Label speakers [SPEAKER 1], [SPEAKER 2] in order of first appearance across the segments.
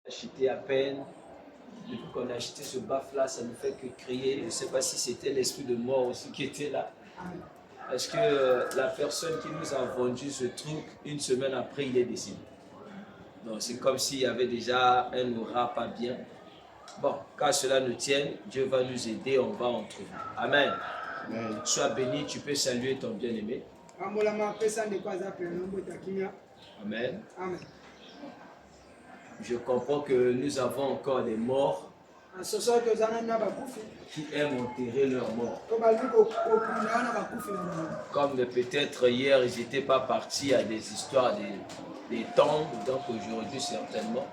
[SPEAKER 1] acheté à peine. Depuis qu'on a acheté ce baf-là, ça ne fait que crier. Je ne sais pas si c'était l'esprit de mort aussi qui était là. Parce que la personne qui nous a vendu ce truc, une semaine après, il est décédé. Donc c'est comme s'il y avait déjà un aura pas bien. Bon, quand cela nous tienne, Dieu va nous aider, on va en trouver. Amen. Amen. Sois béni, tu peux saluer ton bien-aimé. Amen. Amen. Je comprends que nous avons encore des morts qui aiment enterrer leurs morts. Comme peut-être hier, ils n'étaient pas partis à des histoires des tombes, donc aujourd'hui certainement.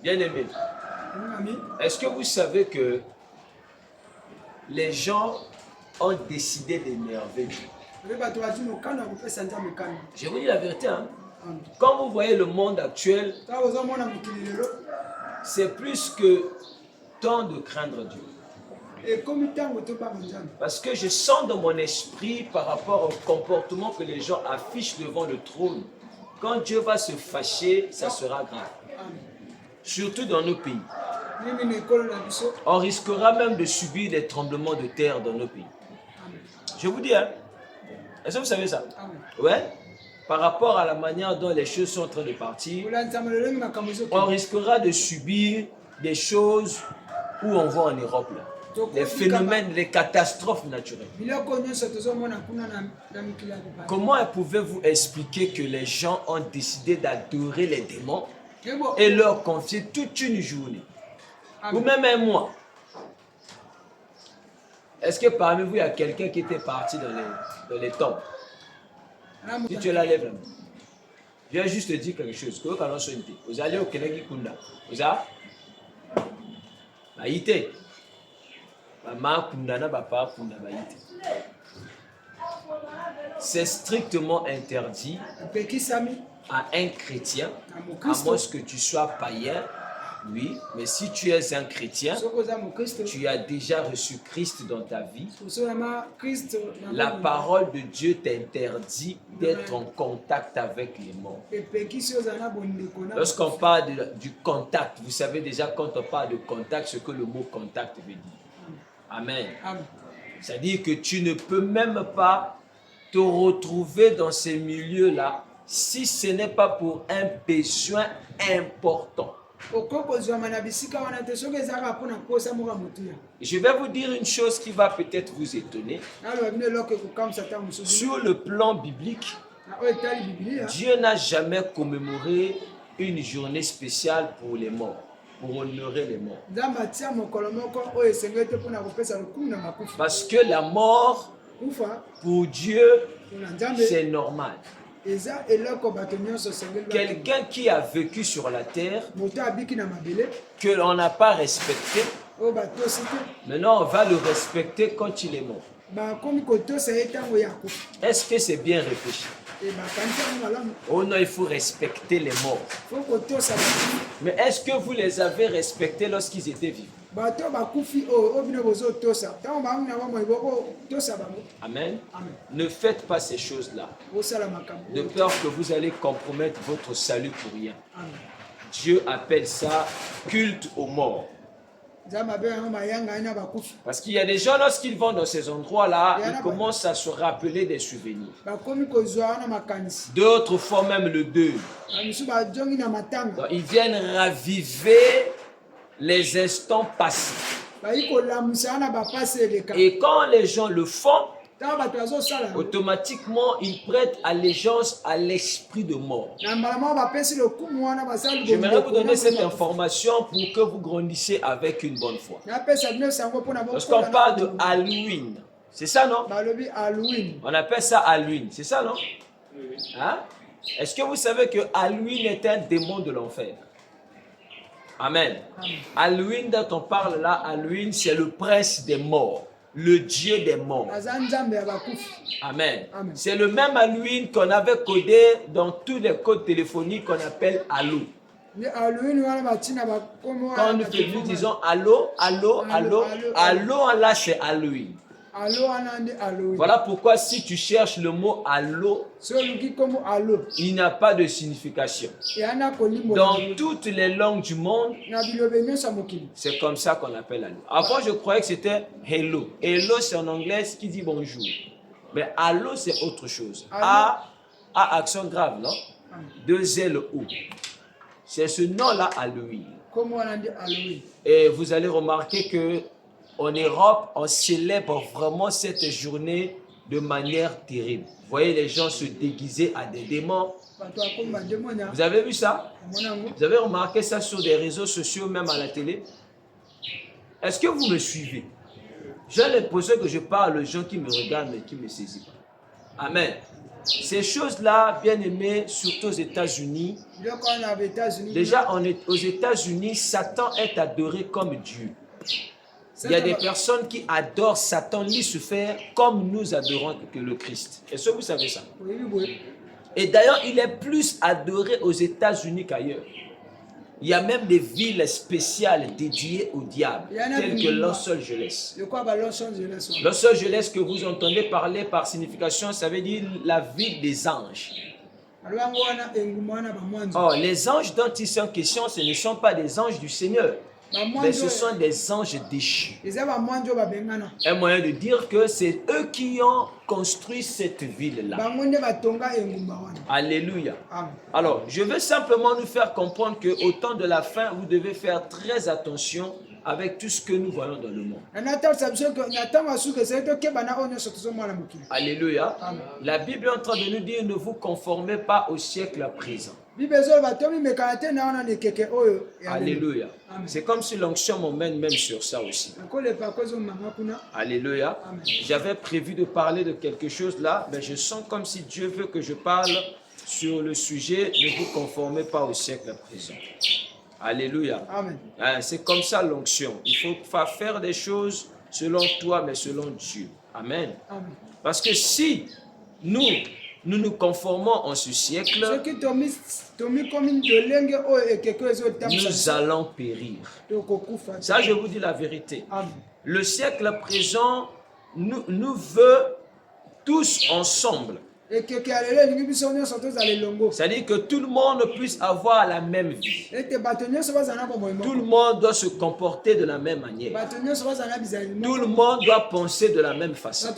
[SPEAKER 1] Bien-aimé, est-ce que vous savez que les gens ont décidé d'énerver Dieu? Je vous dis la vérité, hein? Quand vous voyez le monde actuel, c'est plus que temps de craindre Dieu. Parce que je sens dans mon esprit par rapport au comportement que les gens affichent devant le trône. Quand Dieu va se fâcher, ça sera grave. Surtout dans nos pays. On risquera même de subir des tremblements de terre dans nos pays. Je vous dis, hein? Est-ce que vous savez ça? Ouais. Par rapport à la manière dont les choses sont en train de partir, on risquera de subir des choses où on voit en Europe, là. Les phénomènes, les catastrophes naturelles. Comment pouvez-vous expliquer que les gens ont décidé d'adorer les démons et leur confier toute une journée ou même un mois? Est-ce que parmi vous, il y a quelqu'un qui était parti dans les tombes? Si tu es là, lève la main. Je vais juste te dire quelque chose. Vous allez au Kenegi Kunda. Vous allez? C'est strictement interdit à un chrétien, à moins que tu sois païen. Oui, mais si tu es un chrétien, tu as déjà reçu Christ dans ta vie. La parole de Dieu t'interdit d'être en contact avec les morts. Lorsqu'on parle du contact, vous savez déjà quand on parle de contact, ce que le mot contact veut dire. Amen. C'est-à-dire que tu ne peux même pas te retrouver dans ces milieux-là si ce n'est pas pour un besoin important. Je vais vous dire une chose qui va peut-être vous étonner. Sur le plan biblique, Dieu n'a jamais commémoré une journée spéciale pour les morts, pour honorer les morts. Parce que la mort, pour Dieu, c'est normal. Quelqu'un qui a vécu sur la terre, que l'on n'a pas respecté, maintenant on va le respecter quand il est mort. Est-ce que c'est bien réfléchi? Oh non, il faut respecter les morts. Mais est-ce que vous les avez respectés lorsqu'ils étaient vivants? Amen. Ne faites pas ces choses-là, de peur que vous allez compromettre votre salut pour rien. Dieu appelle ça culte aux morts. Parce qu'il y a des gens, lorsqu'ils vont dans ces endroits-là, ils commencent à se rappeler des souvenirs. D'autres font même le deuil. Donc, ils viennent raviver les instants passés. Et quand les gens le font, automatiquement, ils prêtent allégeance à l'esprit de mort. J'aimerais vous donner cette information pour que vous grandissiez avec une bonne foi. Lorsqu'on parle de Halloween, c'est ça, non? On appelle ça Halloween, c'est ça, non? Hein? Est-ce que vous savez que Halloween est un démon de l'enfer? Amen. Halloween dont on parle là, Halloween, c'est le prince des morts. Le Dieu des morts. Amen. C'est le même Halloween qu'on avait codé dans tous les codes téléphoniques qu'on appelle Allo. Quand nous disons Allo, Allo, Allo, Allo, là c'est Halloween. Voilà pourquoi si tu cherches le mot allô, il n'a pas de signification. Dans toutes les langues du monde, c'est comme ça qu'on appelle allô. Avant, je croyais que c'était hello. Hello, c'est en anglais ce qui dit bonjour. Mais allô, c'est autre chose. A, accent grave, non? 2 L, O. C'est ce nom-là, Halloween. Et vous allez remarquer que en Europe, on célèbre vraiment cette journée de manière terrible. Vous voyez les gens se déguiser à des démons. Vous avez vu ça? Vous avez remarqué ça sur des réseaux sociaux, même à la télé? Est-ce que vous me suivez? J'ai l'impression que je parle aux gens qui me regardent mais qui ne me saisissent pas. Amen. Ces choses-là, bien aimées, surtout aux États-Unis, déjà aux États-Unis, Satan est adoré comme Dieu. Il y a des personnes qui adorent Satan, Lucifer, comme nous adorons que le Christ. Est-ce que vous savez ça? Et d'ailleurs, il est plus adoré aux États-Unis qu'ailleurs. Il y a même des villes spéciales dédiées au diable, telles que Los Angeles. Los Angeles, que vous entendez parler par signification, ça veut dire la ville des anges. Or, les anges dont il est question, ce ne sont pas des anges du Seigneur, mais ce sont des anges déchus. Un moyen de dire que c'est eux qui ont construit cette ville-là. Alléluia. Alors, je veux simplement nous faire comprendre qu'au temps de la fin, vous devez faire très attention avec tout ce que nous voyons dans le monde. Alléluia. La Bible est en train de nous dire, ne vous conformez pas au siècle présent. Alléluia. C'est comme si l'onction m'emmène même sur ça aussi. Alléluia. J'avais prévu de parler de quelque chose là, mais je sens comme si Dieu veut que je parle sur le sujet, ne vous conformez pas au siècle présent. Alléluia. C'est comme ça l'onction. Il faut pas faire des choses selon toi, mais selon Dieu. Amen. Parce que si nous nous conformons en ce siècle, nous allons périr. Ça, je vous dis la vérité. Le siècle présent nous veut tous ensemble. C'est-à-dire que tout le monde puisse avoir la même vie. Tout le monde doit se comporter de la même manière. Tout le monde doit penser de la même façon.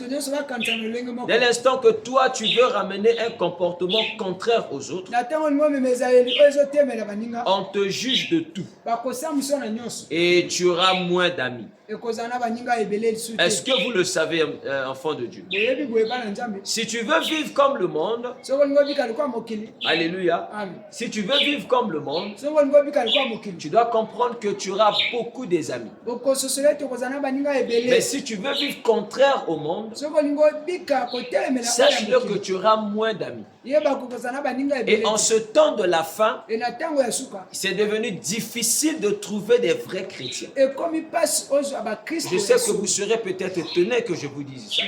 [SPEAKER 1] Dès l'instant que toi, tu veux ramener un comportement contraire aux autres, on te juge de tout. Et tu auras moins d'amis. Est-ce que vous le savez, enfant de Dieu? Si tu veux vivre comme le monde, alléluia, si tu veux vivre comme le monde, tu dois comprendre que tu auras beaucoup des amis. Mais si tu veux vivre contraire au monde, sache-le que tu auras moins d'amis. Et en ce temps de la fin, c'est devenu difficile de trouver des vrais chrétiens. Je sais que vous serez peut-être étonné que je vous dise ça.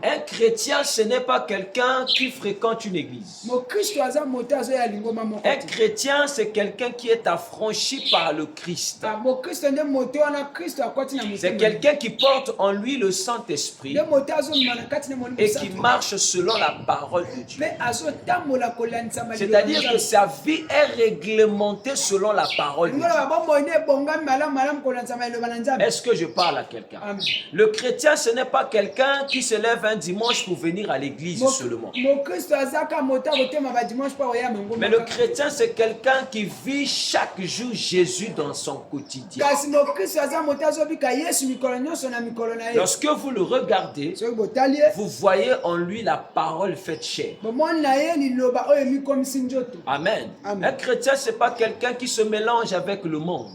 [SPEAKER 1] Un chrétien, ce n'est pas quelqu'un qui fréquente une église. Un chrétien, c'est quelqu'un qui est affranchi par le Christ. C'est quelqu'un qui porte en lui le Saint-Esprit et qui marche selon la parole de Dieu. C'est-à-dire que sa vie est réglementée selon la parole de Dieu. Est-ce que je parle à quelqu'un? Le chrétien, ce n'est pas quelqu'un qui se lève un dimanche pour venir à l'église seulement. Mais le chrétien, c'est quelqu'un qui vit chaque jour Jésus dans son quotidien. Lorsque vous le regardez, vous voyez en lui la parole faite chair. Amen. Un chrétien, ce n'est pas quelqu'un qui se mélange avec le monde.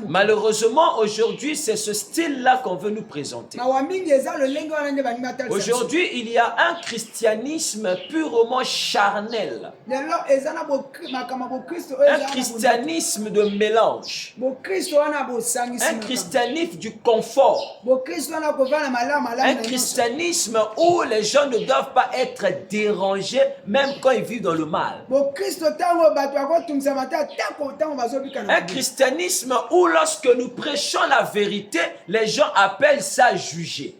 [SPEAKER 1] Malheureusement, aujourd'hui, c'est ce style-là qu'on veut nous présenter. Aujourd'hui, il y a un christianisme purement charnel. Un christianisme de mélange. Un christianisme du confort. Un christianisme où les gens ne doivent pas être dérangés même quand ils vivent dans le mal. Un christianisme où lorsque nous prêchons la vérité, les gens appellent ça juger.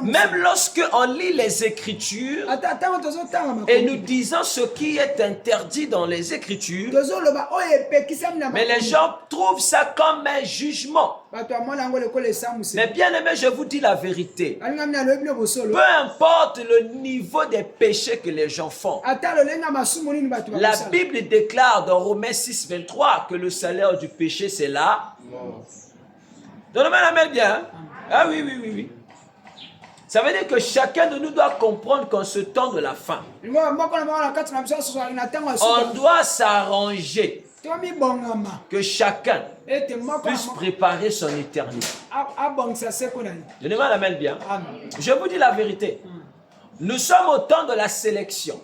[SPEAKER 1] Même lorsque on lit les Écritures et nous disons ce qui est interdit dans les Écritures, mais les gens trouvent ça comme un jugement. Mais bien aimé, je vous dis la vérité. Peu importe le niveau des péchés que les gens font. La Bible déclare dans Romains 6, 23 que le salaire du péché c'est là. Donnez-moi la main bien. Ah oui, oui, oui, oui. Ça veut dire que chacun de nous doit comprendre qu'en ce temps de la fin, on doit s'arranger que chacun puisse préparer son éternité. Donnez-moi la main bien. Je vous dis la vérité. Nous sommes au temps de la sélection.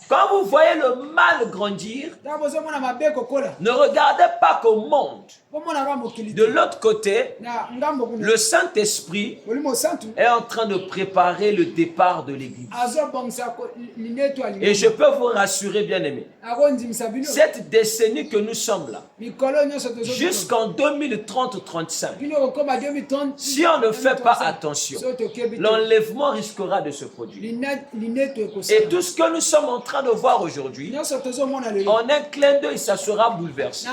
[SPEAKER 1] Quand vous voyez le mal grandir, ne regardez pas qu'au monde. De l'autre côté, le Saint-Esprit est en train de préparer le départ de l'Église. Et je peux vous rassurer, bien aimés, cette décennie que nous sommes là, jusqu'en 2030-35, si on ne fait pas attention, l'enlèvement risquera de se produire. Et tout ce que nous sommes en train de voir aujourd'hui, en un clin d'œil, ça sera bouleversé.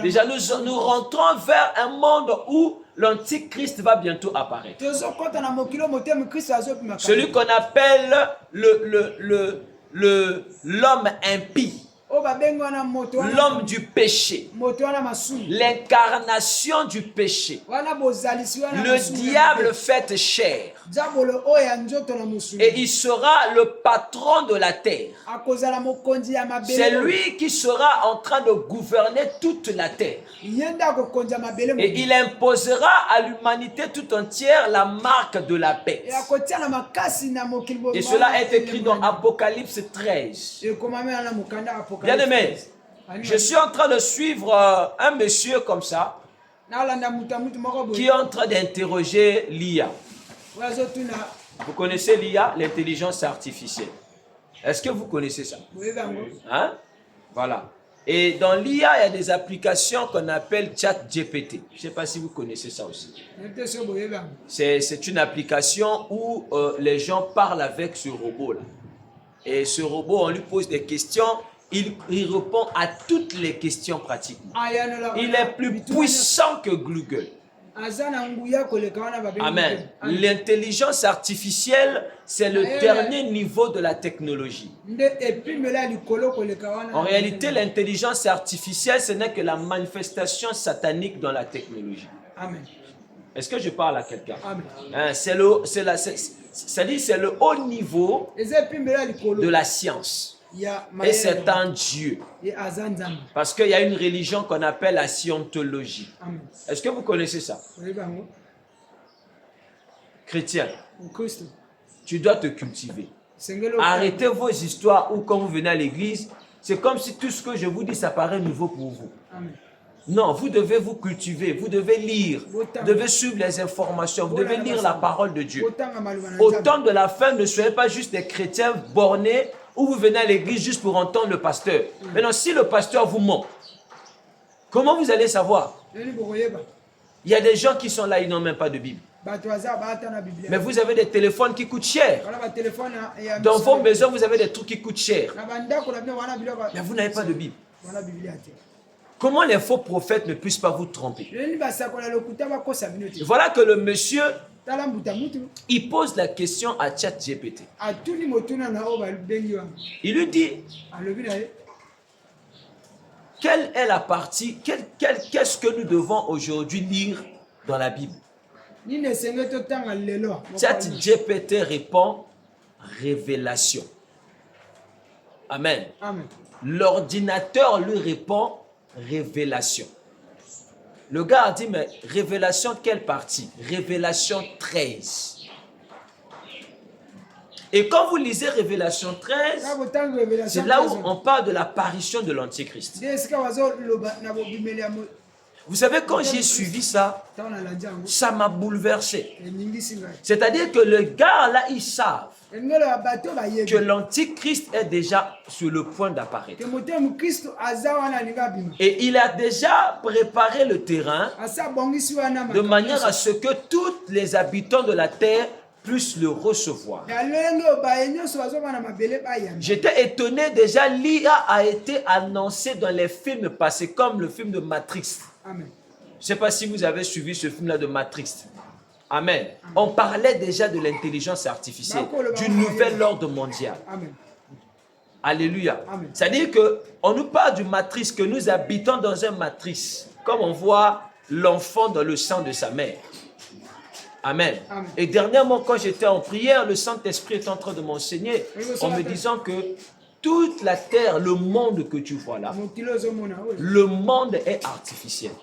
[SPEAKER 1] Déjà, nous rentrons vers un monde où l'Antichrist va bientôt apparaître. Celui qu'on appelle l'homme impie. L'homme du péché, l'incarnation du péché, le diable fait chair, et il sera le patron de la terre. C'est lui qui sera en train de gouverner toute la terre, et il imposera à l'humanité tout entière la marque de la bête. Et cela est écrit dans Apocalypse 13. Bien aimé, je suis en train de suivre un monsieur comme ça qui est en train d'interroger l'IA. Vous connaissez l'IA, l'intelligence artificielle. Est-ce que vous connaissez ça? Hein? Voilà. Et dans l'IA, il y a des applications qu'on appelle ChatGPT. Je ne sais pas si vous connaissez ça aussi. C'est une application où les gens parlent avec ce robot-là. Et ce robot, on lui pose des questions, il répond à toutes les questions pratiquement. Il est plus puissant que Google. Amen. L'intelligence artificielle, c'est le dernier niveau de la technologie. En réalité, l'intelligence artificielle, ce n'est que la manifestation satanique dans la technologie. Est-ce que je parle à quelqu'un? C'est le haut niveau de la science. Et c'est un Dieu. Parce qu'il y a une religion qu'on appelle la scientologie. Est-ce que vous connaissez ça? Chrétien, tu dois te cultiver. Arrêtez vos histoires où quand vous venez à l'église, c'est comme si tout ce que je vous dis, ça paraît nouveau pour vous. Non, vous devez vous cultiver, vous devez lire, vous devez suivre les informations, vous devez lire la parole de Dieu. Au temps de la fin, ne soyez pas juste des chrétiens bornés où vous venez à l'église juste pour entendre le pasteur. Maintenant, si le pasteur vous ment, comment vous allez savoir? Il y a des gens qui sont là, ils n'ont même pas de Bible. Mais vous avez des téléphones qui coûtent cher. Dans vos maisons, vous avez des trucs qui coûtent cher. Mais vous n'avez pas de Bible. Comment les faux prophètes ne puissent pas vous tromper? Voilà que le monsieur, il pose la question à ChatGPT. Il lui dit, quelle est la partie, qu'est-ce que nous devons aujourd'hui lire dans la Bible? ChatGPT répond, révélation. Amen. L'ordinateur lui répond, révélation. Le gars a dit, mais Révélation, quelle partie? Révélation 13. Et quand vous lisez Révélation 13, c'est là où on parle de l'apparition de l'Antichrist. Vous savez, quand j'ai suivi ça, ça m'a bouleversé. C'est-à-dire que le gars là, ils savent que l'Antichrist est déjà sur le point d'apparaître. Et il a déjà préparé le terrain de manière à ce que tous les habitants de la terre puissent le recevoir. J'étais étonné, déjà l'IA a été annoncé dans les films passés, comme le film de Matrix. Amen. Je ne sais pas si vous avez suivi ce film-là de Matrix. Amen. Amen. On parlait déjà de l'intelligence artificielle, du nouvel ordre mondial. Amen. Alléluia. C'est-à-dire qu'on nous parle du Matrix, que nous habitons dans un Matrix, comme on voit l'enfant dans le sang de sa mère. Amen. Amen. Et dernièrement, quand j'étais en prière, le Saint-Esprit est en train de m'enseigner en me disant que toute la terre, le monde que tu vois là, le monde est artificiel.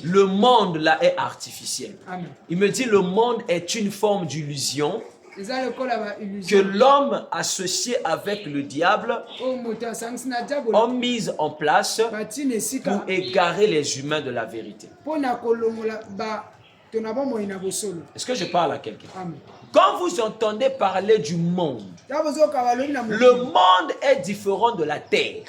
[SPEAKER 1] Le monde là est artificiel. Amen. Il me dit le monde est une forme d'illusion que l'homme associé avec le diable ont mise en place pour égarer les humains de la vérité. Est-ce que je parle à quelqu'un? Quand vous entendez parler du monde, le monde est différent de la terre.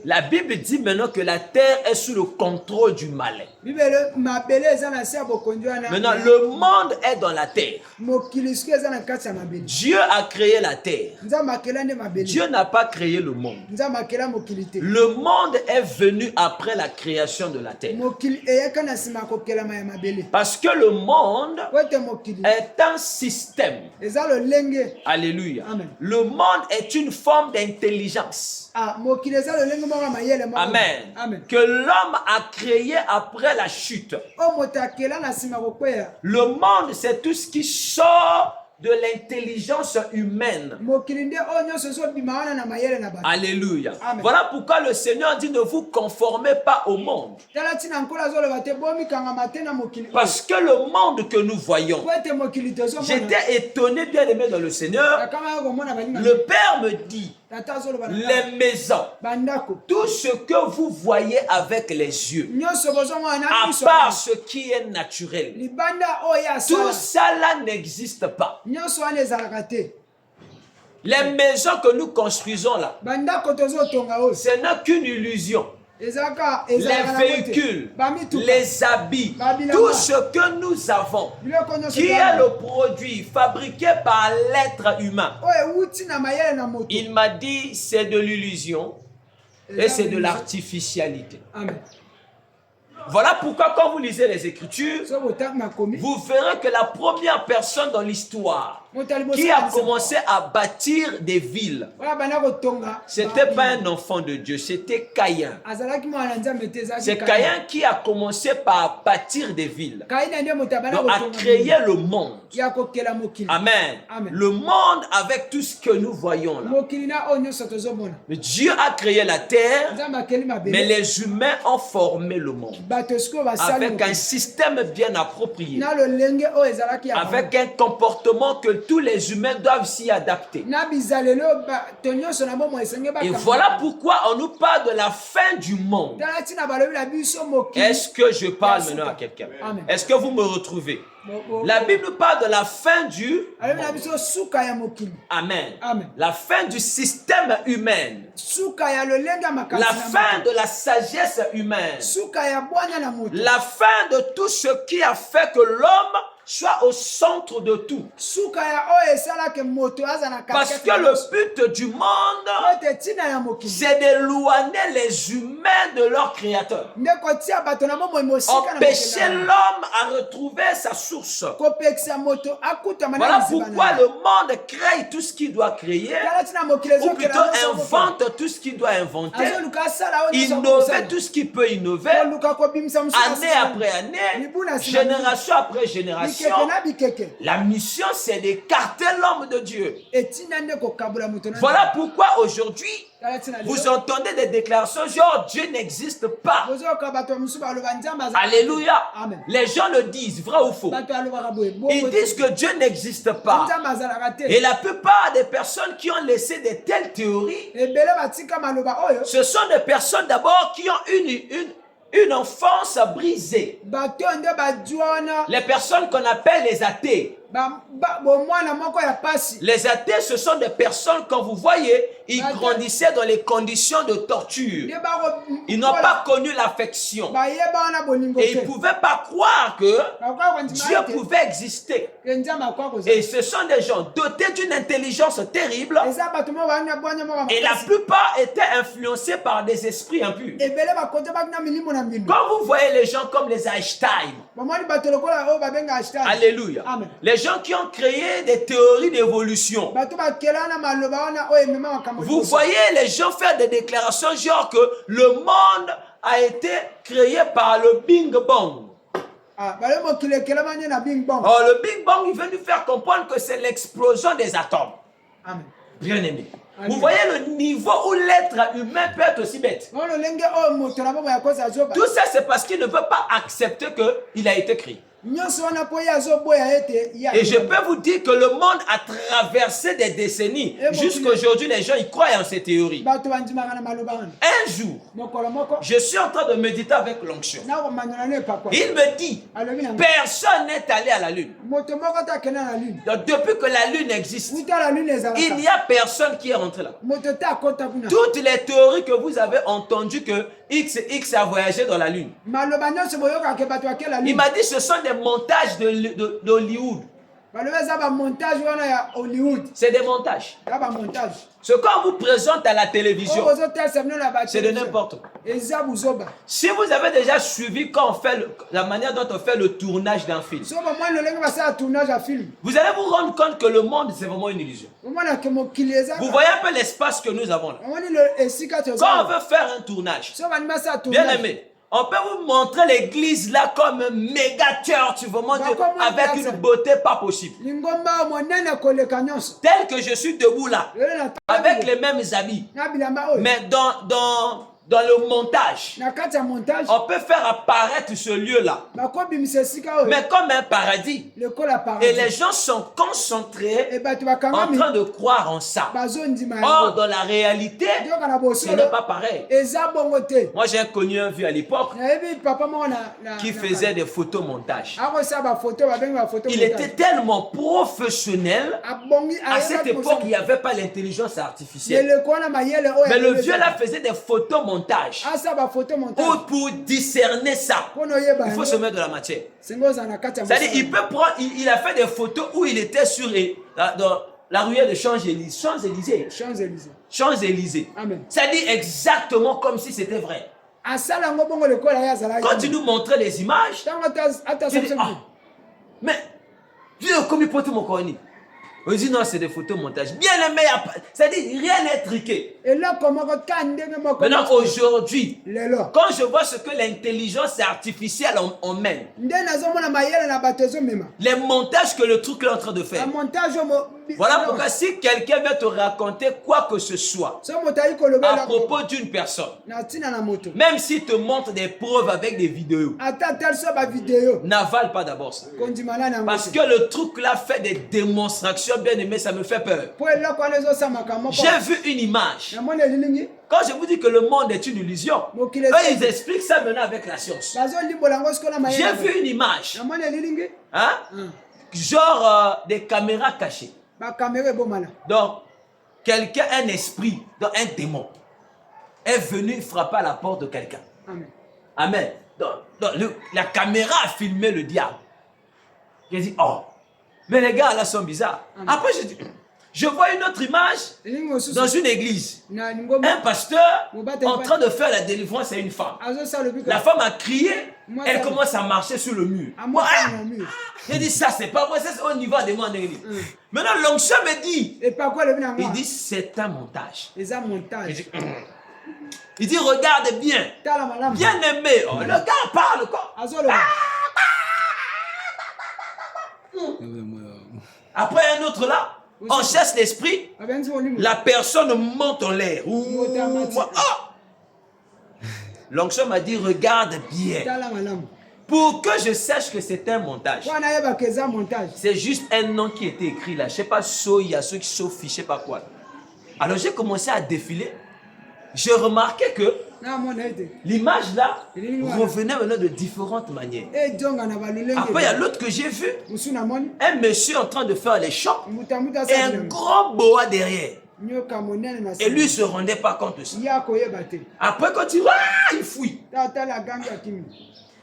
[SPEAKER 1] La Bible dit maintenant que la terre est sous le contrôle du malin. Maintenant, le monde est dans la terre. Dieu a créé la terre. Dieu n'a pas créé le monde. Le monde est venu après la création de la terre. Parce que le monde est un système. Alléluia. Amen. Le monde est une forme d'intelligence. Amen. Amen. Que l'homme a créé après la chute. Le monde, c'est tout ce qui sort de l'intelligence humaine. Alléluia. Amen. Voilà pourquoi le Seigneur dit ne vous conformez pas au monde. Parce que le monde que nous voyons, j'étais étonné, bien aimé dans le Seigneur. Le Père me dit, les maisons, tout ce que vous voyez avec les yeux, à part ce qui est naturel, tout ça là n'existe pas. Les maisons que nous construisons là, ce n'est qu'une illusion. Les véhicules, les habits, tout ce que nous avons, qui est le produit fabriqué par l'être humain, il m'a dit c'est de l'illusion et c'est de l'artificialité. Voilà pourquoi quand vous lisez les Écritures, vous verrez que la première personne dans l'histoire qui a commencé à bâtir des villes, c'était pas un enfant de Dieu, c'était Caïn. C'est Caïn qui a commencé par bâtir des villes, donc à créer le monde. Amen. Le monde avec tout ce que nous voyons là. Mais Dieu a créé la terre, mais les humains ont formé le monde avec un système bien approprié, avec un comportement que tous les humains doivent s'y adapter. Et voilà pourquoi on nous parle de la fin du monde. Est-ce que je parle maintenant à quelqu'un? Est-ce que vous me retrouvez? La Bible parle de la fin du monde. Amen. La fin du système humain. La fin de la sagesse humaine. La fin de tout ce qui a fait que l'homme soit au centre de tout. Parce que le but du monde, c'est d'éloigner les humains de leur créateur. Empêcher l'homme à retrouver sa source. Voilà pourquoi le monde crée tout ce qu'il doit créer, ou plutôt invente tout ce qu'il doit inventer, innover tout ce qu'il peut innover, année après année, génération après génération. La mission, c'est d'écarter l'homme de Dieu. Voilà pourquoi aujourd'hui, vous entendez des déclarations genre Dieu n'existe pas. Alléluia. Les gens le disent, vrai ou faux. Ils disent que Dieu n'existe pas. Et la plupart des personnes qui ont laissé de telles théories, ce sont des personnes d'abord qui ont une enfance brisée. Les personnes qu'on appelle les athées. Les athées, ce sont des personnes, quand vous voyez, ils grandissaient dans les conditions de torture. Ils n'ont pas connu l'affection. Et ils ne pouvaient pas croire que Dieu pouvait exister. Et ce sont des gens dotés d'une intelligence terrible. Et la plupart étaient influencés par des esprits impurs. Quand vous voyez les gens comme les Einstein, alléluia, les gens qui ont créé des théories d'évolution, vous voyez les gens faire des déclarations genre que le monde a été créé par le Big Bang. Le Big Bang, il veut nous faire comprendre que c'est l'explosion des atomes. Bien aimé. Vous voyez le niveau où l'être humain peut être aussi bête. Tout ça, c'est parce qu'il ne veut pas accepter qu'il a été créé. Et je peux vous dire que le monde a traversé des décennies. Jusqu'à aujourd'hui, les gens ils croient en ces théories. Un jour, je suis en train de méditer avec l'onction. Il me dit, personne n'est allé à la lune. Donc, depuis que la lune existe, il n'y a personne qui est rentré là. Toutes les théories que vous avez entendues que X a voyagé dans la lune. Il m'a dit ce sont des montages d'Hollywood. C'est des montages. Ce qu'on vous présente à la télévision, c'est de n'importe quoi. Si vous avez déjà suivi quand on fait la manière dont on fait le tournage d'un film, vous allez vous rendre compte que le monde, c'est vraiment une illusion. Vous voyez un peu l'espace que nous avons là. Quand on veut faire un tournage, bien aimé, on peut vous montrer l'église là comme un méga church, avec une beauté pas possible. Tel que je suis debout là, avec les mêmes habits. Mais dans le montage, on peut faire apparaître ce lieu-là, mais comme un paradis. Et les gens sont concentrés en train de croire en ça. Or, dans la réalité, ce n'est pas pareil. Moi, j'ai connu un vieux à l'époque qui faisait des photomontages. Il était tellement professionnel. À cette époque, il n'y avait pas l'intelligence artificielle. Mais le vieux là faisait des photomontages. Pour discerner ça, il faut se mettre de la matière. C'est-à-dire, il a fait des photos où il était sur dans la ruelle de Champs-Élysées. C'est-à-dire exactement comme si c'était vrai. Quand tu nous montrais les images, tu dis, oh, mais vieux, comme il peut tout mon corps. On dit non, c'est des photomontages. Bien aimé, c'est-à-dire rien n'est triqué. Maintenant, aujourd'hui, quand je vois ce que l'intelligence artificielle emmène, les montages que le truc est en train de faire, voilà pourquoi si quelqu'un veut te raconter quoi que ce soit à propos d'une personne, même s'il te montre des preuves avec des vidéos, n'avale pas d'abord ça. Parce que le truc là fait des démonstrations, bien aimé, ça me fait peur. J'ai vu une image. Quand je vous dis que le monde est une illusion, eux ils expliquent ça maintenant avec la science. J'ai vu une image, hein? Genre des caméras cachées. Donc, quelqu'un, un esprit, un démon, est venu frapper à la porte de quelqu'un. Amen. Donc, la caméra a filmé le diable. J'ai dit, oh, mais les gars là sont bizarres. Après, je vois une autre image dans une église. Un pasteur en train de faire la délivrance à une femme. La femme a crié, elle commence à marcher sur le mur. J'ai dit, ça c'est pas vrai, ça c'est au niveau de mon église. Maintenant, l'onction me dit, il dit, c'est un montage. Il dit, regarde bien, bien aimé. Oh, le gars parle quoi. Après un autre là, on chasse l'esprit, la personne monte en l'air. L'onction m'a dit, regarde bien. Pour que je sache que c'est un montage. C'est juste un nom qui était écrit là. Je ne sais pas, il y a ceux qui sont fichés, je ne sais pas quoi. Alors j'ai commencé à défiler. Je remarquais que l'image là revenait maintenant de différentes manières. Après, il y a l'autre que j'ai vu. Un monsieur en train de faire les chocs et un grand boa derrière. Et lui ne se rendait pas compte de ça. Après, quand il fouille.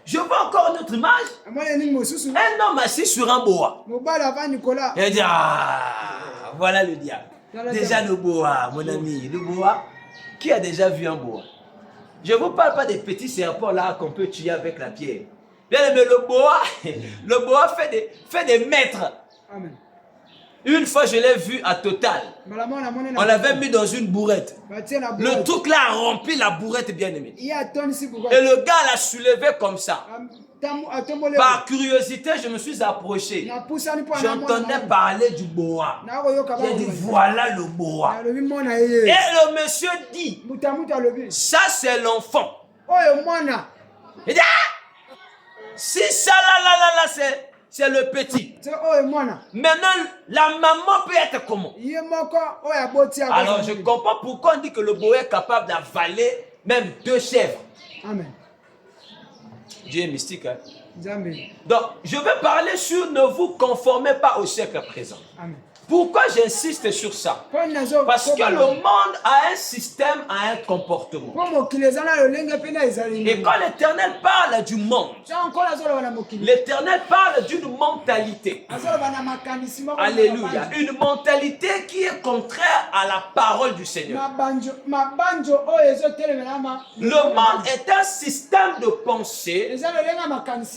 [SPEAKER 1] Je vois encore une autre image. Un homme assis sur un boa. Et il dit, voilà le diable. Déjà le boa, mon ami, le boa. Qui a déjà vu un boa? Je ne vous parle pas des petits serpents là qu'on peut tuer avec la pierre. Bien aimé, le boa fait des mètres. Amen. Une fois, je l'ai vu à Total. On l'avait mis dans une bourrette. Le truc là a rempli la bourrette, bien aimé. Et le gars l'a soulevé comme ça. Par curiosité, je me suis approché. J'entendais parler du boa. J'ai dit, voilà le boa. Et le monsieur dit, ça c'est l'enfant. Il dit, si ça là, c'est le petit. Maintenant, la maman peut être comment? Alors, je comprends pourquoi on dit que le boa est capable d'avaler même 2 chèvres. Amen. Dieu est mystique. Hein? Donc, je vais parler sur ne vous conformez pas au siècle présent. Amen. Pourquoi j'insiste sur ça? Parce que le monde a un système, a un comportement. Et quand l'Éternel parle du monde, l'Éternel parle d'une mentalité. Alléluia. Une mentalité qui est contraire à la parole du Seigneur. Le monde est un système de pensée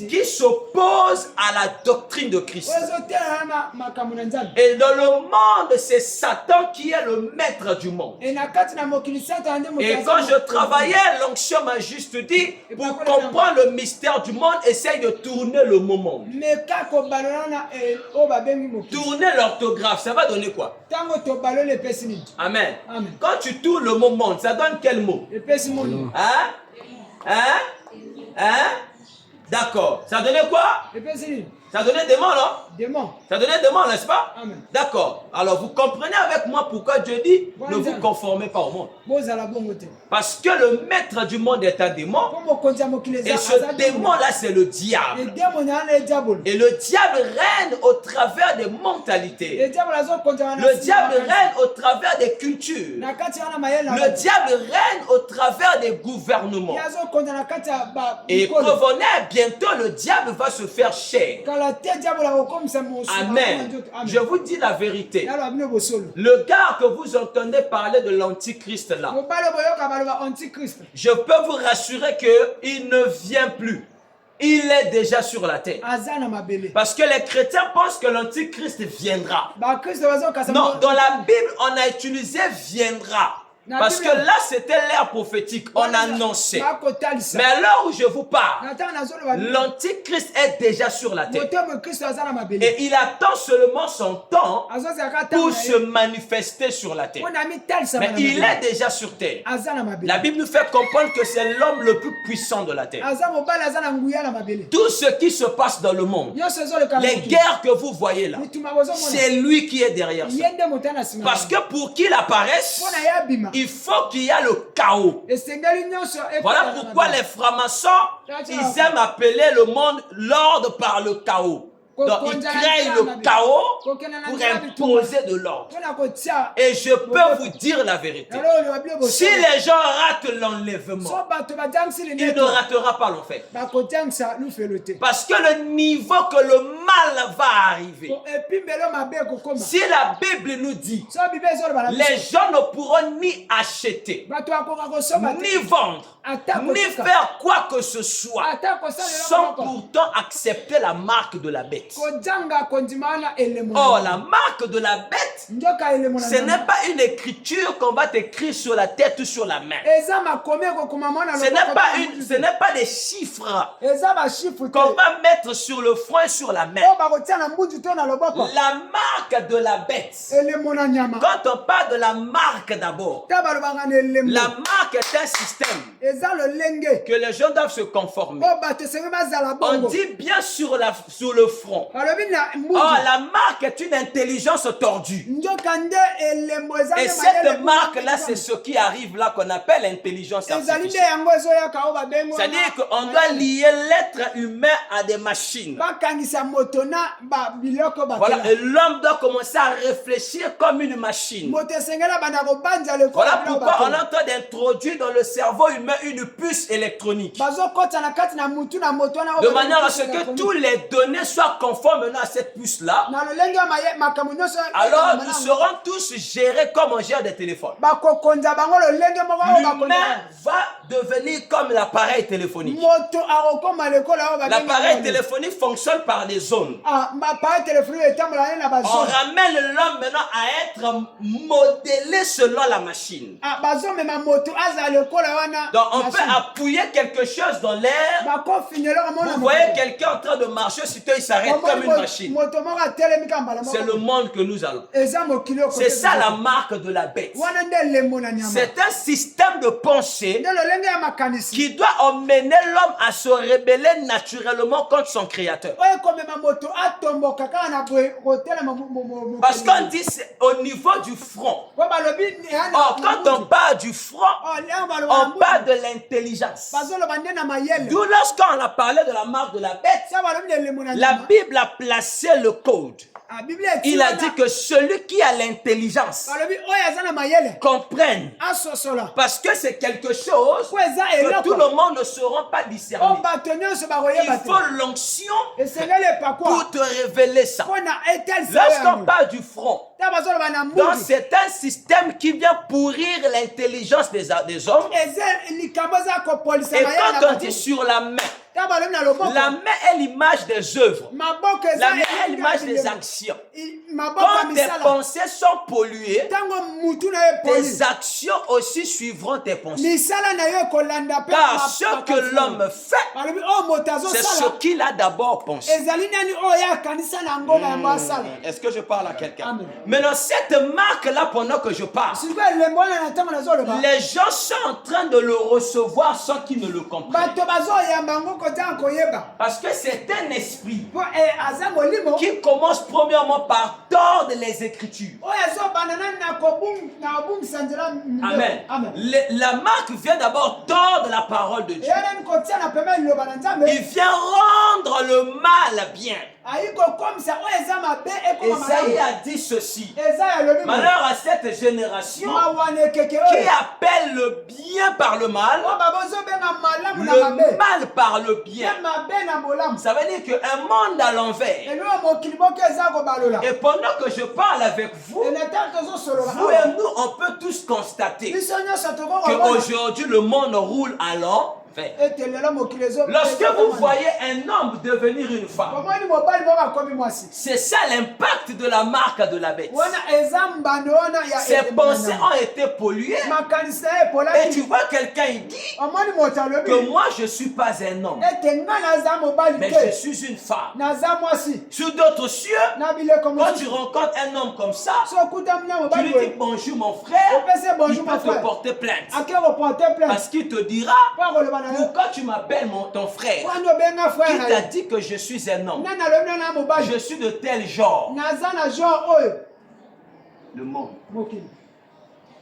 [SPEAKER 1] qui s'oppose à la doctrine de Christ. Et dans le monde, c'est Satan qui est le maître du monde. Et quand je travaillais, l'onction m'a juste dit, pour comprendre le mystère du monde, essaye de tourner le moment. Tourner l'orthographe, ça va donner quoi? Amen. Quand tu tournes le moment, ça donne quel mot? D'accord. Ça donnait quoi? Ça donnait démon, non? Démon. Ça donnait démon, n'est-ce pas? D'accord. Alors vous comprenez avec moi pourquoi Dieu dit ne vous conformez pas au monde. Parce que le maître du monde est un démon. Et ce démon-là, c'est le diable. Et le diable règne au travers des mentalités. Le diable règne au travers des cultures. Le diable règne au travers des gouvernements. Et prévenez, bientôt le diable va se faire chair. Amen. Je vous dis la vérité. Le gars que vous entendez parler de l'antichrist là, je peux vous rassurer qu'il ne vient plus. Il est déjà sur la terre. Parce que les chrétiens pensent que l'antichrist viendra. Non, dans la Bible, on a utilisé viendra. Parce que là, c'était l'ère prophétique. On annonçait. Mais à l'heure où je vous parle, l'antichrist est déjà sur la terre. Et il attend seulement son temps pour se manifester sur la terre. Mais il est déjà sur terre. La Bible nous fait comprendre que c'est l'homme le plus puissant de la terre. Tout ce qui se passe dans le monde, les guerres que vous voyez là, c'est lui qui est derrière ça. Parce que pour qu'il apparaisse, il faut qu'il y ait le chaos. Voilà pourquoi les francs-maçons, ils aiment appeler le monde l'ordre par le chaos. Donc, ils créent le chaos pour imposer de l'ordre. Et je peux vous dire la vérité. Si les gens ratent l'enlèvement, il ne ratera pas l'enfer. Parce que le niveau que le mal va arriver, si la Bible nous dit, les gens ne pourront ni acheter, ni vendre, ni faire quoi que ce soit, sans pourtant accepter la marque de la bête. bête. Oh, la marque de la bête, ce n'est pas une écriture qu'on va t'écrire sur la tête ou sur la main. Ce n'est pas des chiffres qu'on va mettre sur le front et sur la main. La marque de la bête. Quand on parle de la marque d'abord, la marque est un système que les gens doivent se conformer. On dit bien sur le front. Oh, la marque est une intelligence tordue. Et cette marque-là, c'est ce qui arrive là qu'on appelle l'intelligence artificielle. C'est-à-dire qu'on doit lier l'être humain à des machines. Voilà, et l'homme doit commencer à réfléchir comme une machine. Voilà pourquoi on est en train d'introduire dans le cerveau humain une puce électronique. De manière à ce que tous les données soient conformes à cette puce-là. Alors nous serons tous gérés comme on gère des téléphones. L'humain va devenir comme l'appareil téléphonique. L'appareil téléphonique fonctionne par des zones. On ramène l'homme maintenant à être modélé selon la machine. Donc on peut appuyer quelque chose dans l'air. Vous voyez quelqu'un en train de marcher, sur toi il s'arrête comme une machine. C'est le monde que nous allons. C'est ça la marque de la bête. C'est un système de pensée qui doit emmener l'homme à se rebeller naturellement contre son créateur. Parce qu'on dit c'est au niveau du front. Or, quand on parle du front, on parle de l'intelligence. D'où lorsqu'on a parlé de la marque de la bête, la Bible a placé le code. Il a dit que celui qui a l'intelligence comprenne. Parce que c'est quelque chose que tout le monde ne saura pas discerner. Il faut l'onction pour te révéler ça. Lorsqu'on parle du front, donc c'est un système qui vient pourrir l'intelligence des hommes. Et quand on dit sur la main, la main est l'image des œuvres. La main est l'image des actions. Quand tes pensées sont polluées, tes actions aussi suivront tes pensées. Car ce que l'homme fait, c'est ce qu'il a d'abord pensé. Est-ce que je parle à quelqu'un? Maintenant, cette marque-là, pendant que je parle, les gens sont en train de le recevoir sans qu'ils ne le comprennent. Parce que c'est un esprit qui commence premièrement par tordre les Écritures. Amen. La marque vient d'abord tordre la parole de Dieu. Il vient rendre le mal bien. Esaïe a dit ceci. Malheur à cette génération qui appelle le bien par le mal, le mal par le bien. Ça veut dire qu'un monde à l'envers. Et pendant que je parle avec vous, vous et nous, on peut tous constater qu'aujourd'hui le monde roule à l'envers. Lorsque vous voyez un homme devenir une femme, c'est ça l'impact de la marque de la bête. Ses pensées ont été polluées. Et tu vois quelqu'un, il dit que moi je ne suis pas un homme, mais je suis une femme. Sur d'autres cieux, quand tu rencontres un homme comme ça, tu lui dis bonjour mon frère, il peut te porter plainte. Parce qu'il te dira, pourquoi tu m'appelles ton frère? Qui t'a dit que je suis un homme? Je suis de tel genre. Le monde.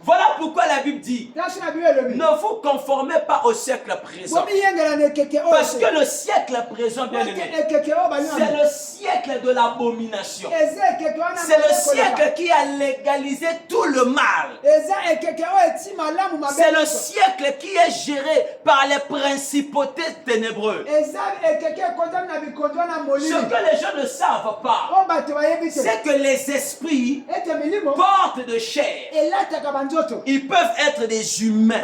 [SPEAKER 1] Voilà pourquoi la Bible dit, ne vous conformez pas au siècle présent. Parce que le siècle présent, bien aimé, c'est le siècle de l'abomination. C'est le siècle qui a légalisé tout le mal. C'est le siècle qui est géré par les principautés ténébreuses. Ce que les gens ne savent pas, c'est que les esprits portent de chair. Ils peuvent être des humains,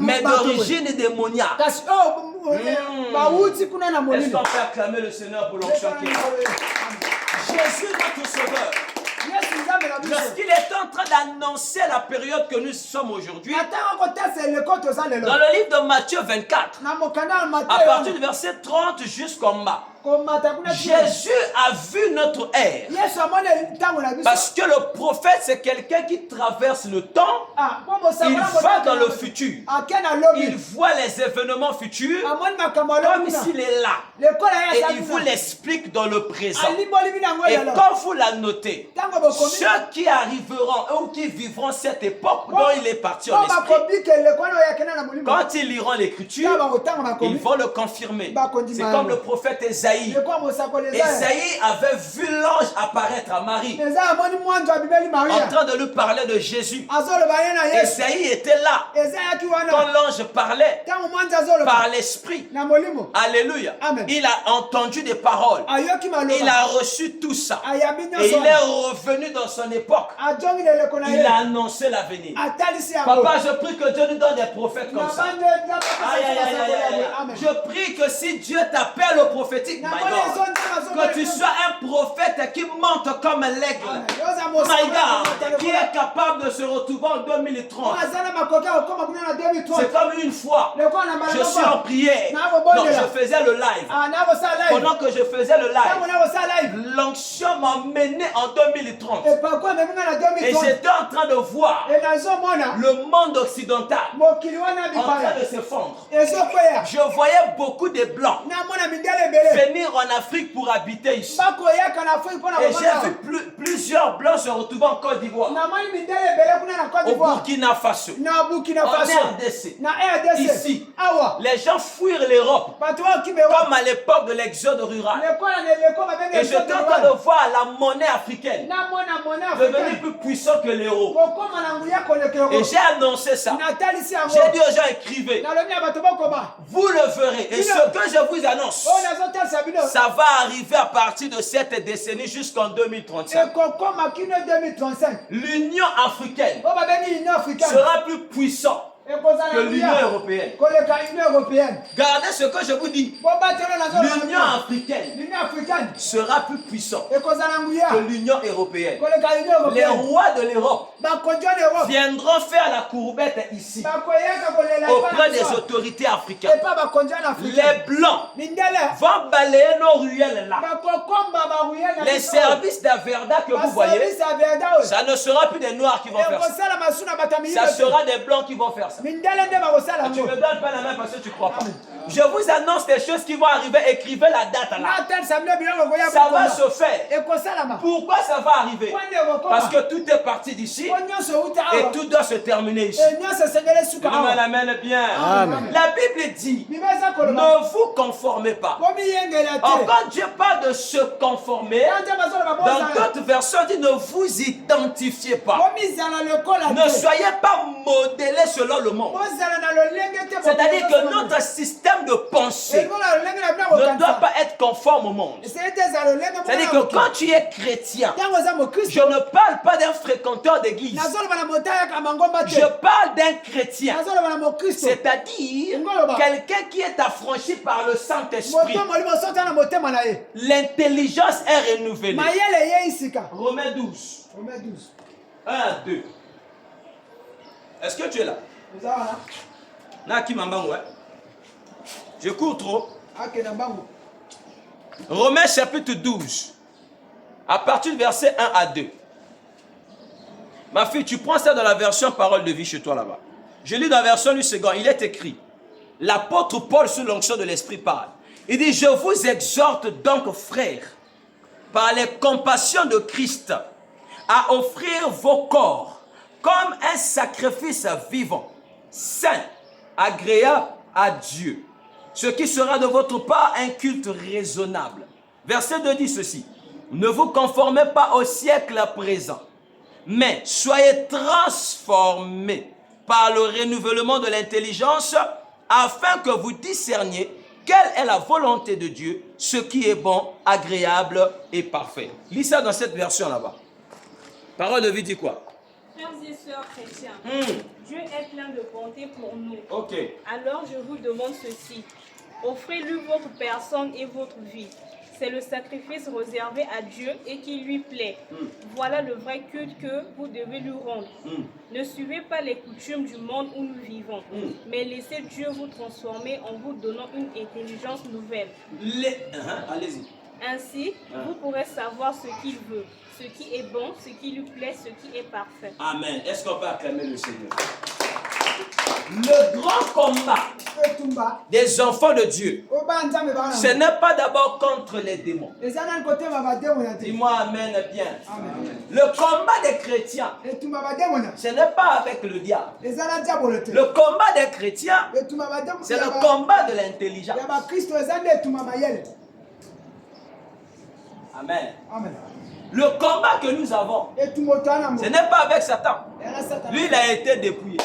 [SPEAKER 1] mais d'origine démoniaque. Est-ce qu'on peut acclamer le Seigneur pour l'onction qui est là? Jésus, notre Sauveur, lorsqu'il est en train d'annoncer la période que nous sommes aujourd'hui, dans le livre de Matthieu 24, à partir du verset 30 jusqu'en bas, Jésus a vu notre ère. Parce que le prophète, c'est quelqu'un qui traverse le temps. Il va dans le futur. Il voit les événements futurs comme s'il est là. Et il vous l'explique dans le présent. Et comme vous la notez, ceux qui arriveront ou qui vivront cette époque dont il est parti en esprit, quand ils liront l'écriture, ils vont le confirmer. C'est comme le prophète Esaïe. Esaïe avait vu l'ange apparaître à Marie en train de lui parler de Jésus. Esaïe était là quand l'ange parlait par l'esprit. Alléluia. Il a entendu des paroles. Il a reçu tout ça. Et il est revenu dans son époque. Il a annoncé l'avenir. Papa, je prie que Dieu nous donne des prophètes comme ça. Je prie que si Dieu t'appelle au prophétique, que tu sois un prophète qui monte comme l'aigle, qui est capable de se retrouver en 2030. C'est comme une fois, je suis en prière, donc je faisais le live. Pendant que je faisais le live, l'onction m'a mené en 2030. Et j'étais en train de voir le monde occidental en train de se fondre. Je voyais beaucoup de blancs venir en Afrique pour habiter ici. Et j'ai vu plusieurs blancs se retrouver en Côte d'Ivoire, au Burkina Faso, en RDC, ici. Les gens fuirent l'Europe comme à l'époque de l'exode rural. Et j'étais en train de voir la monnaie africaine devenir plus puissante que l'euro. Et j'ai annoncé ça. J'ai dit aux gens, écrivez. Vous le verrez. Et ce que je vous annonce, ça va arriver à partir de cette décennie jusqu'en 2035. L'Union africaine sera plus puissante que l'Union européenne. Gardez ce que je vous dis. L'Union africaine sera plus puissante que l'Union européenne. Les rois de l'Europe viendront faire la courbette ici auprès des autorités africaines. Les blancs vont balayer nos ruelles là. Les services d'Averda que vous voyez, ça ne sera plus des noirs qui vont faire ça. Ça sera des blancs qui vont faire ça. Tu ne me donnes pas la main parce que tu ne crois pas. Je vous annonce des choses qui vont arriver. Écrivez la date là. Ça va se faire. Pourquoi ça va arriver? Parce que tout est parti d'ici et tout doit se terminer ici. Je me l'amène bien. Amen. La Bible dit, ne vous conformez pas. Or, quand Dieu parle de se conformer, dans d'autres versions, il dit ne vous identifiez pas. Ne soyez pas modélés selon le monde. C'est-à-dire que notre système de pensée ne doit pas être conforme au monde. C'est-à-dire que quand tu es chrétien, je ne parle pas d'un fréquenteur d'église. Je parle d'un chrétien. C'est-à-dire quelqu'un qui est affranchi par le Saint-Esprit. L'intelligence est renouvelée. Romains 12. 1 à 2. Est-ce que tu es là? Je cours trop. Romains chapitre 12. À partir du verset 1 à 2. Ma fille, tu prends ça dans la version parole de vie chez toi là-bas. Je lis dans la version du second. Il est écrit. L'apôtre Paul, sous l'onction de l'Esprit, parle. Il dit, je vous exhorte donc, frères, par les compassions de Christ, à offrir vos corps comme un sacrifice vivant, saint, agréable à Dieu, ce qui sera de votre part un culte raisonnable. Verset 2 dit ceci, ne vous conformez pas au siècle présent, mais soyez transformés par le renouvellement de l'intelligence, afin que vous discerniez quelle est la volonté de Dieu, ce qui est bon, agréable et parfait. Lis ça dans cette version là-bas. Parole de vie dit quoi?
[SPEAKER 2] Frères et sœurs chrétiens, Dieu est plein de bonté pour nous.
[SPEAKER 1] Ok.
[SPEAKER 2] Alors je vous demande ceci. Offrez-lui votre personne et votre vie. C'est le sacrifice réservé à Dieu et qui lui plaît. Voilà le vrai culte que vous devez lui rendre. Ne suivez pas les coutumes du monde où nous vivons, mais laissez Dieu vous transformer en vous donnant une intelligence nouvelle.
[SPEAKER 1] Allez-y.
[SPEAKER 2] Ainsi, vous pourrez savoir ce qu'il veut, ce qui est bon, ce qui lui plaît, ce qui est parfait.
[SPEAKER 1] Amen. Est-ce qu'on peut acclamer le Seigneur? Le grand combat des enfants de Dieu, ce n'est pas d'abord contre les démons. Dis-moi Amen bien.
[SPEAKER 3] Amen.
[SPEAKER 1] Le combat des chrétiens, ce n'est pas avec le diable. Le combat des chrétiens, c'est le combat de l'intelligence. Amen.
[SPEAKER 3] Amen.
[SPEAKER 1] Le combat que nous avons, ce n'est pas avec Satan. Lui, il a été dépouillé.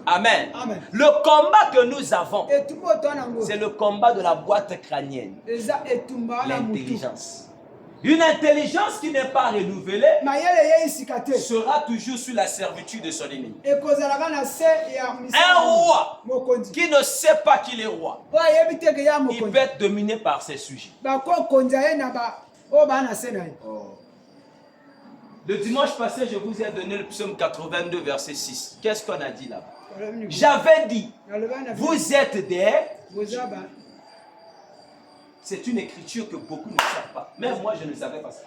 [SPEAKER 1] Amen.
[SPEAKER 3] Amen.
[SPEAKER 1] Le combat que nous avons, c'est le combat de la boîte crânienne. L'intelligence. Une intelligence qui n'est pas renouvelée sera toujours sous la servitude de son ennemi. Un roi qui ne sait pas qu'il est roi, il peut être dominé par ses sujets. Le dimanche passé, je vous ai donné le psaume 82, verset 6. Qu'est-ce qu'on a dit là-bas? J'avais dit, vous êtes des... C'est une écriture que beaucoup ne savent pas. Même moi, je ne savais pas ça.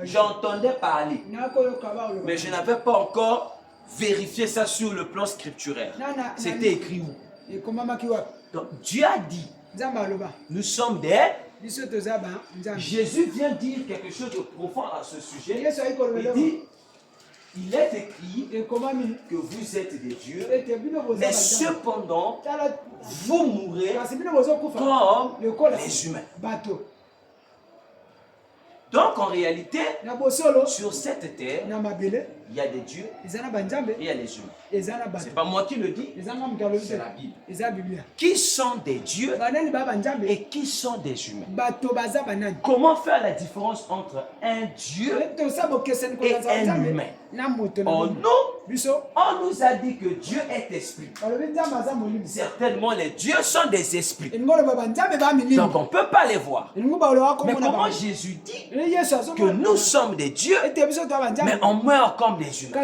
[SPEAKER 1] J'entendais parler, mais je n'avais pas encore vérifié ça sur le plan scripturaire. C'était écrit où? Donc, Dieu a dit, nous sommes des... Jésus vient dire quelque chose de profond à ce sujet. Il dit, il est écrit que vous êtes des dieux, mais cependant, vous mourrez comme les humains. Donc en réalité, sur cette terre, il y a des dieux et il y a les humains. Ce n'est pas moi qui le dis, c'est la Bible. Qui sont des dieux et qui sont des humains? Comment faire la différence entre un dieu et un humain? On nous a dit que Dieu est esprit. Certainement les dieux sont des esprits. Donc on ne peut pas les voir. Mais comment Jésus dit que nous sommes des dieux, mais on meurt comme des humains?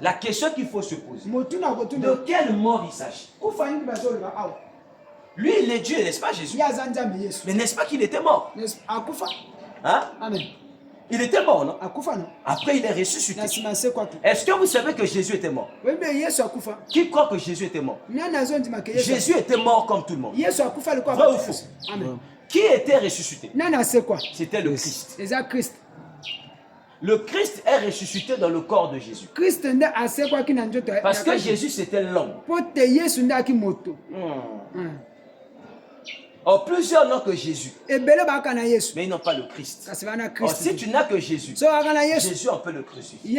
[SPEAKER 1] La question qu'il faut se poser, de quelle mort il s'agit? Lui, il est Dieu, n'est-ce pas Jésus? Mais n'est-ce pas qu'il était mort? Hein? Il était mort, non? Après, il est ressuscité. Est-ce que vous savez que Jésus était mort? Qui croit que Jésus était mort? Jésus était mort comme tout le monde. Vrai ou faux? Qui était ressuscité? C'était le Christ. Le Christ est ressuscité dans le corps de Jésus. Parce que Jésus, c'était l'homme. Oh, plusieurs n'ont que Jésus, mais ils n'ont pas le Christ. Oh, si tu n'as que Jésus, Jésus, on peut le crucifier.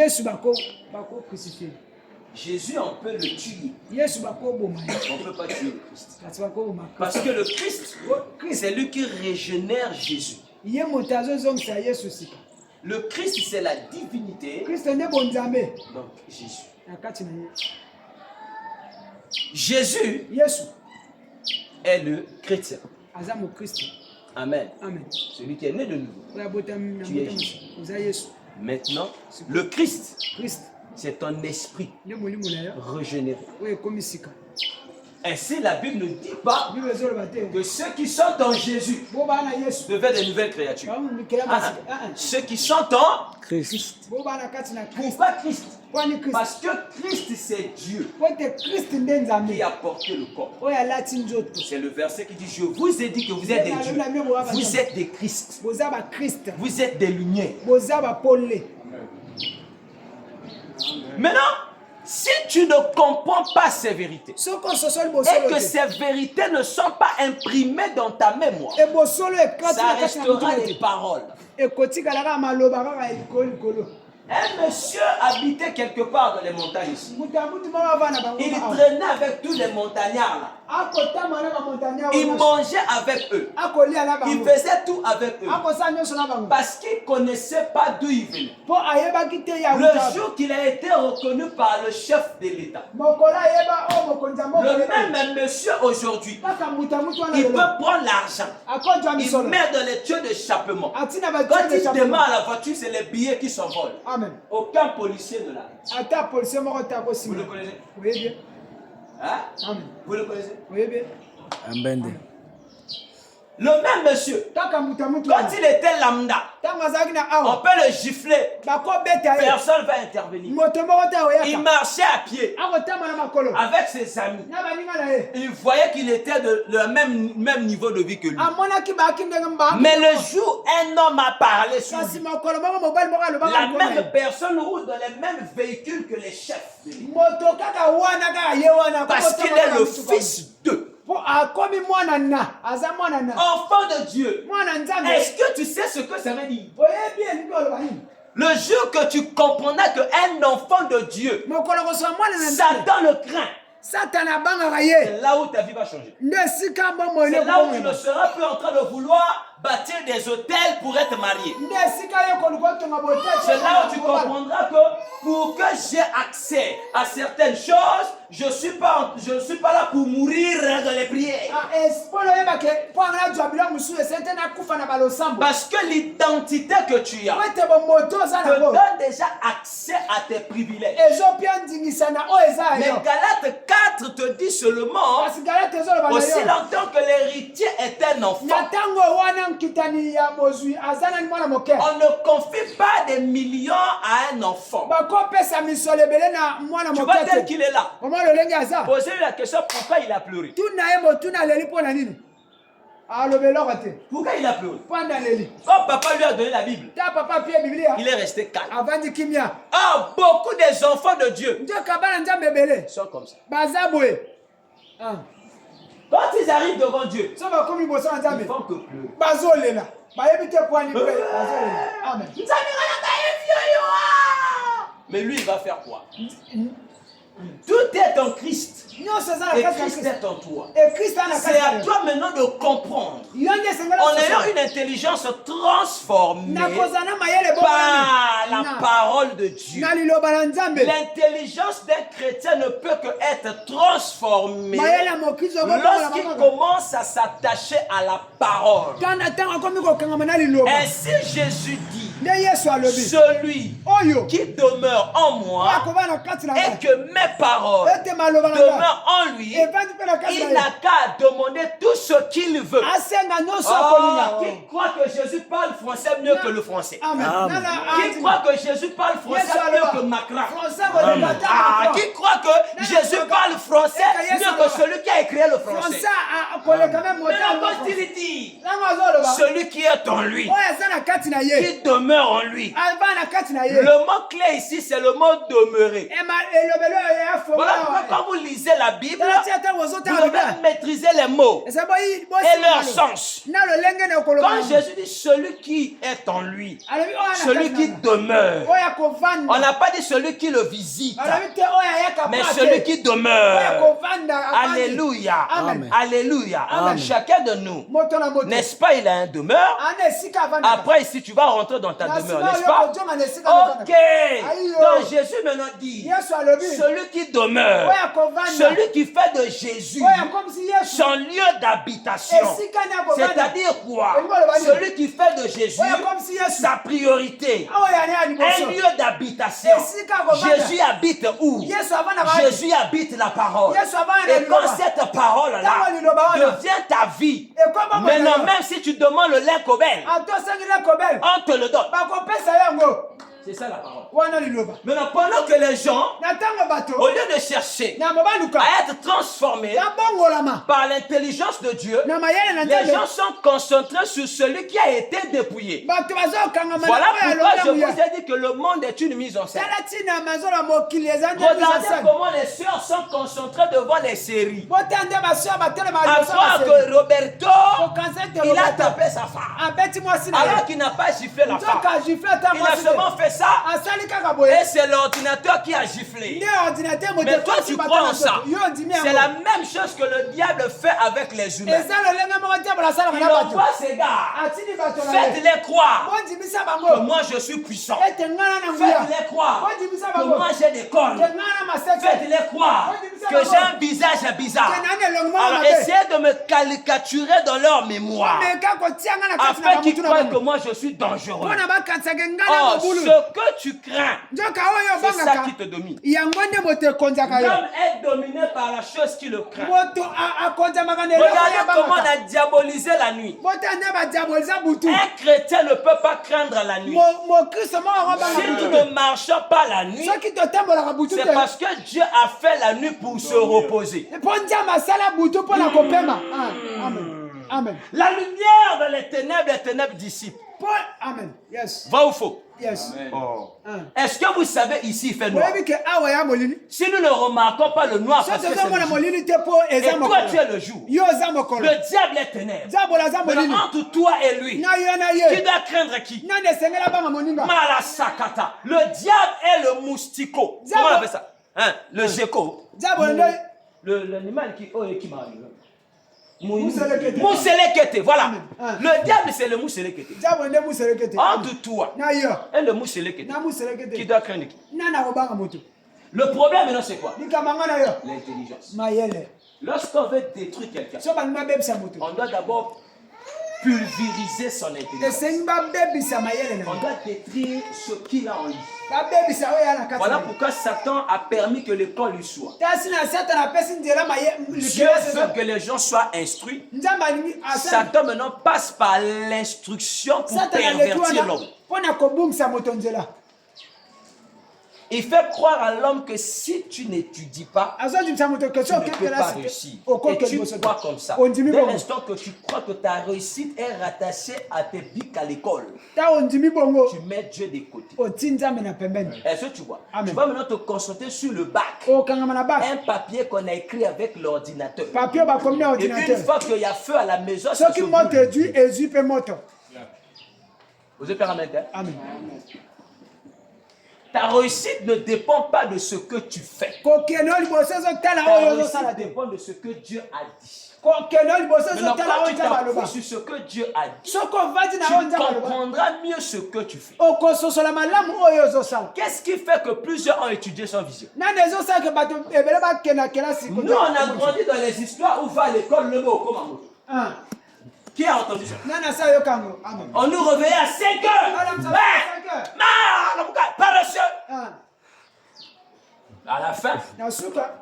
[SPEAKER 1] Jésus, on peut le tuer. On ne peut pas tuer le Christ. Parce que le Christ, c'est lui qui régénère Jésus. Le Christ, c'est la divinité. Donc, Jésus. Jésus est le chrétien. Amen. Celui qui est né de nouveau. Tu es Jésus. Maintenant, le Christ, c'est ton esprit régénéré. Ainsi, la Bible ne dit pas que ceux qui sont en Jésus deviennent des nouvelles créatures. Ceux qui sont en Christ. Pourquoi Christ? Parce que Christ, c'est Dieu qui a porté le corps. C'est le verset qui dit, je vous ai dit que vous êtes des dieux. Vous êtes des Christ. Vous êtes des lumières. Maintenant, si tu ne comprends pas ces vérités et que ces vérités ne sont pas imprimées dans ta mémoire, ça restera des paroles. Un monsieur habitait quelque part dans les montagnes ici. Il traînait avec tous les montagnards là. Il mangeait avec eux. Il faisait tout avec eux. Parce qu'il ne connaissait pas d'où il venait. Le jour qu'il a été reconnu par le chef de l'État, le même monsieur aujourd'hui, il peut prendre l'argent, il met dans les tuyaux d'échappement. Quand il démarre la voiture, c'est les billets qui s'envolent. Aucun policier ne l'arrête. Vous le connaissez?
[SPEAKER 3] Oui, bien.
[SPEAKER 1] Hein? Vous le connaissez?
[SPEAKER 3] Oui, bien.
[SPEAKER 1] Le même monsieur, quand il était lambda, on peut le gifler. Personne ne va intervenir. Il marchait à pied avec ses amis. Il voyait qu'il était de le même niveau de vie que lui. Mais le jour où un homme a parlé sur lui, la même personne roule dans les mêmes véhicules que les chefs de l'État. Parce qu'il est le fils d'eux. Enfant de Dieu. Est-ce que tu sais ce que ça veut dire? Le jour que tu comprendras qu'un enfant de Dieu, Satan le craint. C'est là où ta vie va changer. C'est là où tu ne seras plus en train de vouloir bâtir des hôtels pour être marié. C'est là où tu comprendras que pour que j'ai accès à certaines choses, je ne suis pas là pour mourir dans les prières. Parce que l'identité que tu as te donne déjà accès à tes privilèges. Mais Galates 4 te dit seulement, aussi longtemps que l'héritier est un enfant, on ne confie pas des millions à un enfant. Tu vois tel qu'il est là. Posez-lui la question, pourquoi il a pleuré? Pourquoi il a pleuré? Quand papa lui a donné la Bible, il est resté calme. Oh, beaucoup des enfants de Dieu sont comme ça. Quand ils arrivent devant Dieu, ils font que pleurer. Mais lui, il va faire quoi? Tout est en Christ. Et Christ est en toi. C'est à toi maintenant de comprendre. En ayant une intelligence transformée par la parole de Dieu. L'intelligence d'un chrétien ne peut que être transformée lorsqu'il commence à s'attacher à la parole. Ainsi Jésus dit, celui qui demeure en moi et que mes paroles demeurent en lui, il n'a qu'à demander tout ce qu'il veut. Qui croit que Jésus parle français mieux que le français? Qui croit que Jésus parle français mieux que Macron? Qui croit que Jésus parle français mieux que celui qui a écrit le français? Mais il dit, celui qui est en lui, qui demeure en lui. Le mot clé ici, c'est le mot demeurer. Voilà pourquoi quand vous lisez la Bible, vous devez maîtriser les mots et leur sens. Quand Jésus dit celui qui est en lui, celui qui demeure, on n'a pas dit celui qui le visite, mais celui qui demeure. Alléluia. Alléluia. Chacun de nous, n'est-ce pas, il a un demeure. Après ici, tu vas rentrer dans ta demeure, n'est-ce pas? Ok. Donc Jésus maintenant dit, celui qui demeure, celui qui fait de Jésus son lieu d'habitation. C'est-à-dire quoi? Celui qui fait de Jésus sa priorité, un lieu d'habitation. Jésus habite où? Jésus habite la parole. Et quand cette parole-là devient ta vie, maintenant même si tu demandes le lait Cobel, on te le donne. C'est ça la parole. Maintenant, pendant que les gens, au lieu de chercher à être transformés par l'intelligence de Dieu, les gens sont concentrés sur celui qui a été dépouillé. Voilà pourquoi je vous ai dit que le monde est une mise en scène. Regardez comment les sœurs sont concentrées devant les séries. À croire que Roberto, il a tapé sa femme. Alors qu'il n'a pas giflé la femme. Il a seulement fait ça. Et c'est l'ordinateur qui a giflé. Mais toi, tu crois en ça. C'est la même chose que le diable fait avec les humains. Il envoie ces gars. Faites-les croire que moi je suis puissant. Faites-les croire que moi j'ai des cornes. Faites-les croire que j'ai un visage bizarre. Alors essayez de me caricaturer dans leur mémoire afin qu'ils croient que moi je suis dangereux. Or, ce que tu crains, c'est ça qui te domine. L'homme est dominé par la chose qui le craint. Regardez comment on a diabolisé la nuit. Un chrétien ne peut pas craindre la nuit. Si nous ne marchons pas la nuit, c'est parce que Dieu a fait la nuit pour se reposer.
[SPEAKER 3] Amen.
[SPEAKER 1] La lumière dans les ténèbres dissipent.
[SPEAKER 3] Amen. Yes.
[SPEAKER 1] Va ou faux?
[SPEAKER 3] Yes.
[SPEAKER 1] Oh. Est-ce que vous savez ici il fait noir? Si nous ne remarquons pas le noir parce que c'est le jour, et toi tu es le jour, le diable est ténèbres. Mais entre toi et lui, tu dois craindre qui? Malasakata. Le diable est le moustico. Comment on appelle ça? Hein? Le gecko. L'animal qui m'arrive. Mousselekete, voilà. Le diable c'est le mousselekete. Entre toi et le mousselekete, qui doit craindre qui? Le problème maintenant c'est quoi? L'intelligence. Lorsqu'on veut détruire quelqu'un, on doit d'abord pulvériser son intelligence. On doit détruire ce qu'il a en lui. Voilà pourquoi Satan a permis que l'école lui soit. Dieu veut que les gens soient instruits. Satan maintenant passe par l'instruction pour pervertir l'homme. Il fait croire à l'homme que si tu n'étudies pas, tu ne peux pas réussir. Et tu crois comme ça. Dès l'instant que tu crois que ta réussite est rattachée à tes bics à l'école, tu mets Dieu de côté. Est-ce que tu vois? Tu vas maintenant te concentrer sur le bac. Un papier qu'on a écrit avec l'ordinateur. Et une fois qu'il y a feu à la maison, ça se brûle. Vous êtes permettre? Amen. Ta réussite ne dépend pas de ce que tu fais. Ta réussite dépend de ce que Dieu a dit. Maintenant, quand tu t'appuies sur ce que Dieu a dit, tu comprendras mieux ce que tu fais. Qu'est-ce qui fait que plusieurs ont étudié sans vision? Nous, on a grandi dans les histoires où va à l'école le mot comme un. Qui a entendu ça? On nous réveillait à 5 heures. Paresseux. À la fin,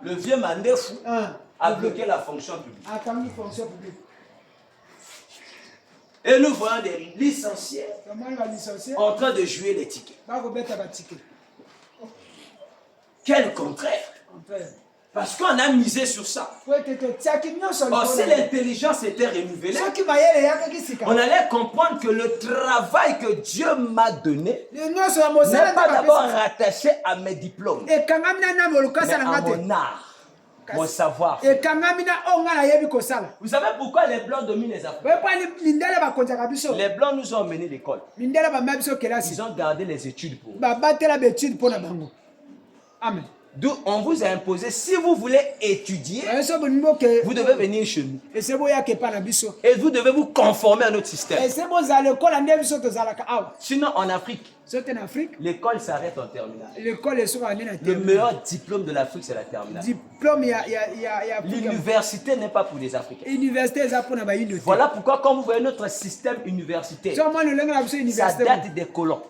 [SPEAKER 1] le vieux Mandefou a bloqué la fonction publique. Et nous voyons des licenciés en train de jouer les tickets. Quel contraire! Parce qu'on a misé sur ça. Or, si l'intelligence était renouvelée, on allait comprendre que le travail que Dieu m'a donné n'est pas d'abord rattaché à mes diplômes, mais à mon art, mon savoir. Vous savez pourquoi les Blancs dominent les Africains? Les Blancs nous ont emmenés à l'école. Ils ont gardé les études pour eux. Amen. D'où on vous a imposé, si vous voulez étudier, vous devez venir chez nous. Et vous devez vous conformer à notre système. Sinon, en Afrique, l'école s'arrête en terminale. Le meilleur diplôme de l'Afrique, c'est la terminale. L'université n'est pas pour les Africains. Voilà pourquoi, quand vous voyez notre système universitaire, ça date des colons.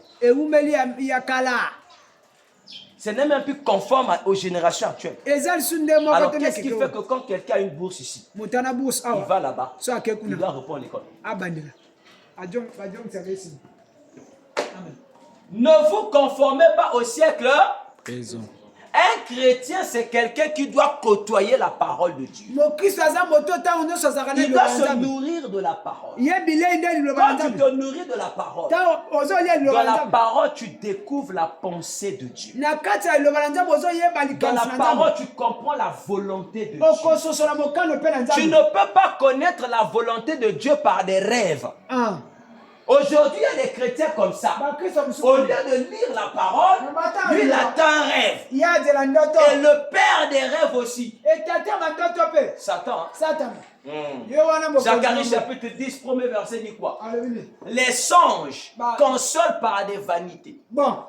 [SPEAKER 1] Ce n'est même plus conforme aux générations actuelles. Alors qu'est-ce qui fait que quand quelqu'un a une bourse ici, il va là-bas, il doit reprendre l'école? Ne vous conformez pas au siècle. Un chrétien, c'est quelqu'un qui doit côtoyer la parole de Dieu. Il doit se nourrir de la parole. Quand tu te nourris de la parole, dans la parole, tu découvres la pensée de Dieu. Dans la parole, tu comprends la volonté de Dieu. Tu ne peux pas connaître la volonté de Dieu par des rêves. Aujourd'hui, il y a des chrétiens comme ça. Au lieu de lire la parole, lui, il attend un rêve. Et le père des rêves aussi. Satan. Zacharie chapitre 10, premier verset dit quoi? Les songes consolent par des vanités.
[SPEAKER 3] Bon.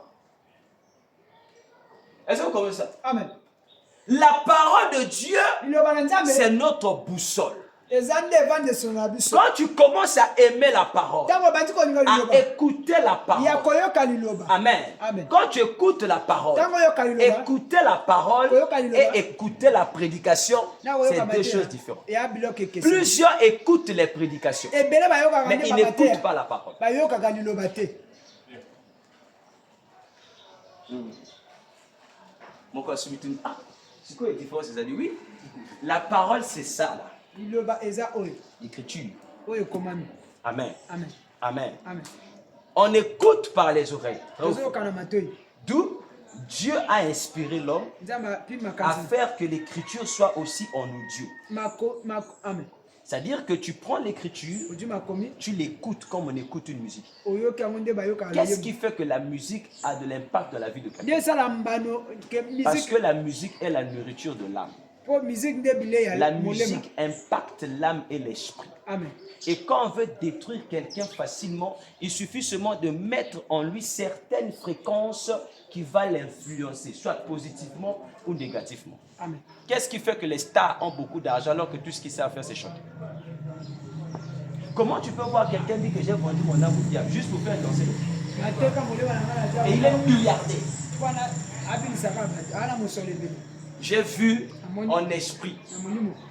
[SPEAKER 1] Est-ce que vous comprenez ça?
[SPEAKER 3] Amen.
[SPEAKER 1] La parole de Dieu, c'est notre boussole. Quand tu commences à aimer la parole, à écouter la parole, Amen. Quand tu écoutes la parole, écouter la parole et écouter la prédication, c'est deux choses différentes. Plusieurs écoutent les prédications, mais ils n'écoutent pas la parole. Mon corps subit une... Ah, c'est quoi la différence? Ils ont dit oui. La parole, c'est ça là. L'écriture. Amen.
[SPEAKER 3] Amen.
[SPEAKER 1] Amen. On écoute par les oreilles. D'où Dieu a inspiré l'homme à faire que l'écriture soit aussi en audio. C'est-à-dire que tu prends l'écriture, tu l'écoutes comme on écoute une musique. Qu'est-ce qui fait que la musique a de l'impact dans la vie de quelqu'un? Parce que la musique est la nourriture de l'âme. La musique impacte l'âme et l'esprit. Et quand on veut détruire quelqu'un facilement, il suffit seulement de mettre en lui certaines fréquences qui vont l'influencer, soit positivement ou négativement. Qu'est-ce qui fait que les stars ont beaucoup d'argent alors que tout ce qu'ils savent faire, c'est chanter? Comment tu peux voir quelqu'un dire que j'ai vendu mon âme au diable juste pour faire danser? Et il est milliardaire. J'ai vu en esprit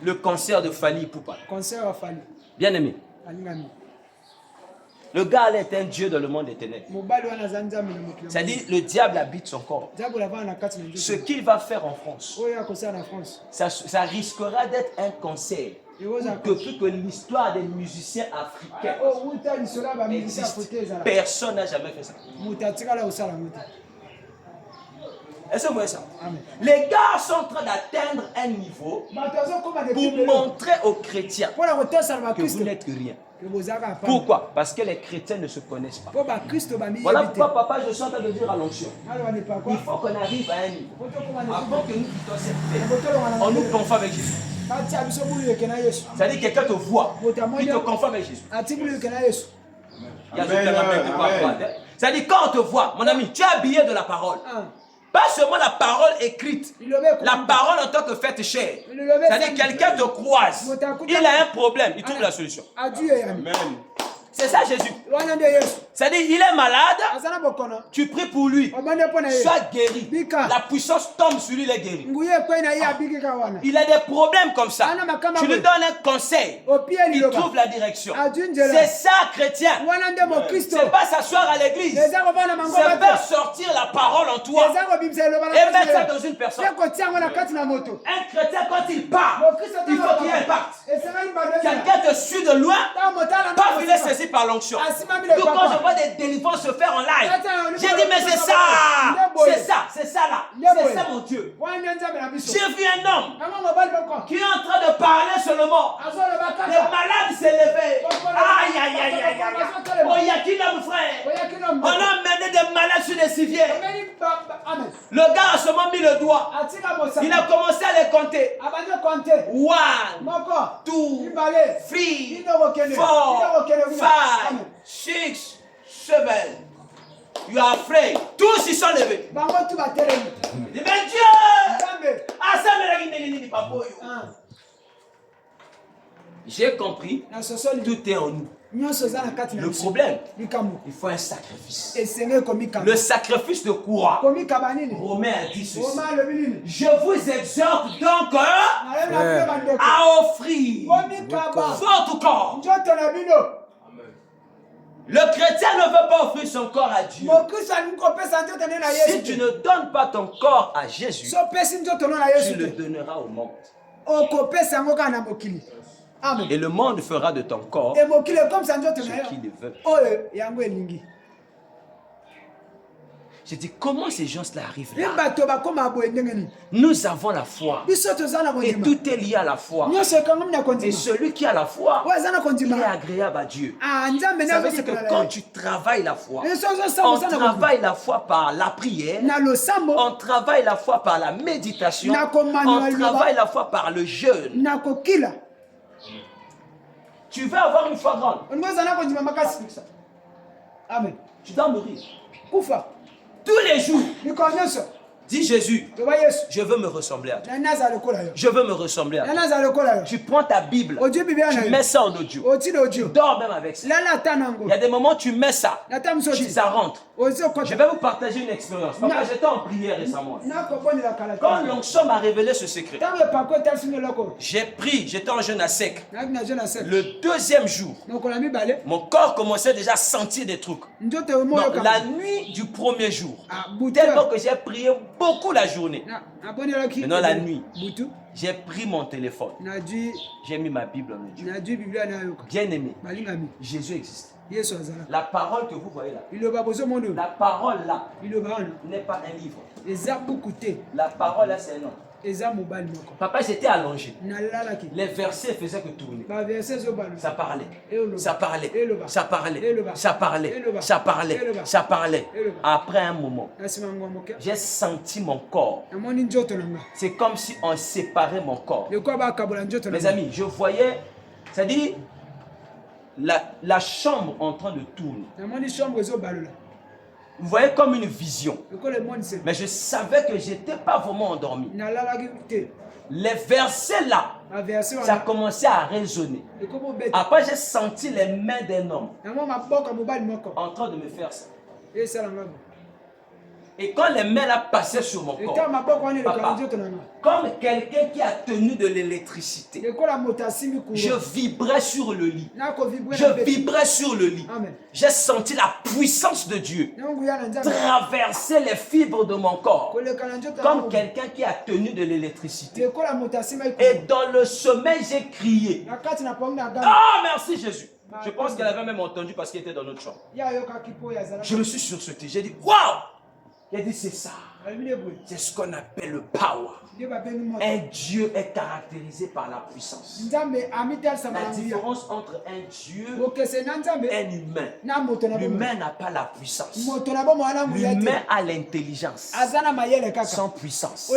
[SPEAKER 1] le concert de Fally Ipupa. Bien aimé. Le gars est un dieu dans le monde des ténèbres. C'est-à-dire le diable habite son corps. Ce qu'il va faire en France, ça risquera d'être un concert que l'histoire des musiciens africains existe. Personne n'a jamais fait ça. Est-ce que vous voyez ça? Les gars sont en train d'atteindre un niveau pour montrer aux chrétiens que vous n'êtes rien. Pourquoi? Parce que les chrétiens ne se connaissent pas. Voilà pourquoi papa, je suis en train de dire à l'onction. Il faut qu'on arrive à un niveau. Avant que nous quittions cette terre, on nous confond avec Jésus. C'est-à-dire que quelqu'un te voit, il te confond avec Jésus. C'est-à-dire quand on te voit, mon ami, tu es habillé de la parole. Pas seulement la parole écrite, la parole en tant que faite chair. C'est-à-dire quelqu'un te croise, il a un problème, il trouve la solution. Amen. C'est ça Jésus. C'est-à-dire il est malade, tu pries pour lui, sois guéri. La puissance tombe sur lui, il est guéri. Il a des problèmes comme ça. Tu lui donnes un conseil, il trouve la direction. C'est ça chrétien. C'est pas s'asseoir à l'église, c'est faire sortir la parole en toi et mettre ça dans une personne. Un chrétien quand il parle, il faut qu'il impacte. Quelqu'un te suit de loin, pas il est saisi par l'onction. Donc quand je vois des délivrances se faire en live, j'ai dit mais c'est ça là, c'est ça mon Dieu. J'ai vu un homme qui est en train de parler seulement. Les malades s'est levé. Aïe aïe aïe aïe aïe. Oh Yakina mon frère, on a mené des malades sur des civières. Le gars a seulement mis le doigt. Il a commencé à les compter. 1, 2, 3, 4, 5, 6, 7. You are afraid. Tous ils sont levés. Mais Dieu! J'ai compris. Tout est en nous. Le problème, il faut un sacrifice. Le sacrifice de quoi? Romains a dit ceci. Je vous exhorte donc à offrir votre corps. Le chrétien ne veut pas offrir son corps à Dieu. Si tu ne donnes pas ton corps à Jésus, tu le donneras au monde. Et le monde fera de ton corps ce qu'il veut. Je dis, comment ces gens-là arrivent là? Nous avons la foi. Et tout est lié à la foi. Et celui qui a la foi, il est agréable à Dieu. Ça veut dire que quand tu travailles la foi, on travaille la foi par la prière, on travaille la foi par la méditation, on travaille la foi par le jeûne. Tu veux avoir une foi grande.
[SPEAKER 3] Amen.
[SPEAKER 1] Tu dois mourir. Tous les jours. Dis Jésus, je veux me ressembler à toi. Je veux me ressembler à toi. Tu prends ta Bible, tu mets ça en audio. Tu dors même avec ça. Il y a des moments où tu mets ça, ça rentre. Je vais vous partager une expérience. Papa, j'étais en prière récemment. Quand l'onction m'a révélé ce secret, j'ai pris, j'étais en jeûne à sec. Le deuxième jour, mon corps commençait déjà à sentir des trucs. Non, la nuit du premier jour, tellement que j'ai prié beaucoup la journée. Maintenant la nuit, j'ai pris mon téléphone. J'ai mis ma Bible en audio. Bien aimé, Jésus existe. La parole que vous voyez là, la parole là n'est pas un livre. La parole là c'est un homme. Papa, j'étais allongé. Les versets faisaient que tourner. Ça parlait. Ça parlait. Ça parlait. Ça parlait. Ça parlait. Ça parlait. Après un moment, j'ai senti mon corps. C'est comme si on séparait mon corps. Mes amis, je voyais, c'est-à-dire la chambre en train de tourner. Vous voyez comme une vision. Mais je savais que je n'étais pas vraiment endormi. Les versets là, ça a commencé à résonner. Après, j'ai senti les mains d'un homme en train de me faire ça. Et quand les mains là passaient sur mon corps, papa, comme quelqu'un qui a tenu de l'électricité, je vibrais sur le lit. Je vibrais sur le lit. J'ai senti la puissance de Dieu traverser les fibres de mon corps, comme quelqu'un qui a tenu de l'électricité. Et dans le sommeil, j'ai crié. Ah, merci Jésus. Je pense qu'elle avait même entendu parce qu'elle était dans notre chambre. Je me suis sursauté. J'ai dit, waouh! Il a dit, c'est ça. C'est ce qu'on appelle le power. Un Dieu est caractérisé par la puissance. La différence entre un Dieu et un humain. L'humain n'a pas la puissance. L'humain a l'intelligence sans puissance.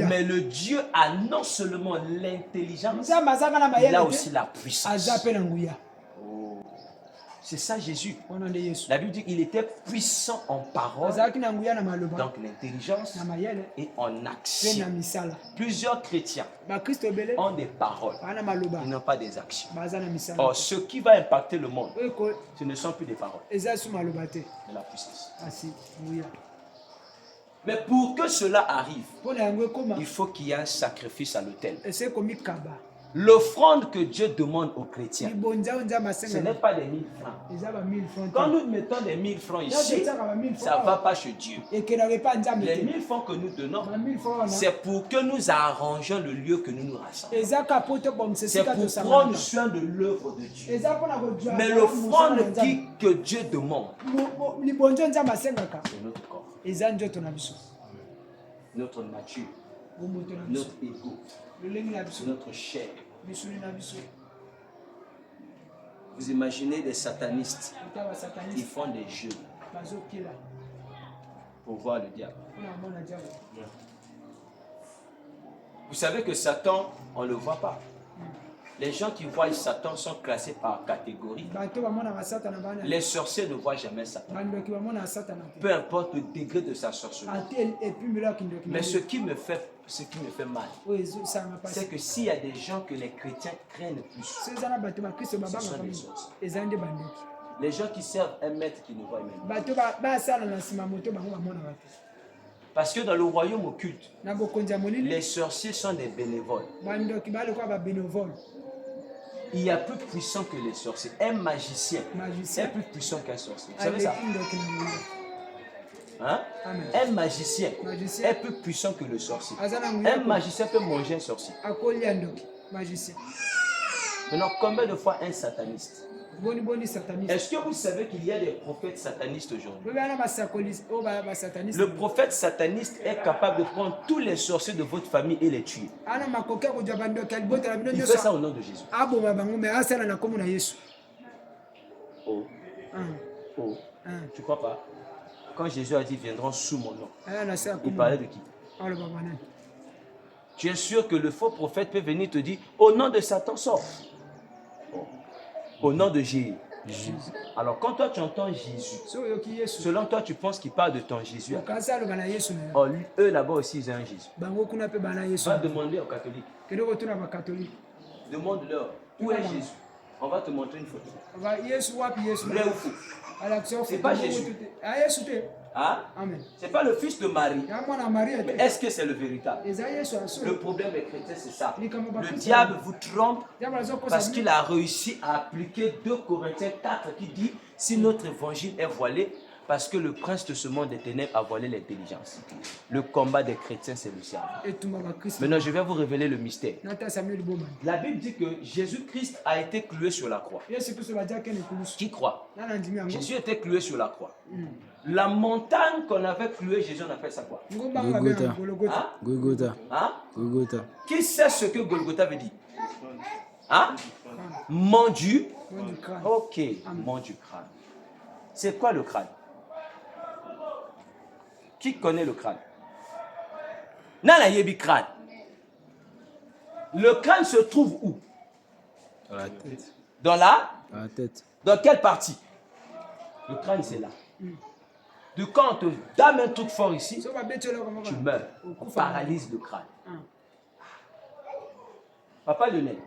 [SPEAKER 1] Mais le Dieu a non seulement l'intelligence, il a aussi la puissance. C'est ça Jésus. La Bible dit qu'il était puissant en parole, donc l'intelligence, et en action. Plusieurs chrétiens ont des paroles, ils n'ont pas des actions. Or, ce qui va impacter le monde, ce ne sont plus des paroles, mais la puissance. Mais pour que cela arrive, il faut qu'il y ait un sacrifice à l'autel. L'offrande que Dieu demande aux chrétiens, ce n'est pas des 1000 francs. Quand nous mettons des 1000 francs ici, ça ne va pas chez Dieu. Les 1000 francs que nous donnons, c'est pour que nous arrangeons le lieu que nous nous rassemblons. C'est pour prendre soin de l'œuvre de Dieu. Mais l'offrande que Dieu demande, c'est notre corps, notre nature, notre ego, notre chair. Vous imaginez des satanistes, ils font des jeux pour voir le diable. Vous savez que Satan, on ne le voit pas. Les gens qui voient Satan sont classés par catégorie. Les sorciers ne voient jamais Satan. Peu importe le degré de sa sorcellerie. Mais ce qui me fait mal, c'est que s'il y a des gens que les chrétiens craignent plus, ce sont les sorciers. Les gens qui servent un maître qui ne voient même pas. Parce que dans le royaume occulte, les sorciers sont des bénévoles. Il y a plus puissant que les sorciers. Un magicien est plus puissant qu'un sorcier. Vous savez ça? Hein? Un magicien est plus puissant que le sorcier. Un magicien peut manger un sorcier. Maintenant, combien de fois un sataniste Est-ce que vous savez qu'il y a des prophètes satanistes aujourd'hui?
[SPEAKER 3] Le
[SPEAKER 1] Le prophète sataniste est capable de prendre tous les sorciers de votre famille et les tuer. Il fait ça au nom de Jésus. Oh, oh, tu crois pas? Quand Jésus a dit viendront sous mon nom, il parlait de qui? Tu es sûr que le faux prophète peut venir te dire au nom de Satan sort. Oh. Au nom de Jésus. Alors quand toi tu entends Jésus, selon toi tu penses qu'il parle de ton Jésus. Oh, eux là-bas aussi ils ont un Jésus. Va demander aux catholiques. Demande-leur où est Jésus. On va te montrer une photo. Vrai ou faux? C'est pas Jésus. Hein? C'est pas le fils de Marie. Mais est-ce que c'est le véritable? Le problème des chrétiens, c'est ça. Le diable vous trompe parce qu'il a réussi à appliquer 2 Corinthiens 4 qui dit si notre évangile est voilé, parce que le prince de ce monde des ténèbres a voilé l'intelligence. Le combat des chrétiens, c'est le cerveau. Maintenant, je vais vous révéler le mystère. La Bible dit que Jésus-Christ a été cloué sur la croix. Qui croit? Jésus était cloué sur la croix. La montagne qu'on avait clouée, Jésus, on appelle ça quoi?
[SPEAKER 4] Golgotha.
[SPEAKER 1] Hein?
[SPEAKER 4] Golgotha.
[SPEAKER 1] Hein?
[SPEAKER 4] Golgotha.
[SPEAKER 1] Qui sait ce que Golgotha veut dire? Hein? Mont du crâne. Ok, mont du crâne. C'est quoi le crâne? Qui connaît le crâne? Nana yebi crâne. Le crâne se trouve où?
[SPEAKER 4] Dans la tête.
[SPEAKER 1] Dans la?
[SPEAKER 4] Dans la tête.
[SPEAKER 1] Dans quelle partie? Le crâne, c'est là. Du quand on te donne un truc fort ici, tu meurs. On paralyse le crâne. Papa Lionel,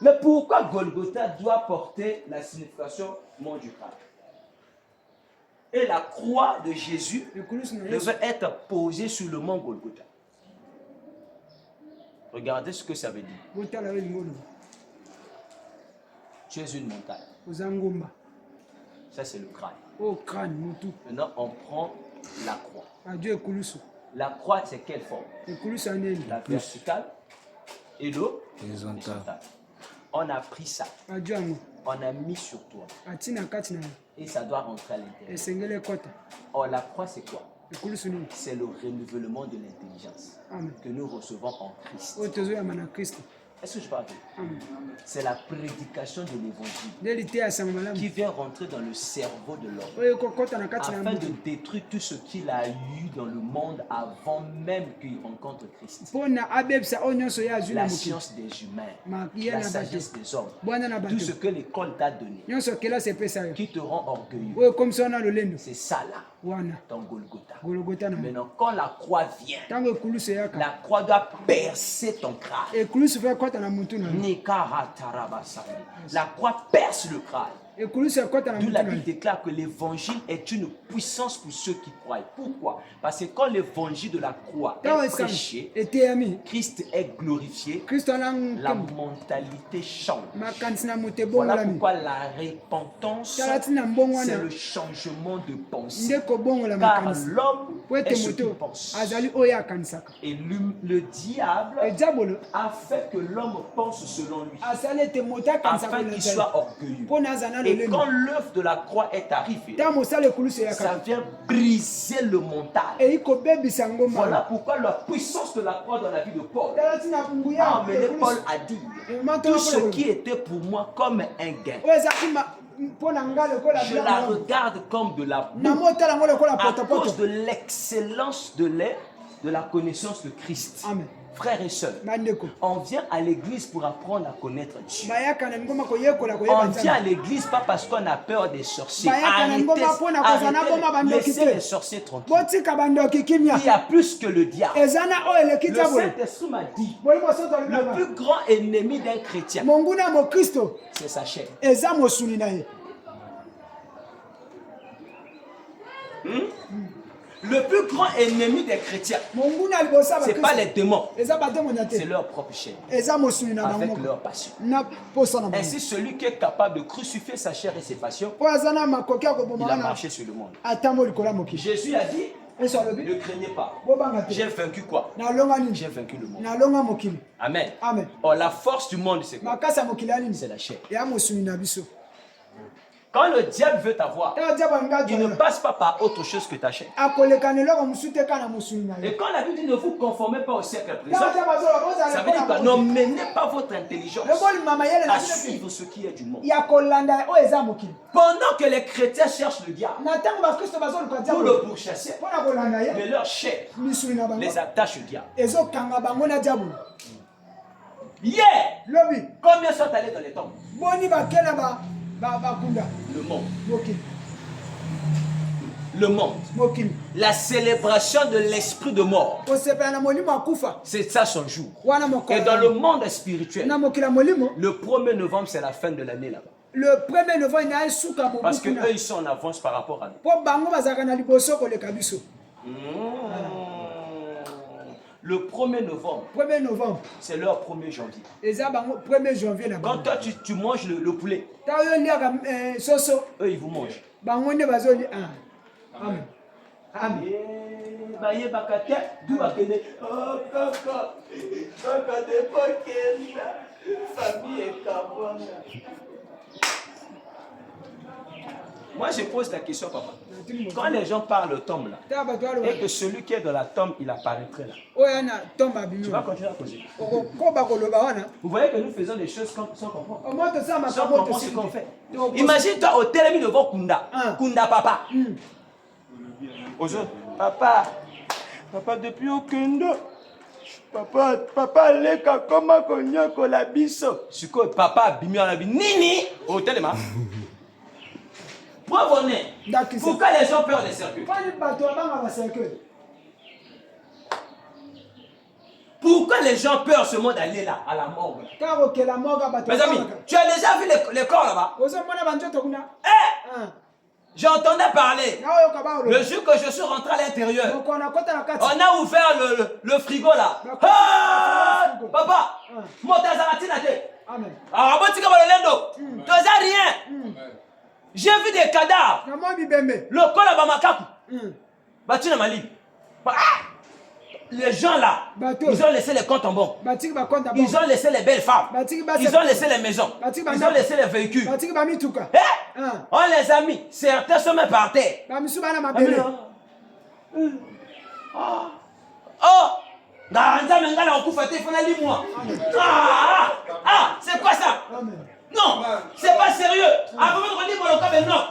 [SPEAKER 1] mais pourquoi Golgotha doit porter la signification mont du crâne? Et la croix de Jésus devait être posée sur le mont Golgotha. Regardez ce que ça veut dire. Tu es une montagne. Ça, c'est le crâne. Maintenant, on prend la croix. La croix, c'est quelle forme? La verticale et l'horizontale. On a pris ça. On a mis sur toi. Et ça doit rentrer à l'intérieur. Or, la croix, c'est quoi? C'est le renouvellement de l'intelligence que nous recevons en Christ. Est-ce que je parle? C'est la prédication de l'évangile qui vient rentrer dans le cerveau de l'homme afin de détruire tout ce qu'il a eu dans le monde avant même qu'il rencontre Christ. La science des humains, la sagesse des hommes, tout ce que l'école t'a donné, qui te rend orgueilleux. C'est ça là, dans Golgotha. Maintenant, quand la croix vient, la croix doit percer ton crâne. La croix perce le crâne. D'où la Bible déclare que l'évangile est une puissance pour ceux qui croient. Pourquoi? Parce que quand l'évangile de la croix est prêché, Christ est glorifié, la mentalité change. Voilà pourquoi la repentance, c'est le changement de pensée. Car l'homme est ce qu'il pense. Et le diable a fait que l'homme pense selon lui, afin qu'il soit orgueilleux. Et quand l'œuvre de la croix est arrivée, ça vient briser le mental. Voilà pourquoi la puissance de la croix dans la vie de Paul a amené Paul à dire tout ce qui était pour moi comme un gain, je la regarde comme de la boue à cause de l'excellence de la connaissance de Christ.
[SPEAKER 3] Amen.
[SPEAKER 1] Frères et sœurs, on vient à l'église pour apprendre à connaître Dieu. On vient à l'église pas parce qu'on a peur des sorciers. Arrêtez, laissez les sorciers tranquilles. Il y a plus que le diable. Le Saint-Esprit m'a dit, le plus grand ennemi d'un chrétien, c'est sa chair. Le plus grand ennemi des chrétiens, ce n'est pas les démons, c'est leur propre chair, avec leur passion. Ainsi, celui qui est capable de crucifier sa chair et ses passions, il a marché sur le monde. Jésus a dit, ne craignez pas, j'ai vaincu quoi? J'ai vaincu le monde. Amen. Or, la force du monde, c'est quoi? C'est la chair. Quand le diable veut t'avoir, il ne passe pas par autre chose que ta chair. Et quand la Bible dit ne vous conformez pas au siècle présent, ça veut dire que n'emmenez pas votre intelligence à suivre ce qui est du monde. Pendant que les chrétiens cherchent le diable pour le pourchasser, mais leur chair les attache au diable. Hier, combien sont allés dans les tombes? Le monde. Le monde. La célébration de l'esprit de mort. C'est ça son jour. Et dans le monde spirituel, le 1er novembre, c'est la fin de l'année là-bas.
[SPEAKER 3] Le 1er novembre,
[SPEAKER 1] parce qu'eux, ils sont en avance par rapport à nous. Le 1er novembre, c'est leur 1er janvier. Quand toi tu manges le poulet, eux ils vous mangent.
[SPEAKER 3] Amen.
[SPEAKER 1] Moi je pose la question, papa. Quand les gens parlent de tombe là, et que celui qui est dans la tombe, il apparaîtrait là, tu vas continuer à causer. Vous voyez que nous faisons des choses sans comprendre. Sans comprendre ce qu'on fait. Imagine-toi au télémi devant Kunda. Kunda papa. Papa, depuis au Kunda. Papa, leka koma konyoko la biso. Siko papa bimi la bi nini au téléma. Pourquoi les gens peur des cercueils? Pourquoi les gens peur ce monde d'aller là, à la morgue? Mes amis, tu as déjà vu les corps là-bas? J'entendais parler. Le jour que je suis rentré à l'intérieur, on a ouvert le frigo là. Ah, papa, rien. J'ai vu des cadavres. Le corps là, Bamakaku. Batina Mali. Les gens là, ils ont laissé les comptes en banque. Ils ont laissé les belles femmes. Ils ont laissé les maisons. Ils ont laissé les véhicules. On les a mis. Certains sont même par terre. C'est quoi ça? Non, c'est pas sérieux. Avant de redire mon cas maintenant.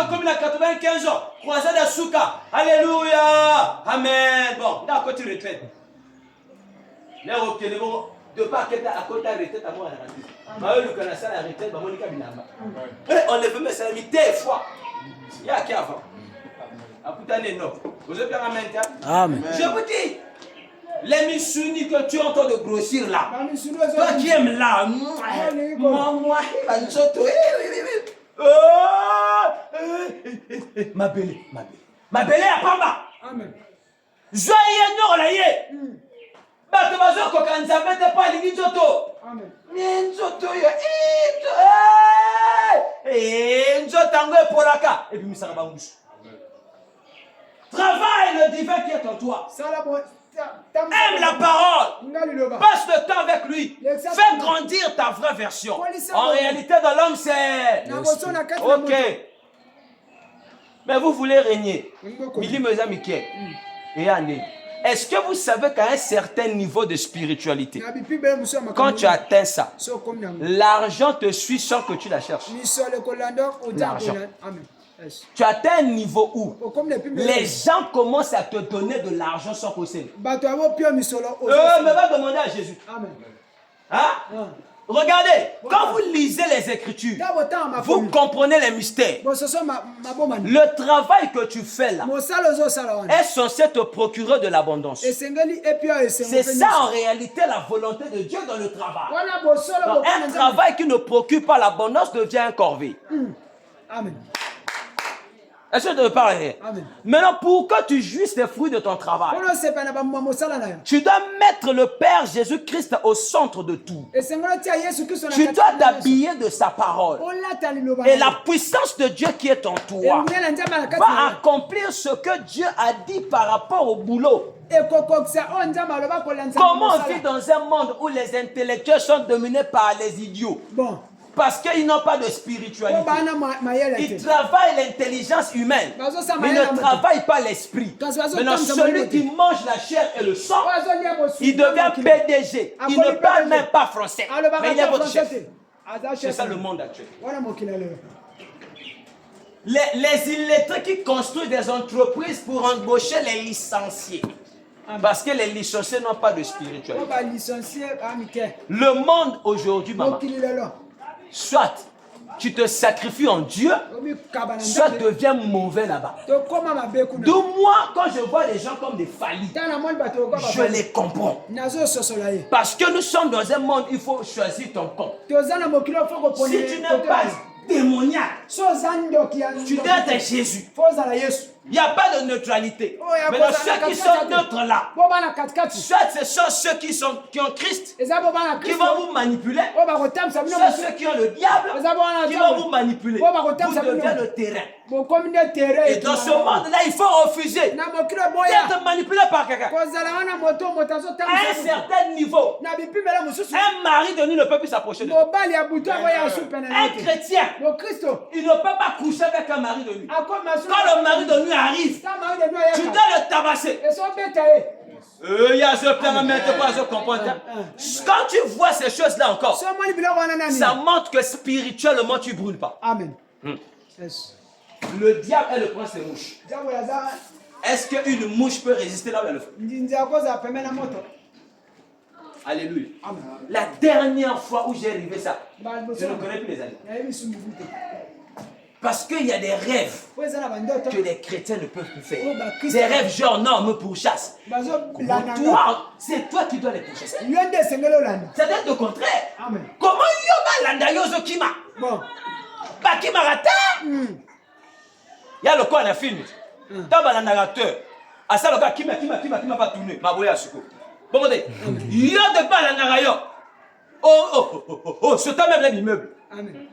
[SPEAKER 1] Comme il a 95 ans. Croisade à Souka. Alléluia. Amen. Bon, d'accord, tu retraites. Là, ok, de pas à côté de retraite à moi, on ne veut pas s'inviter fois. Il y a qui avant.
[SPEAKER 4] Amen.
[SPEAKER 1] Je vous dis. Les missunis que tu entends de grossir là, toi qui aimes là, ma belle à Pamba. Joyeux non là yé. Bato bazo kokanza bete pa lingi nzoto. Nzoto yo nzotango epolaka et puis misaka bangusu. Travaille le divin qui est en toi. Aime la parole. Passe le temps avec lui. Fais grandir ta vraie version. En réalité, dans l'homme, c'est... Ok. Mais vous voulez régner. Est-ce que vous savez qu'à un certain niveau de spiritualité, quand tu atteins ça, l'argent te suit sans que tu la cherches? L'argent. Tu atteins un niveau où les gens commencent à te donner de l'argent sans causer. Mais va demander à Jésus. Hein? Regardez, quand vous lisez les Écritures, vous comprenez les mystères. Le travail que tu fais là est censé te procurer de l'abondance. C'est ça en réalité la volonté de Dieu dans le travail. Donc, un travail qui ne procure pas l'abondance devient un corvée.
[SPEAKER 3] Amen.
[SPEAKER 1] Est-ce que je te parle? Maintenant, pour que tu jouisses des fruits de ton travail, tu dois mettre le Père Jésus-Christ au centre de tout. Tu dois t'habiller de sa parole. Et la puissance de Dieu qui est en toi va accomplir ce que Dieu a dit par rapport au boulot. Comment on vit dans un monde où les intellectuels sont dominés par les idiots? Parce qu'ils n'ont pas de spiritualité. Ils travaillent l'intelligence humaine. Mais ils ne travaillent pas l'esprit. Maintenant, celui qui mange la chair et le sang, il devient PDG. Il ne parle même pas français. Mais il est votre chef. C'est ça le monde actuel. Les illettrés qui construisent des entreprises pour embaucher les licenciés. Parce que les licenciés n'ont pas de spiritualité. Le monde aujourd'hui, maman, soit tu te sacrifies en Dieu, soit tu deviens mauvais là-bas. Donc moi, quand je vois les gens comme des faillis, je les comprends. Parce que nous sommes dans un monde, il faut choisir ton camp. Si tu n'es pas démoniaque, tu dois être Jésus. Il n'y a pas de neutralité. Mais ceux qui sont neutres là, soit ce sont ceux qui ont Christ, qui vont vous manipuler, soit ceux qui ont le diable, qui vont vous manipuler. Vous devenez le terrain. Et dans ce monde-là, il faut refuser d'être manipulé par quelqu'un. À un certain niveau, un mari de nous ne peut plus s'approcher de nous. Un chrétien, il ne peut pas coucher avec un mari de lui. Quand le mari de lui arrive, tu dois le tabasser. Quand tu vois ces choses-là encore, ça montre que spirituellement tu ne brûles pas.
[SPEAKER 3] Amen.
[SPEAKER 1] Le diable, elle prend ses mouches. Est-ce qu'une mouche peut résister là où elle le fait? Alléluia. Amen. La dernière fois où j'ai arrivé ça, je ne connais plus les années. Parce qu'il y a des rêves que les chrétiens ne peuvent plus faire. Des rêves genre non, me pourchasse. Toi, c'est toi qui dois les pourchasser. C'est le contraire.
[SPEAKER 3] Amen.
[SPEAKER 1] Comment yoba landa yozo kima? Bakima rata? Il y a le quoi dans le film. Dans le narrateur. À ça, le gars qui m'a pas tourné. Ma boya suko. Bon, il y a de pas la narrateur. Oh, c'est toi même l'immeuble.
[SPEAKER 3] Amen.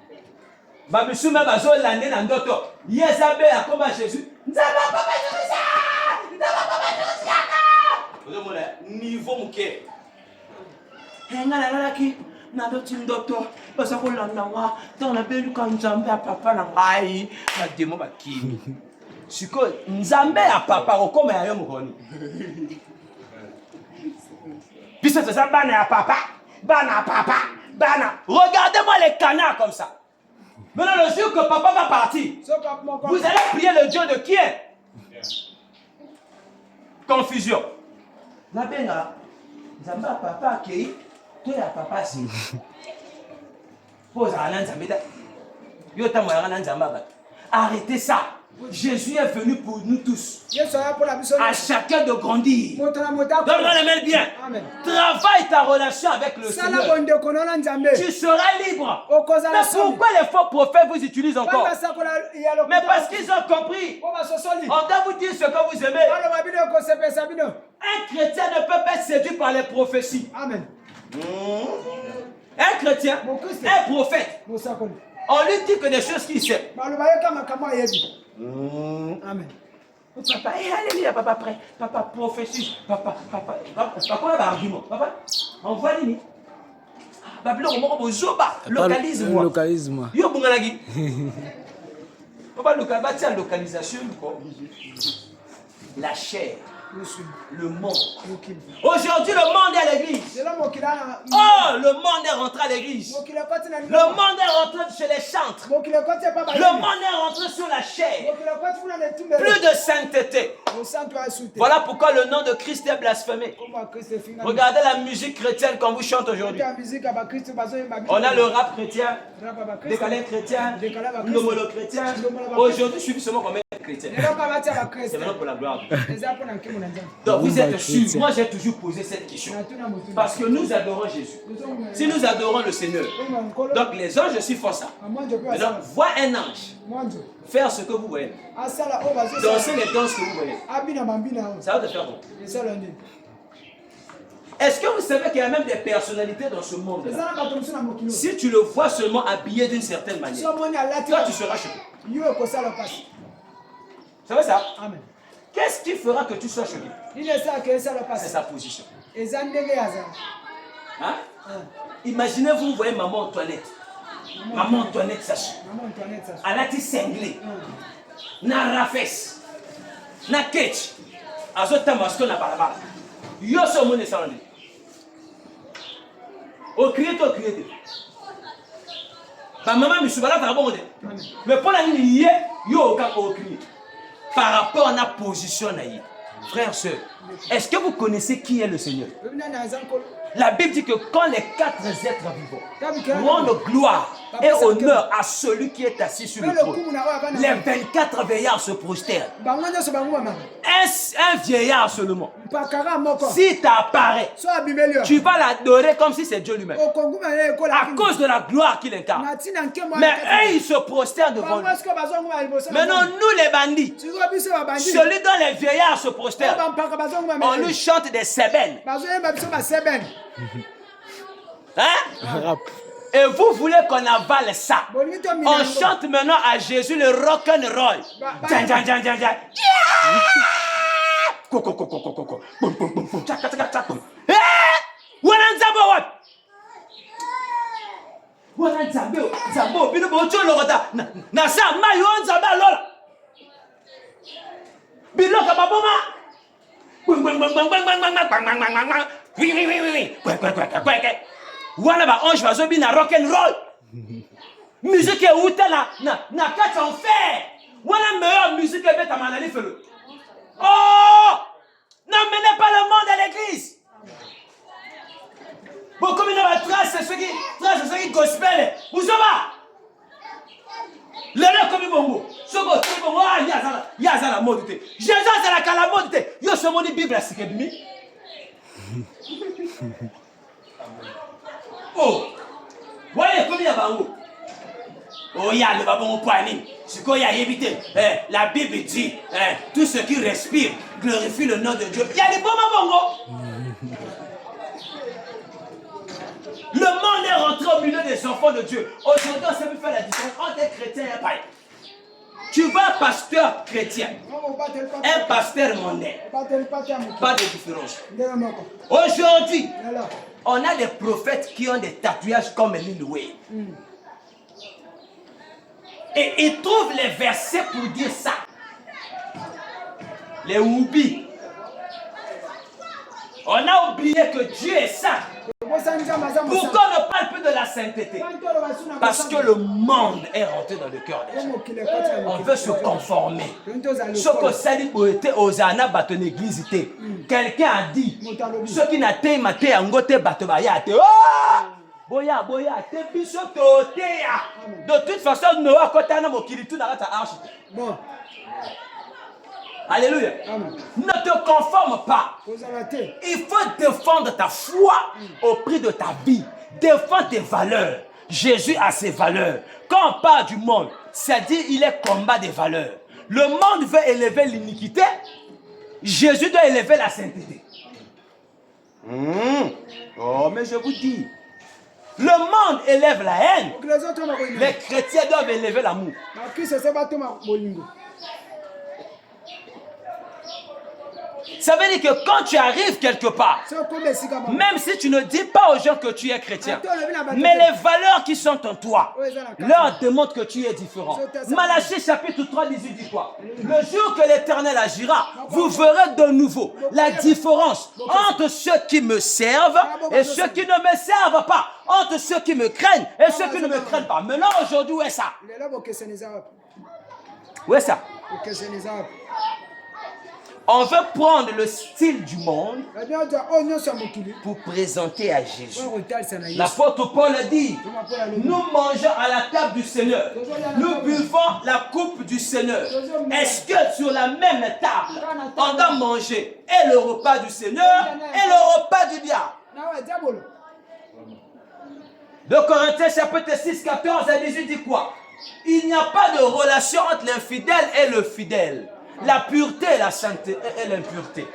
[SPEAKER 1] Ma monsieur m'a bazo l'année dans d'autres. Yezabe a comme Jésus. Nzaba papa Jésus. Nzaba papa Jésus. Niveau mouké. Henga la la ki. Na d'autres docteur. Parce que l'andawa dans la belle quand Nzambe a papa na ngai. Na démon ba kimi. Siko Nzambe a papa comme ya yo mukoni. Puis c'est ça bana a papa. Bana papa. Bana. Regardez-moi les canards comme ça. Maintenant, le jour que papa va partir, vous allez prier le Dieu de qui est? Confusion. La benga, Zamba papa qui toi ya papa si. Pose à l'anzambeda. Yota moyana nzamba. Arrêtez ça. Jésus est venu pour nous tous. À chacun de grandir. Donne-moi les mains bien.
[SPEAKER 3] Amen.
[SPEAKER 1] Travaille ta relation avec le Seigneur. Tu seras libre. Mais pourquoi les faux prophètes vous utilisent encore? Mais parce qu'ils ont compris. On doit vous dire ce que vous aimez. Un chrétien ne peut pas être séduit par les prophéties.
[SPEAKER 3] Amen.
[SPEAKER 1] Un chrétien, un prophète, on lui dit que des choses qu'il sait.
[SPEAKER 3] Amen.
[SPEAKER 1] Papa, alléluia, papa prêt. Papa, prophétie. Papa, quoi l'argument? Papa, on voit l'ini. Localise-moi.
[SPEAKER 4] Localise-moi.
[SPEAKER 1] Yo bungalagi. Papa, localisation. La chair. Le monde. Aujourd'hui, le monde est à l'église. Oh, le monde est rentré à l'église. Le monde est rentré chez les chantres. Le monde est rentré sur la chair. Plus de sainteté. Voilà pourquoi le nom de Christ est blasphémé. Regardez la musique chrétienne qu'on vous chante aujourd'hui. On a le rap chrétien, décalé chrétien, nomolo chrétien. Aujourd'hui, je suis seulement combien de chrétiens? C'est maintenant pour la gloire. Donc vous êtes sûr, moi j'ai toujours posé cette question. Parce que nous adorons Jésus. Si nous adorons le Seigneur, donc les anges aussi font ça. Maintenant, vois un ange faire ce que vous voyez. Danser les danses que vous voyez. Ça va te faire bon. Est-ce que vous savez qu'il y a même des personnalités dans ce monde là? Si tu le vois seulement habillé d'une certaine manière, toi tu seras choqué. C'est vrai ça?
[SPEAKER 3] Amen.
[SPEAKER 1] Qu'est-ce qui fera que tu sois choqué? C'est sa position. Hein? Imaginez-vous, vous voyez maman aux toilettes. Maman Antoinette Sassou. Alati Senglé. Na Rafes. Na Ketch. Azota Masko na Balabala. Yo so mone salandi. Au crié. Maman Missubala va bon. Mais pour la nuit, yo au crié. Par rapport à la position, frères, sœurs, est-ce que vous connaissez qui est le Seigneur? La Bible dit que quand les 4 êtres vivants rendent gloire et honneur à celui qui est assis sur le trône, les 24 veillards se prosternent. Un vieillard seulement, si t'apparaît, tu vas l'adorer comme si c'est Dieu lui-même, à cause de la gloire qu'il incarne. Mais eux, ils se prosternent devant lui. Maintenant, nous les bandits, celui dont les vieillards se prosternent, on lui chante des sébènes. Hein? Et vous voulez qu'on avale ça? On chante maintenant à Jésus le rock'n'roll. Wana ba ange bazobi na rock and roll. Musique est où là na quatre en fer. Wana meilleure musique est bête à manali felo. Oh! N'emmenez pas le monde à l'église. Bon comme il y a trace ceux qui gospel. Où ça va? Lele comme bongo. Soko bongo ya za la mode té. Jésus c'est la kala mode té. Yo se moni Bible c'est que demi. Oh, voyez combien il y a bango. Oh, il y a le babon au poignet. Ce qu'il y a évité. La Bible dit, tout ce qui respire glorifie le nom de Dieu. Il y a des bons bongo. Le monde est rentré au milieu des enfants de Dieu. Aujourd'hui, on sait plus faire la différence entre un chrétien et un païen. Tu vois un pasteur chrétien, un pasteur mondain. Pas de différence. Aujourd'hui, on a des prophètes qui ont des tatouages comme Lil Wayne. Et ils trouvent les versets pour dire ça. Les Woubi. On a oublié que Dieu est saint. Pourquoi on ne parle plus de la sainteté? Parce que le monde est rentré dans le cœur des gens. On veut se conformer. Ce que Sali Boete Ozana bat une église. Quelqu'un a dit ce qui n'a pas été en gote batobaya. Boya, te biso totea. De toute façon, Noah Kotana Mokilitu n'a pas archi. Alléluia. Ne te conforme pas. Il faut défendre ta foi au prix de ta vie. Défends tes valeurs. Jésus a ses valeurs. Quand on parle du monde, c'est-à-dire il est combat des valeurs. Le monde veut élever l'iniquité. Jésus doit élever la sainteté. Oh, mais je vous dis, le monde élève la haine. Les chrétiens doivent élever l'amour. Ça veut dire que quand tu arrives quelque part, même si tu ne dis pas aux gens que tu es chrétien, mais les valeurs qui sont en toi leur démontrent que tu es différent. Malachie chapitre 3, 18 dit quoi? Le jour que l'Éternel agira, vous verrez de nouveau la différence entre ceux qui me servent et ceux qui ne me servent pas, entre ceux qui me craignent et ceux qui ne me craignent pas. Maintenant, aujourd'hui, où est ça? Où est ça? On veut prendre le style du monde pour présenter à Jésus. L'apôtre Paul a dit, nous mangeons à la table du Seigneur. Nous buvons la coupe du Seigneur. Est-ce que sur la même table, on doit manger et le repas du Seigneur et le repas du diable? 2 Corinthiens chapitre 6, 14 à 18 dit quoi? Il n'y a pas de relation entre l'infidèle et le fidèle. La pureté et la sainteté et l'impureté.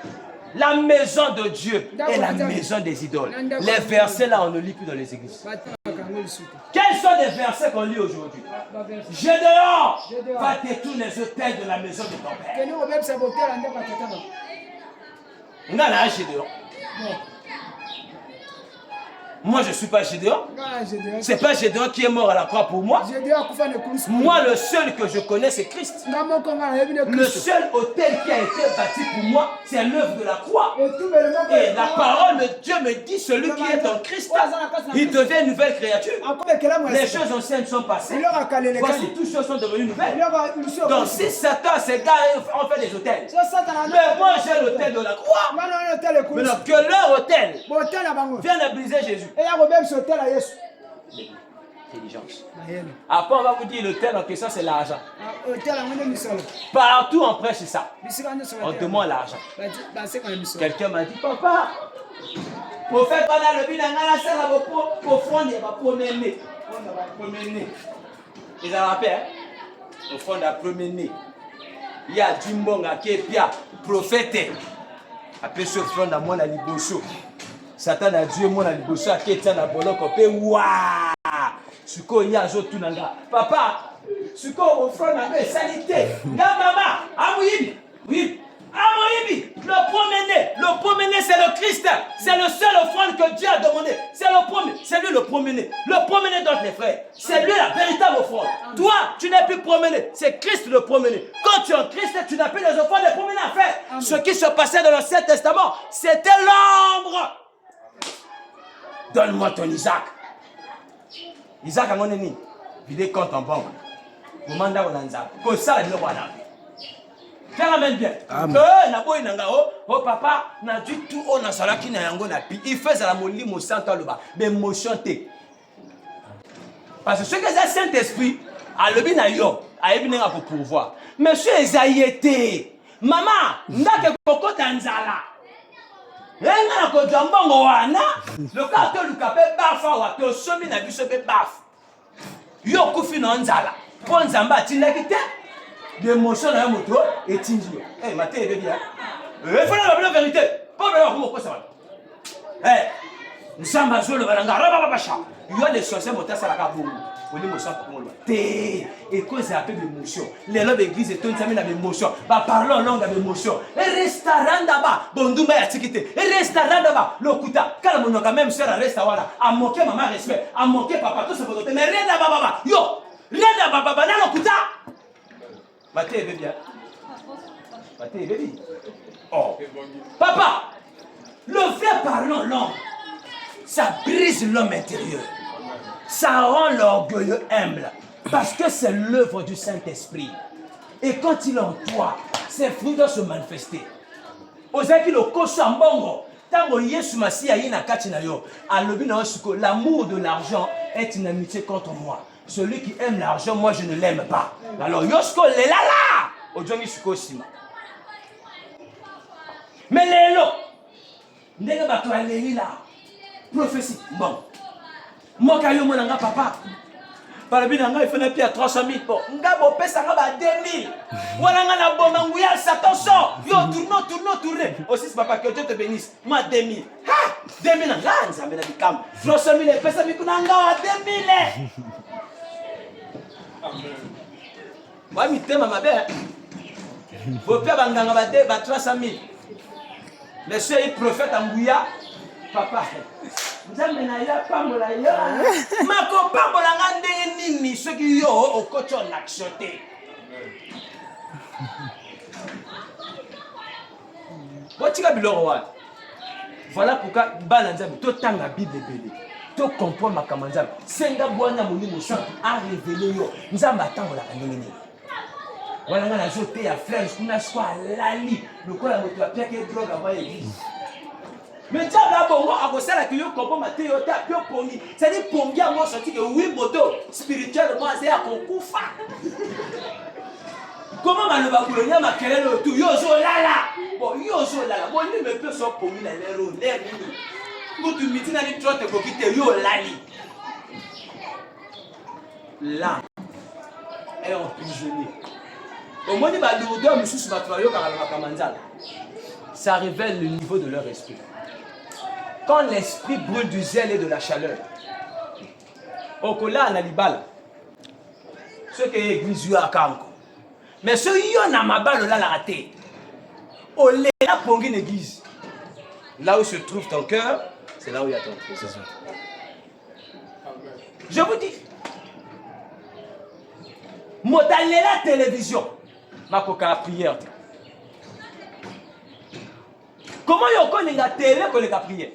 [SPEAKER 1] La maison de Dieu et la maison des idoles. Les versets là, on ne lit plus dans les églises. Quels sont les versets qu'on lit aujourd'hui? Gédéon va détruire les autels de la maison de ton père. On a là Gédéon. Moi, je ne suis pas Gédéon. Ce n'est pas Gédéon qui est mort à la croix pour moi. Moi, le seul que je connais, c'est Christ. Le seul autel qui a été bâti pour moi, c'est l'œuvre de la croix. Et la parole de Dieu me dit, celui qui est en Christ, il devient une nouvelle créature. Les choses anciennes sont passées. Voici, toutes choses sont devenues nouvelles. Donc, si Satan s'égare, on fait des autels. Mais moi, j'ai l'autel de la croix. Maintenant, que leur autel vienne à briser Jésus. Intelligence. Après, on va vous dire l'autel en question, c'est l'argent. Partout, on prêche ça. On demande l'argent. Quelqu'un m'a dit, papa, pour faire pendant le binangala, c'est la pour fondre, il va promener. Ils ont rappelé, au fond de la promener. Il y a Jimbonga qui est pia, prophète. Après ce front de moi, on a liboso. Satan a Dieu, moi, on a liboso, qui est dans bolok, on peut waouh. Suko ya zo tunanga. Papa, suko au front na be salité. Nga mama, amoyibi. Oui. Amoyibi, le premier-né c'est le Christ. C'est le seul offrande que Dieu a demandé. C'est le premier, c'est lui le premier-né. Le premier-né donc les frères, c'est lui la véritable offrande. Toi, tu n'es plus premier-né, c'est Christ le premier-né. Quand tu es en Christ, tu n'as plus les offrandes des premiers-nés à faire. Amen. Ce qui se passait dans l'Ancien Testament, c'était l'ombre. Donne-moi ton Isaac. Isaac a mon ennemi. Vide compte en banque. Vous mandez à Isaac. Comme ça, il le voit là. Qu'elle amène bien. Oh papa, n'a du tout on a sala qui n'a yango na pi. Il fait la moli mo santo le bas. Mais mo chanter. Parce que ce que c'est Saint-Esprit, a le bin na yo, a ebi nga pour pouvoir. Monsieur Esaïe était. Maman, ndake koko tanzala. Enga ko jambongo wana. Le cas to lukape bafa wa to somi na biso be baf. Yo kufi na nzala. Po nzamba tindaki te. L'émotion dans un moto est tingible. Eh, Mathé, bébé. Il faut la vérité. Pas de comment ça va. Eh, nous sommes à jouer le balanga. Il y a des choses, c'est ça la cabou. On est motion pour moi. Té, et quoi c'est un peu d'émotion. Les lobes d'église et tout ça, mais l'émotion. Bah, parlons langue d'émotion. Et restaurant là-bas, bondouma et atikité. Et restaurant là-bas, l'okuta. Quand on a quand même sur un restaurant là, à manquer maman respect, à manquer papa, tout ce que vous avez. Mais rien là-bas, yo, rien là-bas, là, l'okuta. Mathé, bébé. Mathé, bébé. Oh. Papa, le vrai parlant l'homme, ça brise l'homme intérieur. Ça rend l'orgueilleux humble. Parce que c'est l'œuvre du Saint-Esprit. Et quand il est en toi, ses fruits doivent se manifester. Ozaki le kosambongo. Tango Yesu Masi ayina katinayo. L'amour de l'argent est une amitié contre moi. Celui qui aime l'argent, moi je ne l'aime pas. Alors, Yosko le lala. Ojongi suko sima. Mais lelo. Ndenge bato aleli la. Prophétie. Bon. Moi kayo monanga papa. Palabi nanga il fait un pied à 300 000. Bon. Nga bo pesa nga ba 2 000. Wala nga na bomba nguya Satan sort. Yo tourne. Aussi papa que Dieu te bénisse. Moi 2 000. Ha! 2 000 nga nzambe na bikam. 300 000 pesa mikunanga wa 2 000. Moi, je suis ma mère. Vos pères va 300 000. Monsieur est prophète en Gouya. Papa. Vous avez pas mon aïe. Ma copain, vous avez ceux qui ont au coach en actionné. Voilà pourquoi Balanzam, tout le temps la Bible est belle. Tu comprends ma camarade. Senga Boana Mouni Saint a révélé yo. Nous avons attendu la caméra. Voilà, on a jeté à fleur, on a soit lali. Le quoi la moto a bien que drogue avant l'église. Mais tu as bon, à cause là que yo comprends ma théorie, tu as bien pongi. C'est-à-dire pongi à moi sorti que oui moto spirituellement c'est à konkufa. Comment ma va couler ma querelle tout yo zo lala. Bon yo zo lala. Bon il me peut so pongi la lero l'air mini. Quand tu me dis que tu te coquille, yo lali. L'âme est emprisonnée. Au moins, ça révèle le niveau de leur esprit. Quand l'esprit brûle du zèle et de la chaleur, au cola en alibal, ce qui est l'église à Kanko. Mais ce qui est en mabal, là, la raté. Au lait, là, pour une église. Là où se trouve ton cœur, c'est là où il y a ton cœur. Je vous dis. Motalela la télévision. Ma coca prière. Comment vous connaissez la télé que la prière?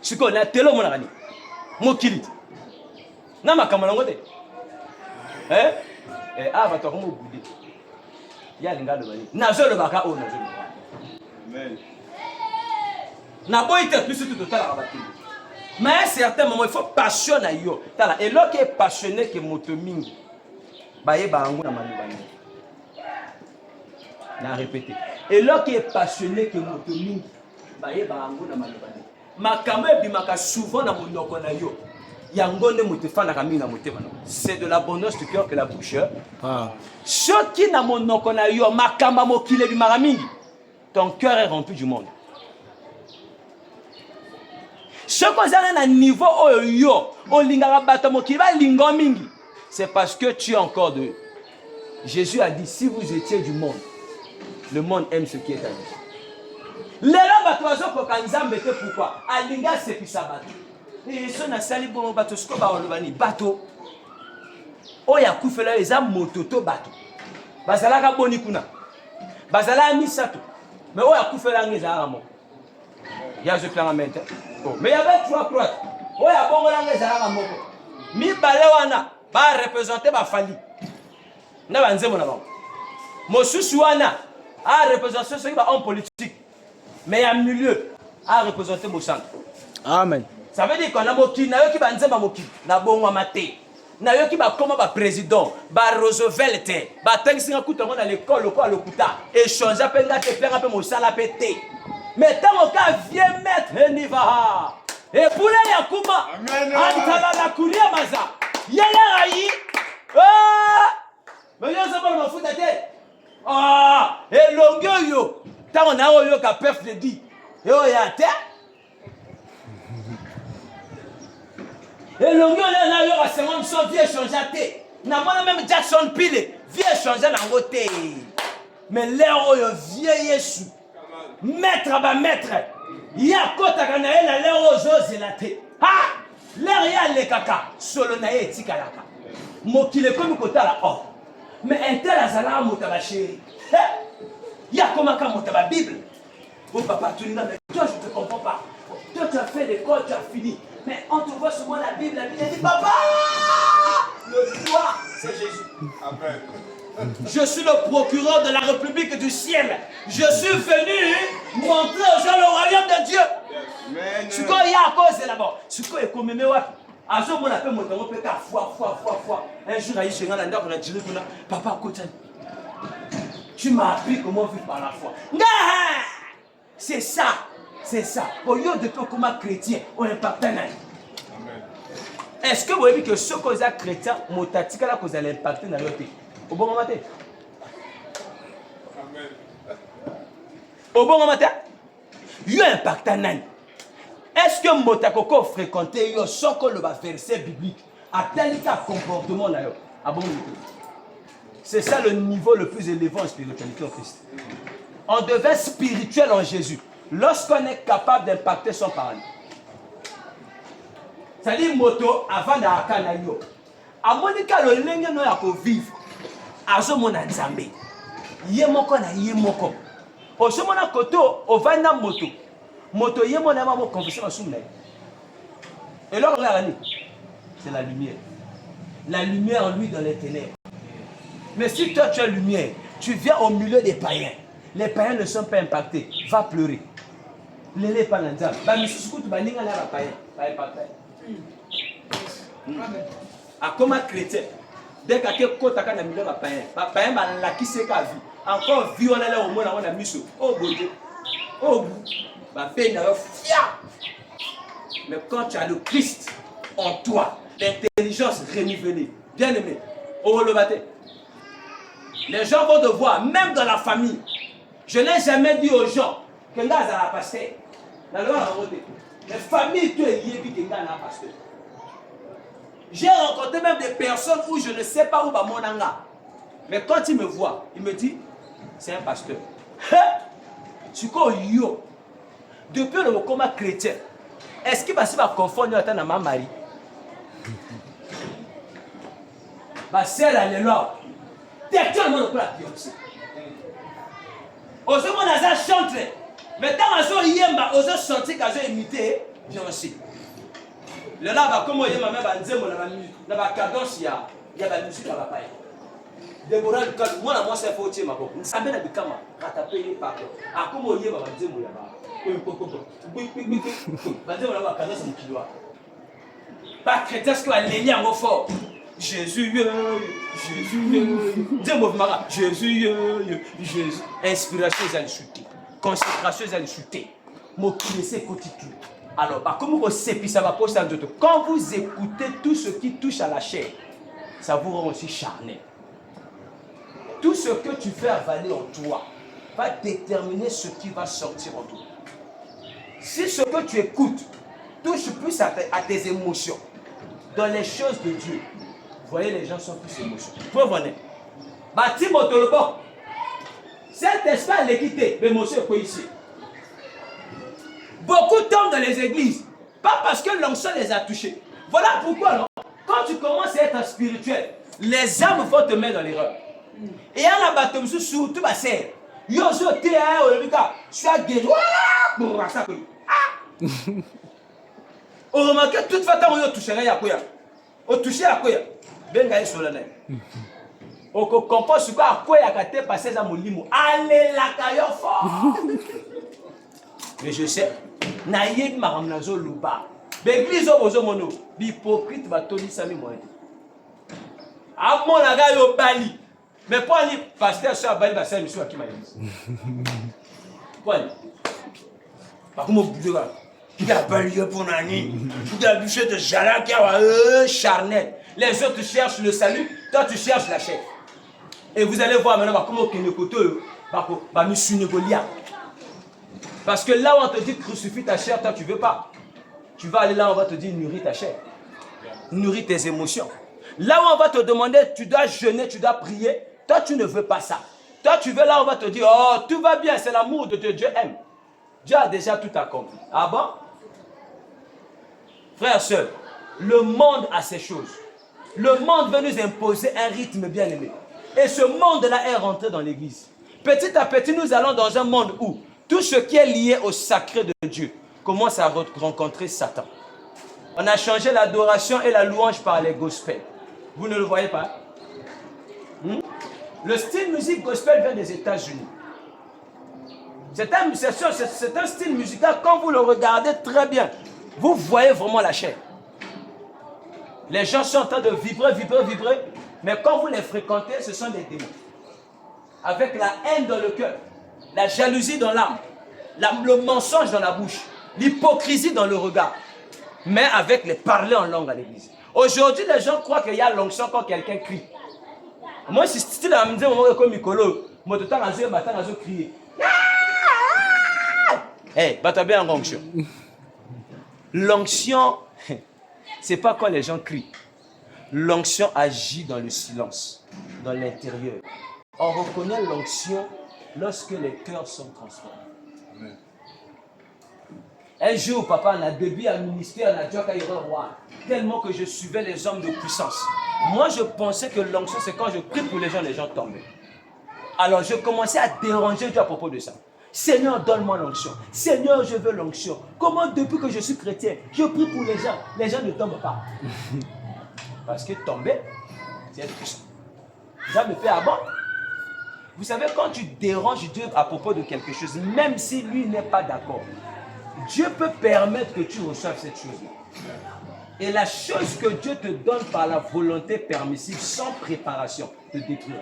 [SPEAKER 1] Je connais la télé, mon ami. Mon kilit. Na ma kamalongote. Hein? Et va te remonter au bout. Il y a les gars de Mali. Nazo le baka o nazo. Amen. Na boy te plus tout total à rabattre. Mais à un certain moment il faut passion à yo. Tala et l'autre est passionné que motomingi. Baye bango na malubani. Na répété. Et l'autre est passionné que motomingi. Baye bango na malubani. Makamwe bimaka souvent na monoko na yo. C'est de l'abondance du cœur que la bouche. Ce qui n'a mon nom qu'on a eu, ton cœur est rempli du monde. Ce qu'on a un niveau c'est parce que tu es encore de. Jésus a dit si vous étiez du monde, le monde aime ce qui est à lui. Les gens pourquoi Alinga c'est puis ça bat. Et ce na sali bon bateau ce ko ba olobani bateau oya kufela eza mototo bateau bazala ka boni kuna bazala misato mais oya kufela ngeza ramo ya je plan mente oh mais il y avait trois croix oya bongola ngeza ramo mi bale wana ba représenter ba fali na banzemo na bango mosusu wana a représenter ceux qui ba homme politique mais il y a milieu a représenter mon centre.
[SPEAKER 4] Amen.
[SPEAKER 1] Ça veut dire qu'on a moki, na yo ki ba nzemba moki, na bongo mate. Na yo ki ba koma ba président, ba Roosevelt, ba tengsinga kutongo na l'école ko alokuta, échanger penga te faire un peu mosala pété. Mais tant ka vieux maître niva. Et pour les yakuma, antala la kulia maza. Yela rayi. Mais yo ça pas mafuta te. Ah, et longo yo. Tant on a yo ka pef de dit. Yo ya te. Et l'ongueur là, il y aura 50 ans, vieux changé. N'a pas même Jackson Pile, vieux changé dans côté. Mais l'air où vieux Yesu, maître à maître, il y a côté à Ganaël, l'air aux os et la tête. Ah, l'air y a les caca, solo naïe tikalaka. Moi qui le comme côté là, oh. Mais un tel azala motaba chéri. Il y a comment quand motaba Bible. Oh papa, tu n'as mais toi je te comprends pas. Toi tu as fait l'école, tu as fini. Mais on te voit souvent la Bible dit papa, le roi, c'est Jésus. Amen. Je suis le procureur de la République du ciel. Je suis venu montrer aux gens le royaume de Dieu. Ce qu'il y a à cause de là-bas. Ce qu'il y a comme un jour, papa, tu m'as appris comment vivre par la foi. C'est ça. C'est ça. Au lieu de tout comme chrétien, on impacte un âge. Est-ce que vous voyez que ce que vous êtes chrétien, motatika là que vous allez impacter dans l'autre? Au bon moment. Au bon moment. Il impacte un âge. Est-ce que motakoko fréquenté yo sans que le verset biblique a tel comportement là? C'est ça le niveau le plus élevé en spiritualité en Christ. On devient spirituel en Jésus. Lorsqu'on est capable d'impacter son parent. C'est-à-dire moto avant d'akana yo. A monika le lenge no ya ko vivre. Azo mona nzambe. Ye moko na ye moko. O so mona koto o vanda moto. Moto ye mona ma mo confesser ma soumna. Et là regardez. C'est la lumière. La lumière en lui dans les ténèbres. Mais si toi tu es lumière, tu viens au milieu des païens. Les païens ne sont pas impactés. Va pleurer. Lele pas l'anza. Bah monsieur Soukou ba ninga la païen. Pas impacté. A comme chrétien. Dès que tu côté kana milieu ba païen. Ba païen ba la qui c'est ka vie. Encore vie on est au moins on a miso. Oh beauté. Oh bout. Ba peine na fia. Mais quand tu as le Christ en toi, l'intelligence renouvelée. Bien aimé. Oh le bâté. Les gens vont te voir, même dans la famille. Je n'ai jamais dit aux gens que là, ça va passer. Dans le les familles, tu es lié, puis que là, ça passer. J'ai rencontré même des personnes où je ne sais pas où va mon anga. Mais quand il me voit, il me dit, c'est un pasteur. Tu connais yo. Depuis le coma chrétien, Est-ce que tu vas confondre avec ma mari? C'est la loi. Textuellement, on peut la Beyoncé. Aux hommes, on a chanté. Mais tant qu'on yemba, on a chanté quand j'ai imité Beyoncé. Le là, comme on y ma mère va dire, on a cadence, il y a la musique à la paille. Déborah, moi, c'est faux, ma boue. Ça m'a dit comment rattraper les parents. Ah, comme on y va dire, on va dire, on va cadence, on kilo. Pas chrétien, ce qu'on a les liens au fort. Jésus, Jésus, dis-moi, Jésus, Jésus. Inspiration, ils allaient chuter. Consécration, ils allaient chuter. Mon qui laissait côté tout. Alors, comme vous savez, ça va poser un autre. Quand vous écoutez tout ce qui touche à la chair, ça vous rend aussi charnel. Tout ce que tu fais avaler en toi va déterminer ce qui va sortir en toi. Si ce que tu écoutes touche plus à tes émotions, dans les choses de Dieu, vous voyez, les gens sont plus émotionnels. Vous venez. Bâti Motolobo. Cet espace l'équité, mais monsieur est ici. Beaucoup tombent dans les églises, pas parce que l'onction les a touchés. Voilà pourquoi, non? Quand tu commences à être spirituel, les âmes vont te mettre dans l'erreur. Et à la bâton, surtout, ma sœur, yo, je t'ai à je suis à guérir. On remarque que toute façon, on touche à quoi? On touche à quoi? Ben gagne sur le nez. On comprend ce à quoi il y a qu'à passer à mon limo. Allez la caillou fort. Mais je sais, naïe maramnazo luba. L'église au mono, l'hypocrite va tenir sa mémoire. À mon aga yo bali. Mais pas ni pasteur sur bali va faire monsieur qui m'a dit. Quoi? Par contre, il y a bali pour nani. Il y a du chef de jala qui a charnel. Les autres cherchent le salut, toi tu cherches la chair. Et vous allez voir maintenant comment il va me sunégolia. Parce que là où on te dit crucifie ta chair, toi tu ne veux pas. Tu vas aller là où on va te dire nourris ta chair. Nourris tes émotions. Là où on va te demander, tu dois jeûner, tu dois prier, toi tu ne veux pas ça. Toi tu veux là où on va te dire, oh tout va bien, c'est l'amour de Dieu, Dieu aime. Dieu a déjà tout accompli. Ah bon? Frères et sœurs, le monde a ses choses. Le monde veut nous imposer un rythme bien aimé. Et ce monde-là est rentré dans l'église. Petit à petit, nous allons dans un monde où tout ce qui est lié au sacré de Dieu commence à rencontrer Satan. On a changé l'adoration et la louange par les gospels. Vous ne le voyez pas? Le style musique gospel vient des États-Unis. C'est un style musical, quand vous le regardez très bien, vous voyez vraiment la chair. Les gens sont en train de vibrer, mais quand vous les fréquentez, ce sont des démons. Avec la haine dans le cœur, la jalousie dans l'âme, le mensonge dans la bouche, l'hypocrisie dans le regard, mais avec les parler en langue à l'église. Aujourd'hui, les gens croient qu'il y a l'onction quand quelqu'un crie. Moi, si tu as dit, comme Mikolo, moi, tout le temps, je crier. Hey, tu as bien l'onction. L'onction, c'est pas quand les gens crient. L'onction agit dans le silence, dans l'intérieur. On reconnaît l'onction lorsque les cœurs sont transformés. Amen. Un jour, papa, on a début à ministère, on a dit qu'il y aura roi. Tellement que je suivais les hommes de puissance. Moi, je pensais que l'onction, c'est quand je prie pour les gens tombaient. Alors, je commençais à déranger Dieu à propos de ça. Seigneur, donne-moi l'onction. Seigneur, je veux l'onction. Comment, depuis que je suis chrétien, je prie pour les gens ne tombent pas. Parce que tomber, c'est être puissant. Ça me fait avant. Vous savez, quand tu déranges Dieu à propos de quelque chose, même si lui n'est pas d'accord, Dieu peut permettre que tu reçoives cette chose-là. Et la chose que Dieu te donne par la volonté permissive, sans préparation, te détruira.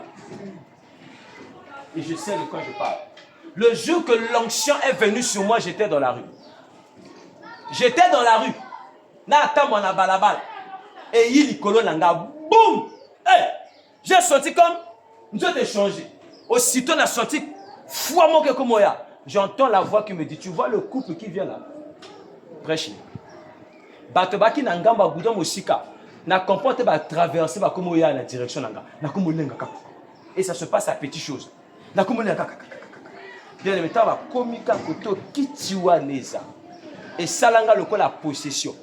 [SPEAKER 1] Et je sais de quoi je parle. Le jour que l'onction est venue sur moi, j'étais dans la rue. J'étais dans la rue. Nata mon abalabal. Et il colo nanga. Boum! Hey! J'ai senti comme Dieu t'a changé. Aussitôt, on a senti foi mon que comme moi. J'entends la voix qui me dit, tu vois le couple qui vient là? Prêche. Batobaki nangamba goudon mosika. Na comporte ba traverser ba comme oya la direction nanga. Na comme lenga kaka. Et ça se passe à petites choses. Na comme lenga kaka. Bien aimé, ta ba komika koto kitiwa neza. Et salanga le la possession.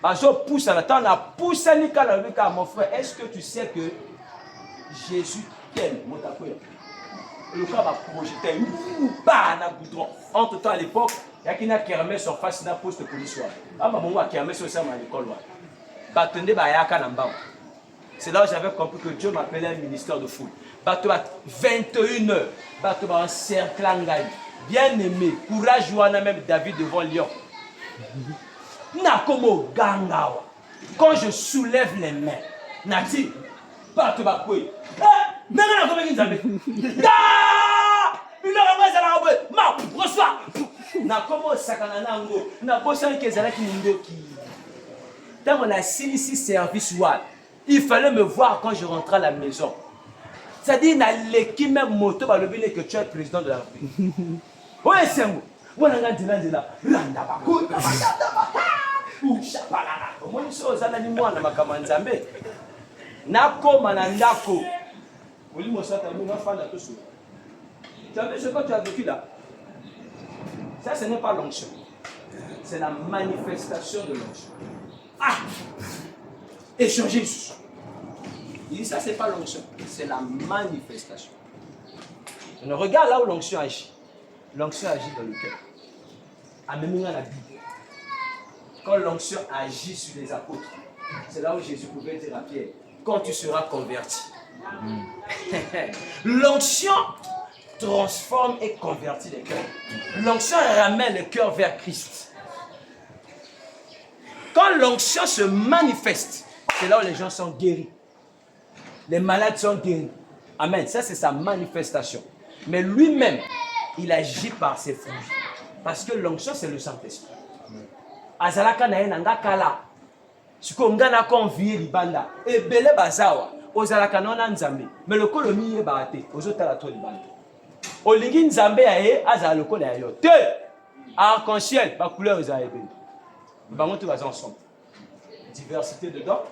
[SPEAKER 1] Bazo pousse à la temps, la pousse à mon frère. Est-ce que tu sais que Jésus t'aime, mon takoya? Le cas va projeter un goudron. Entre temps à l'époque, il y a qui n'a kermesse en face d'un poste de police. Ah, maman, a kermesse au sein de l'école. C'est là où j'avais compris que Dieu m'appelait un ministère de foule. 21h, un cercle bien aimé, courage, même David devant Lion. Nakomo Gangawa. Quand je soulève les mains, Nati, bateau bakoué. Nana comme une zambe. Ma reçois. Nakomo sakananango. Na bosan kezalaki nindoki. Dans mon ici service il fallait me voir quand je rentrais à la maison. C'est-à-dire l'équipe même moto va le bien que tu es président de la République. Oui, c'est moi. Voilà la dila. Randa bakou. Moi je suis aux années moi na makamanzambe. Nako manandako. Oui, moi ça t'a mis ma femme à tout ça. Tu as vu ce que tu as vécu là? Ça ce n'est pas l'onction. C'est la manifestation de l'onction. Ah! Échanger. Il dit ça, c'est pas l'onction, c'est la manifestation. On regarde là où l'onction agit. L'onction agit dans le cœur. À même dans la Bible. Quand l'onction agit sur les apôtres, c'est là où Jésus pouvait dire à Pierre, quand tu seras converti. L'onction transforme et convertit les cœurs. L'onction ramène le cœur vers Christ. Quand l'onction se manifeste, c'est là où les gens sont guéris. Les malades sont guéris. Amen. Ça, c'est sa manifestation. Mais lui-même, il agit par ses fruits. Parce que l'onction, c'est le Saint-Esprit. Azalaka na yenanga kala. Siko ngana konvier libanda. Et bele bazawa. Ozalaka nona nzambe. Mais le kolomi ye baate. Ozotala to libanda. Olingi nzambe ya ye azala le kola ya yo. Te! Arc-en-ciel, ba couleur ezala ebele. Bango tout va ensemble. Diversité dedans,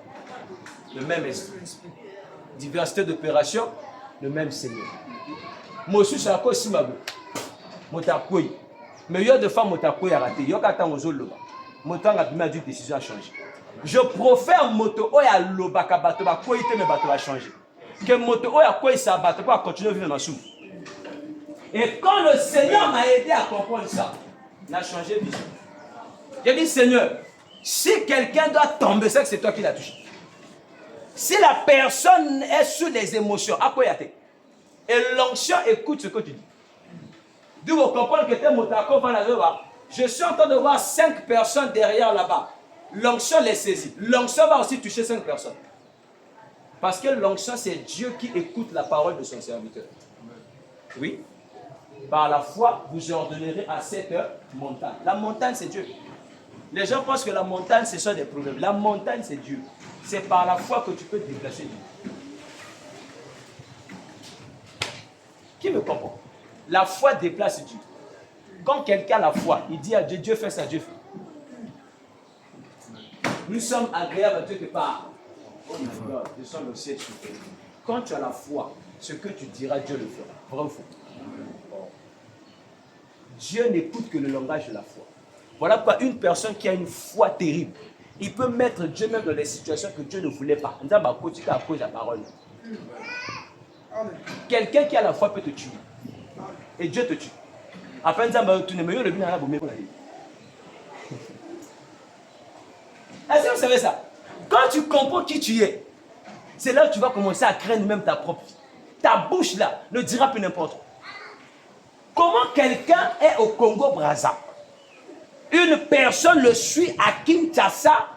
[SPEAKER 1] le même esprit. Diversité d'opération, le même Seigneur. Moi aussi, c'est à cause de Simabou. Motakoui. Mais il y a des femmes qui ont raté. Il y a des gens qui ont raté. Motan a pris une décision à changer. Je profère moto oya loba ka bato ba ko ite me bato va changer. Que moto oya ko isa bato pas continuer vivre dans sous. Et quand le Seigneur m'a aidé à comprendre ça, il a changé de vision. J'ai dit Seigneur, si quelqu'un doit tomber, c'est que c'est toi qui l'as touché. Si la personne est sous les émotions, à quoi y a-t-il? Et l'onction écoute ce que tu dis. D'où vous comprenez que t'es motako va là-bas. Je suis en train de voir 5 personnes derrière là-bas. L'onction les saisit. L'onction va aussi toucher 5 personnes. Parce que l'onction, c'est Dieu qui écoute la parole de son serviteur. Oui. Par la foi, vous ordonnerez à cette montagne. La montagne, c'est Dieu. Les gens pensent que la montagne, ce sont des problèmes. La montagne, c'est Dieu. C'est par la foi que tu peux déplacer Dieu. Qui me comprend? La foi déplace Dieu. Quand quelqu'un a la foi, il dit à Dieu, Dieu fait ça, Dieu fait. Nous sommes agréables à Dieu de part. Oh my God, je sens le ciel souffler. Quand tu as la foi, ce que tu diras, Dieu le fera. Vrai ou faux? Dieu n'écoute que le langage de la foi. Voilà pourquoi une personne qui a une foi terrible, il peut mettre Dieu même dans les situations que Dieu ne voulait pas. Quelqu'un qui a la foi peut te tuer. Et Dieu te tue. Après, est-ce que vous savez ça? Quand tu comprends qui tu es, c'est là que tu vas commencer à craindre même ta propre vie. Ta bouche là ne dira plus n'importe quoi. Comment quelqu'un est au Congo-Brazza? Une personne le suit à Kinshasa.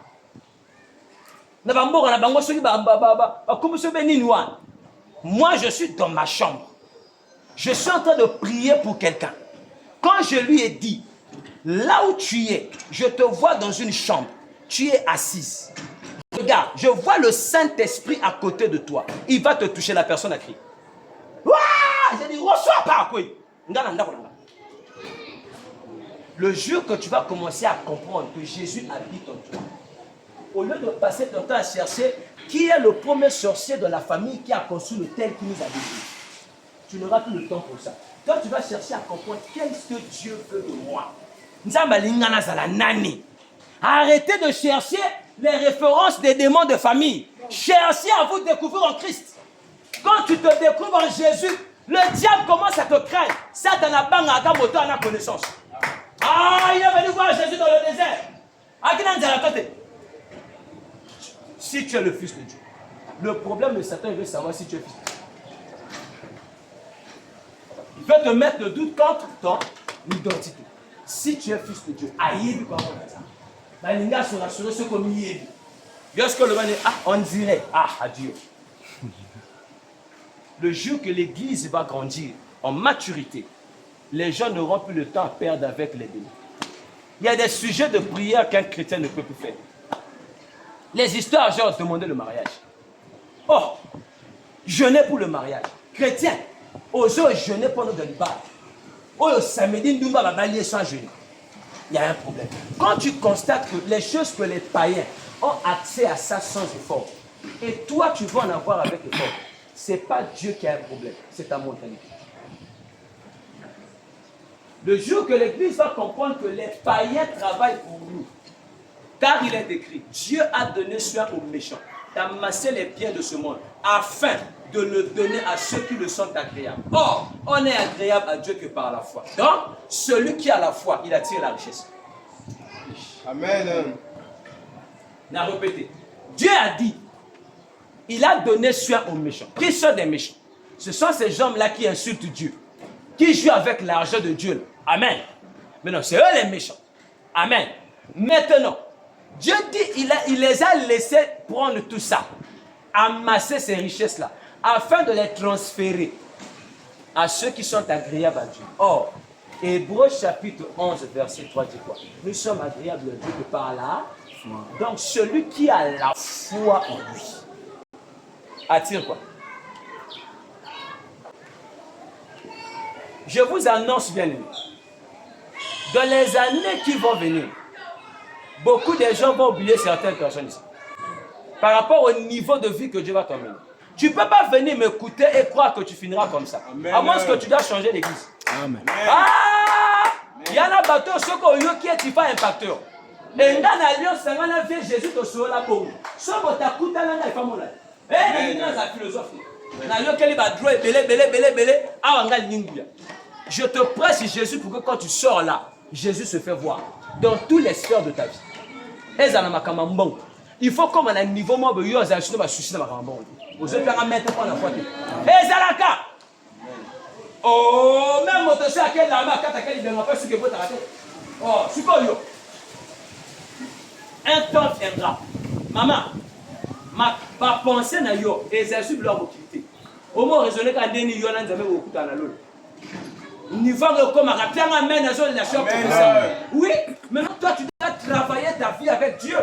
[SPEAKER 1] Moi, je suis dans ma chambre. Je suis en train de prier pour quelqu'un. Quand je lui ai dit, là où tu es, je te vois dans une chambre. Tu es assise. Regarde, je vois le Saint-Esprit à côté de toi. Il va te toucher. La personne a crié. J'ai dit, reçois pas quoi. Le jour que tu vas commencer à comprendre que Jésus habite en toi, au lieu de passer ton temps à chercher qui est le premier sorcier de la famille qui a construit le tel qui nous a détruits, tu n'auras plus le temps pour ça. Toi, tu vas chercher à comprendre qu'est-ce que Dieu veut de moi. Arrêtez de chercher les références des démons de famille. Cherchez à vous découvrir en Christ. Quand tu te découvres en Jésus, le diable commence à te craindre. Satan a bang à ta moto à la connaissance. Ah, il est venu voir Jésus dans le désert. Si tu es le fils de Dieu, le problème de Satan, il veut savoir si tu es fils de Dieu. Il veut te mettre le doute contre ton identité. Si tu es fils de Dieu, aïe, comment on dit ça? Les gars sont rassurés, ceux comme il est. Lorsque le monde dit, ah, on dirait, ah, adieu. Le jour que l'église va grandir en maturité, les gens n'auront plus le temps à perdre avec les démons. Il y a des sujets de prière qu'un chrétien ne peut plus faire. Les histoires, genre demander le mariage. Oh, jeûner pour le mariage. Chrétien, osez jeûner pendant le débat. Oh, samedi, nous va balayer sans jeûner. Il y a un problème. Quand tu constates que les choses que les païens ont accès à ça sans effort, et toi tu vas en avoir avec effort, ce n'est pas Dieu qui a un problème, c'est ta mentalité. Le jour que l'Église va comprendre que les païens travaillent pour nous, car il est écrit, Dieu a donné soin aux méchants d'amasser les biens de ce monde, afin de le donner à ceux qui le sont agréables. Or, on est agréable à Dieu que par la foi. Donc, celui qui a la foi, il attire la richesse.
[SPEAKER 5] Amen.
[SPEAKER 1] On a répété. Dieu a dit, il a donné soin aux méchants. Qui sont des méchants? Ce sont ces gens-là qui insultent Dieu, qui jouent avec l'argent de Dieu. Amen. Mais non, c'est eux les méchants. Amen. Maintenant, Dieu dit, il les a laissés prendre tout ça, amasser ces richesses-là, afin de les transférer à ceux qui sont agréables à Dieu. Or, Hébreux chapitre 11, verset 3 dit quoi? Nous sommes agréables à Dieu que par là. Donc, celui qui a la foi en lui attire quoi? Je vous annonce, bien aimé, dans les années qui vont venir, beaucoup de gens vont oublier certaines personnes ici. Par rapport au niveau de vie que Dieu va t'emmener. Tu ne peux pas venir m'écouter et croire que tu finiras comme ça. Amen. À moins que tu dois changer l'église. Amen. Ah! Il y a un bateau qui est un impacteur. Et dans l'alliance, c'est un vieux Jésus de ce là pour ce que tu as coupé dans la femme. Et dans la philosophie. Je te presse Jésus pour que quand tu sors là, Jésus se fait voir dans toutes les sphères de ta vie. Il faut comme à un niveau moi vous avez acheté ma suicide ma camambon. Vous avez un mettre pour la fois. Et Zalaka. Oh même moto c'est à quel là ma carte à quel il ne pas ce que vous t'arrêter. Oh super yo. Un temps viendra. Maman, ma pensée na yo exerce leur utilité. Au moins raisonner quand Denis yo nan jamais beaucoup dans la lune. Niveau comme à rappeler amène à zone la chambre comme ça. Oui, maintenant toi tu dois travailler ta vie avec Dieu.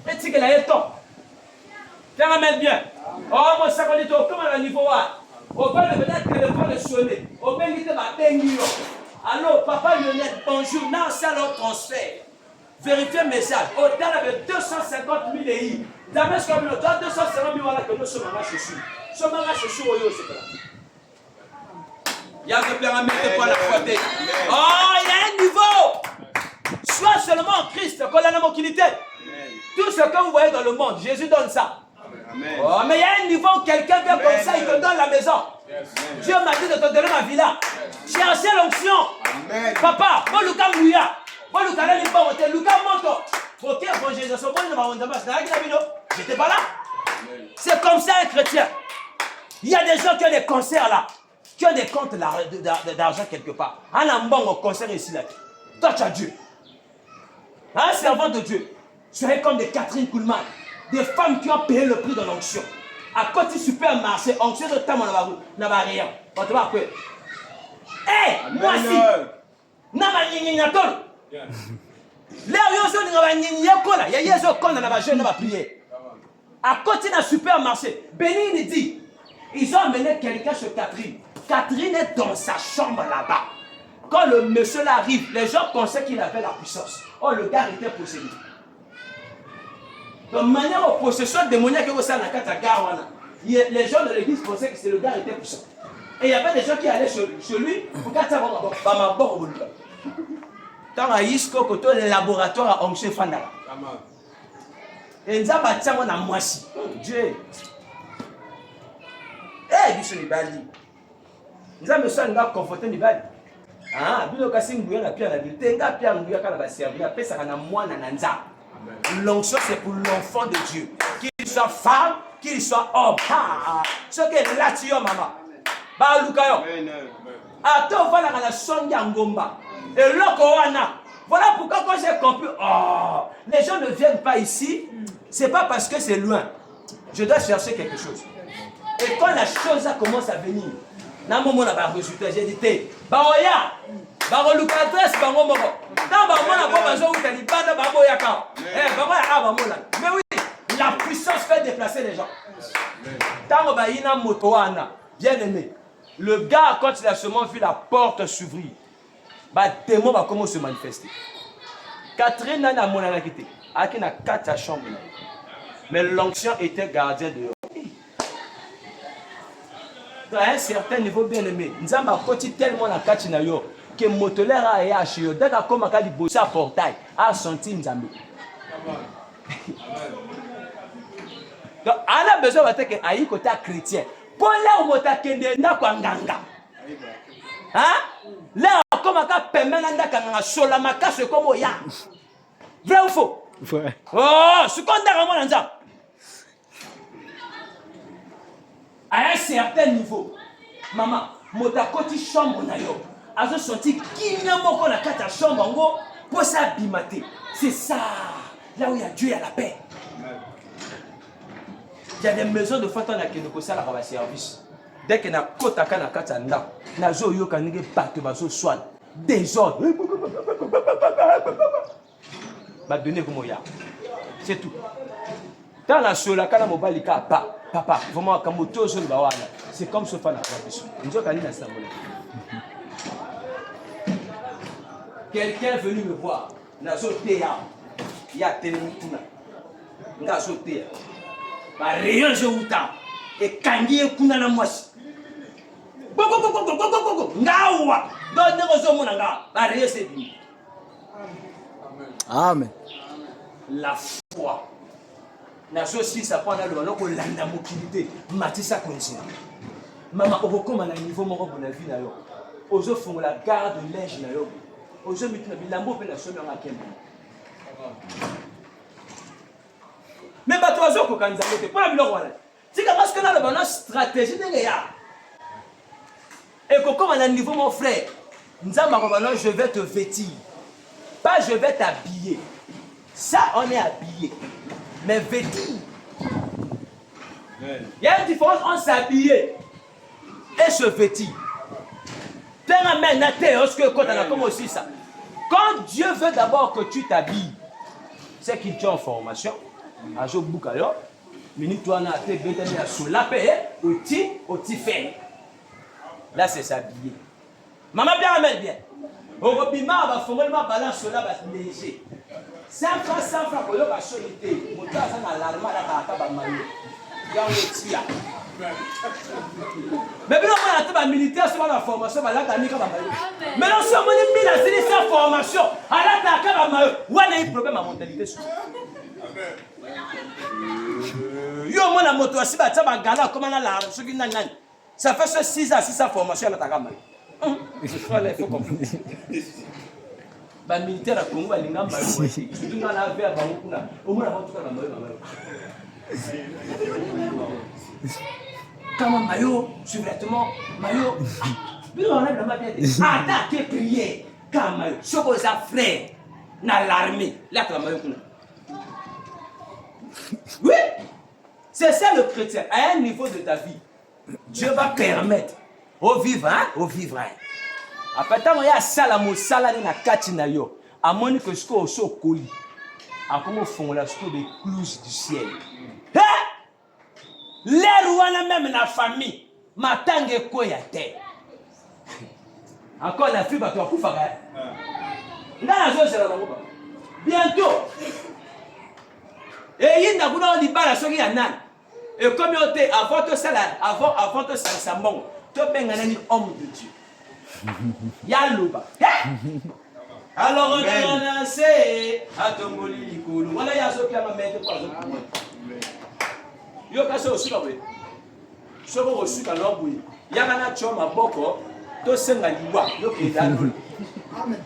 [SPEAKER 1] Et tu que là est temps. Tu ramènes bien. Oh mon sacolito comme à niveau là. Au bas de peut-être téléphone de sonner. Au bas de ma bengi. Allô papa Lionel, bonjour. Non, ça le transfert. Vérifiez le message. Au-delà de 250 000 EI. Jamais ce comme le 250 000 voilà que nous sommes en chaussure. Nous sommes en chaussure au yo c'est là. Il y a que paramètres pour la foi. Oh, il y a un niveau. Sois seulement en Christ, qu'on a la mobilité. Tout ce que vous voyez dans le monde, Jésus donne ça. Amen. Oh, mais il y a un niveau où quelqu'un vient comme ça, il te donne la maison. Dieu m'a dit de te donner ma villa. Cherchez l'onction. Papa, moi, Lucas Mouya. Moi, Lucas n'est pas monté. Lucas monte. Ok, évangélisation. J'étais pas là. C'est comme ça un chrétien. Il y a des gens qui ont des concerts là. Qui ont des comptes d'argent quelque part. Un ambon au concert ici là. Toi, tu as Dieu. Un servant de Dieu. Soyez comme des Catherine Kuhlman. Des femmes qui ont payé le prix de l'onction. À côté du supermarché, onction de temps, on n'a rien. On te va quoi? Hé, moi aussi. N'a pas rien. Là, il y a des gens qui ont prié. À côté d'un supermarché, Bénin dit, ils ont amené quelqu'un chez Catherine. Catherine est dans sa chambre là-bas. Quand le monsieur là arrive, les gens pensaient qu'il avait la puissance. Oh, le gars était possédé. De manière aux possessions démoniaques que vous savez dans la gare, les gens de l'église pensaient que le gars était puissant. Et il y avait des gens qui allaient chez lui pour qu'à ça va ma Tant à Isco, côté le laboratoire à Onche Fandala. Et nous avons bâti mon amoisi. Dieu. Eh, biso ni bali. Nous avons besoin de conforter ni bali. Ah, bilo kasi nguya na pia na bilité, nga pia nguya kana ba servir, pesa kana mwana na nza. L'onction c'est pour l'enfant de Dieu. Qu'il soit femme, qu'il soit homme. Ah, ce qui est là tu maman. Ba lukayo. Attends, voilà la songa ngomba. Et l'okoana. Voilà pourquoi quand j'ai compris, oh, les gens ne viennent pas ici, c'est pas parce que c'est loin. Je dois chercher quelque chose. Et quand la chose commence à venir, na moment na ba résultat, j'ai dit té, ba oya, ba relukatrice ba ngomoko. Dans ba mona ba bazo utali banda ba boya ka. Eh, ba boya ba mona. Mais oui, la puissance fait déplacer les gens. Tant ba ina moto wana, bien aimé. Le gars quand il a seulement vu la porte s'ouvrir, bah démon va comment se manifester. Catherine n'a mon a quitté. Aki na 4 chambres. Mais l'onction était gardien dehors. À un certain niveau bien aimé, nous avons apporté tellement la Katina yo que motolera a yaché yo. Dès qu'on a dit bosser à portail, a senti Nzambe. Donc, on a besoin de dire que côté chrétien. Pour là où on a kende na kwanganga. Hein? Là comme on a permis na kanga sola makasse comme ya. Vrai ou faux?
[SPEAKER 4] Vrai.
[SPEAKER 1] Oh, ce qu'on a vraiment dans ça. À un certain niveau, maman, motakoti chambre na yo. Azo senti kinya moko na kata chambre ngo pour ça bimater. C'est ça. Là où il y a Dieu, il y a la paix. Il y a des maisons de fantômes qui ne possèdent pas le service. Dès que na kota kana kata nda, na zo yo kanige bato bazo soin. Désordre. Ba donner comme ya. C'est tout. Dans la sola kana mobali ka papa, vraiment quand moto zo ba wana. C'est comme ce fan à biso. Nzo kani na sambola. Quelqu'un est venu me voir. Na zo teya. Ya telemutuna. Nga zo teya. Ba rayon je uta. Et kangi kuna na mwasi. Gogo. Ngawa. Donne zo mona nga. Ba rayon c'est bien.
[SPEAKER 4] Amen.
[SPEAKER 1] La foi. Nazo si ça prend dans le ballon ko landa mokilité. Matisa continue. Maman okokoma na niveau moko pour la vie na yo. Ozo fongo la garde de linge na yo. Ozo mituna bilambo pe na somi nga kemba. Mais bato ozo ko kanza mote pour la biloko wana. Tika parce que dans le ballon stratégie de ya. Et kokoma na niveau mon frère. Nzamba ko ballon je vais te vêtir. Pas je vais t'habiller. Ça, on est habillé. Mais vêtu. Il y a une différence entre s'habiller et se vêtir. Quand Dieu veut d'abord que tu t'habilles, c'est qu'il t'a en formation. Là, c'est s'habiller. Maman, bien. Au robima va former ma balance là va léger. 100 francs pour le solité. Mon temps ça na l'arma là ta ba mayo. Ya on tia. Mais bien on a ta militaire sur la formation va là ta mika ba mayo. Mais non si on dit mille à c'est sa formation. Ala ta ka ba mayo. Wa na problème à mentalité sur. Yo moi na moto asi ba ta ba gala comme na la so ki nan. Ça fait 6 ans 6 ans formation na ta ka mayo. Il faut comprendre. Les militaires à Congo, ils n'ont pas de surtout dans la vie à Bangkuna. Au moins, avant tout cas, comment maillot, sous-vêtement, maillot. Puis on a le matin attaquer, prier. Quand maillot, ce que ça frère, dans l'armée, là, tu as maillot. Oui, c'est ça le chrétien. À un niveau de ta vie, Dieu va permettre. Au vivant. Après, tant qu'il y a salamo salade na katina yo, à mon que ce qu'on se colle, à comment font la scope des clouses du ciel. Les rois même la famille, ma tangue quoi ya terre. Encore la fille va te couper. Dans la zone c'est la roba. Bientôt. Et il n'a pas dit pas la soirée à nan. Et comme il était avant tout ça avant tout ça ça bon. Tu es un homme de Dieu. Yalouba. Alors on a lancé à Tomboli Likulu. Voilà, il y a ce qui a mettre quoi. Yo kaso osuka we. Soko osuka no bui. Ya kana choma boko to senga liwa yo ke dano. Amen.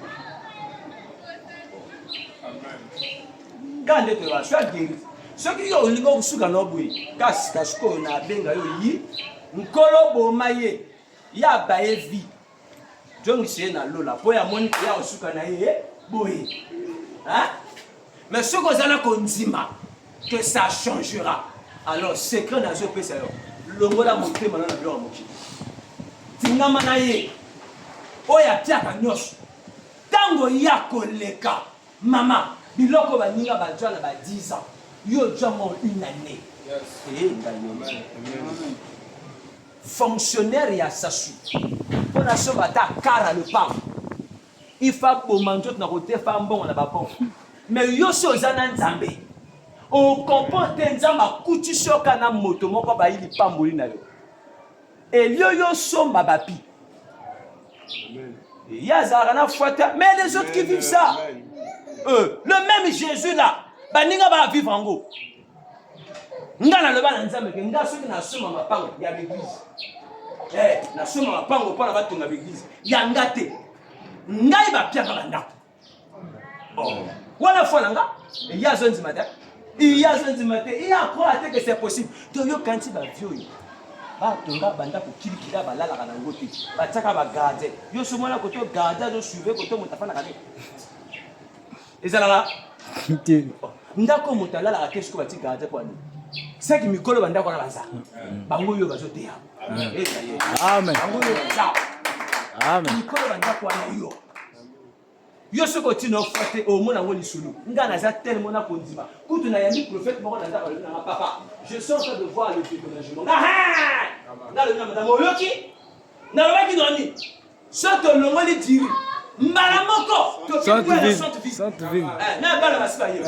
[SPEAKER 1] Quand tu vas soit guéri. Ce qui yo lingo osuka no bui. Kasiko na benga yo yi. Nkolo bo maye. Ya bae vie. Donc c'est na lola. Po ya moni ya osuka na ye boye. Hein? Mais ce que ça na konzima que ça changera. Alors, secret dans ce pays, c'est le mot de mon thème, c'est le mot de mon thème. Oya tiaka nyos. Tango ya koleka. Maman, biloko baninga badjana ba 10 ans. Yo jamon une année. Yes. Fonctionnaire ya sasu. On a ce bata cara le pas. Il faut pour manger na côté femme bon na ba bon. Mais yo so zana nzambe. On comprend nzamba kuti shoka na moto moko ba ili pamboli na yo. Et yo somba bapi. Amen. Yazara na fouata, mais les autres qui vivent ça. Le même Jésus là, baninga ba vivre en go. Ngana le ba na nzambe ke nga soki na soma mapango ya l'église. Na soma mapango pour na ba tonga l'église. Ya ngate. Ngai ba piaka ba ndako. Oh. Wala fois nga, il y a zone du matin. Il y a croire que c'est possible. Donc, quand il va vieux, tonga banda ko kilikila balala kana ngoti. Bataka ba garder. Yo somona ko to garder do suivre ko to mutafana kane. Ezala la. Ndako mutala la kesko bati garder kwa ni. C'est qui mikolo banda ko na banza. Bango yo bazote ya. Amen. Bango yo baza. Amen. Mikolo banda kwa na yo. Yo ce que tu n'as fait au monde en woli solo. Ngana za tellement na konzima. Kutu na yami prophète moko na za na papa. Je suis en train de voir le déménagement. Na le madame Oyoki. Na le maki doni. Soto longoli diri. Mbala moko. To
[SPEAKER 4] Sainte
[SPEAKER 1] vie. Na bala basiba yo.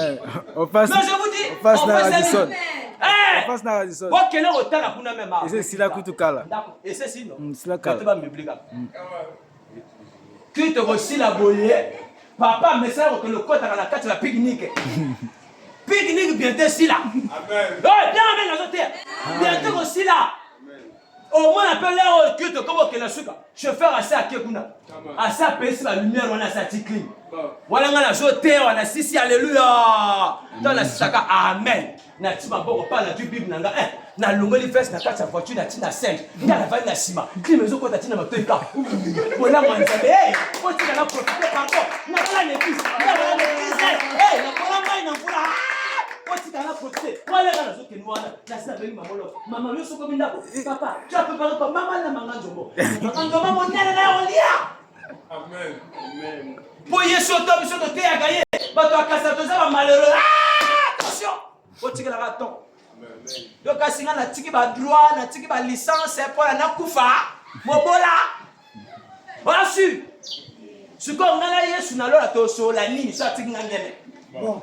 [SPEAKER 4] On passe.
[SPEAKER 1] Mais je vous dis,
[SPEAKER 4] on passe na Radisson.
[SPEAKER 1] On
[SPEAKER 4] passe na Radisson.
[SPEAKER 1] Wa kele otala kuna même.
[SPEAKER 4] Et c'est sila kutu kala.
[SPEAKER 1] D'accord. Et c'est si non.
[SPEAKER 4] Sila kala.
[SPEAKER 1] Tu vas m'obliger. Qui te aussi la boyer. Papa, mais ça, que le côté à la carte, la pique-nique. Pique-nique, bientôt aussi là. Amen. Bien, amen, la terre. Bientôt aussi là. Au moins, appelle l'air culte comme que la suka. Chauffeur à ça, à Kekuna. À ça, pèse la lumière, on a sa ticline. Voilà, on a la joté, on a sisi, alléluia. Dans la saka, amen. Na tima boko pa na tu bible nanga na longoli fesse na kati ya voiture na tina 5 nga na vali na sima ki mezo ko tatina matoika bona mwanzabe ko tika na profiter encore na la l'église na bona mai na fula ko tika na profiter wala na zo ke nwana na sina beli mamolo mama yo soko binda papa tu as préparé pour maman na manganjombo manganjombo monene na olia amen pour yeso to biso to te ya gaye bato akasa to za ba malheureux attention otika la raton donc asinga na tiki ba droit na tiki ba licence pour na kufa mobola voilà su ce qu'on ngana yesu na lola to so la nini so tiki ngene bon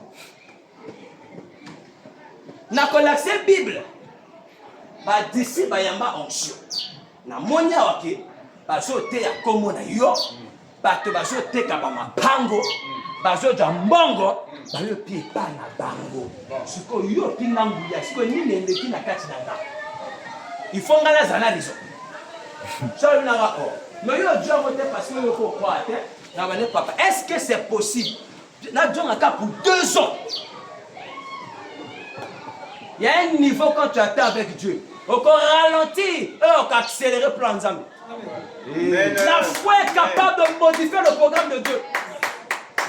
[SPEAKER 1] na collapser bible ba d'ici ba yamba onction na monya wake ba so te ya komo na yo ba to ba so te ka ba mapango bazo jambongo bayo pie pa na bango siko yo pinga nguya siko ni nende kina kati na nga il faut ngala zana lizo ça na va mais yo jongo te parce que yo ko croire na bane papa est-ce que c'est possible na jonga ka pour 2 ans il y a un niveau quand tu attends avec Dieu on ralentir et on accélérer plan nzambe la foi est capable de modifier le programme de Dieu.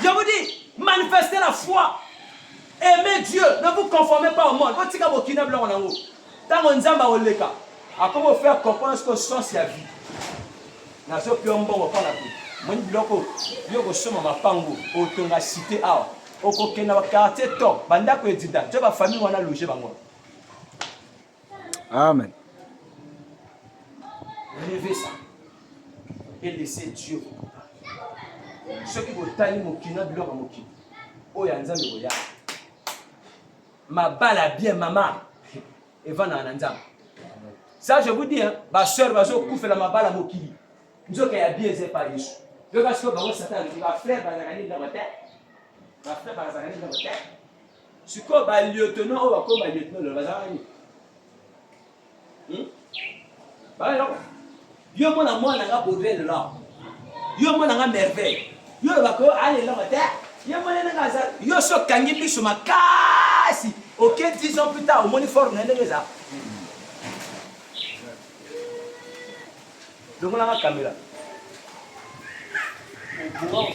[SPEAKER 1] Je vous dis, manifestez la foi. Aimez Dieu. Ne vous conformez pas au monde. Vous êtes au Kina blanc en haut. Tant qu'on zamba au leka. À comment faire comprendre ce que sens la vie. N'a pas pu en bon pas la vie. Moi je bloque. Je go soma mapango. Au tonga cité a. Au kokena wa quartier top. Banda ko edida. Tu vas famille wana loger bango.
[SPEAKER 4] Amen.
[SPEAKER 1] Levez ça. Et laissez Dieu. Ceux qui vont tailler mon kina, ils vont moquer. Oh, il y a un zam de royal. Ma balle a bien, maman. Et va dans un zam. Ça, je vous dis, ma soeur va se couper la ma balle à moquer. Nous avons bien, c'est pas Jésus. yo parce que bango satan ba frère bazakani na bote ba frère bazakani na bote siko ba lieutenant o ba ko ba lieutenant le bazakani ba yo yo mona mwana nga Baudelaire là yo mona nga merveille yo ba ko aller na bote yo mona nga za yo so kangi biso makasi OK 10 ans plus tard au moni forme na ndenge za donc on a la caméra. On pourra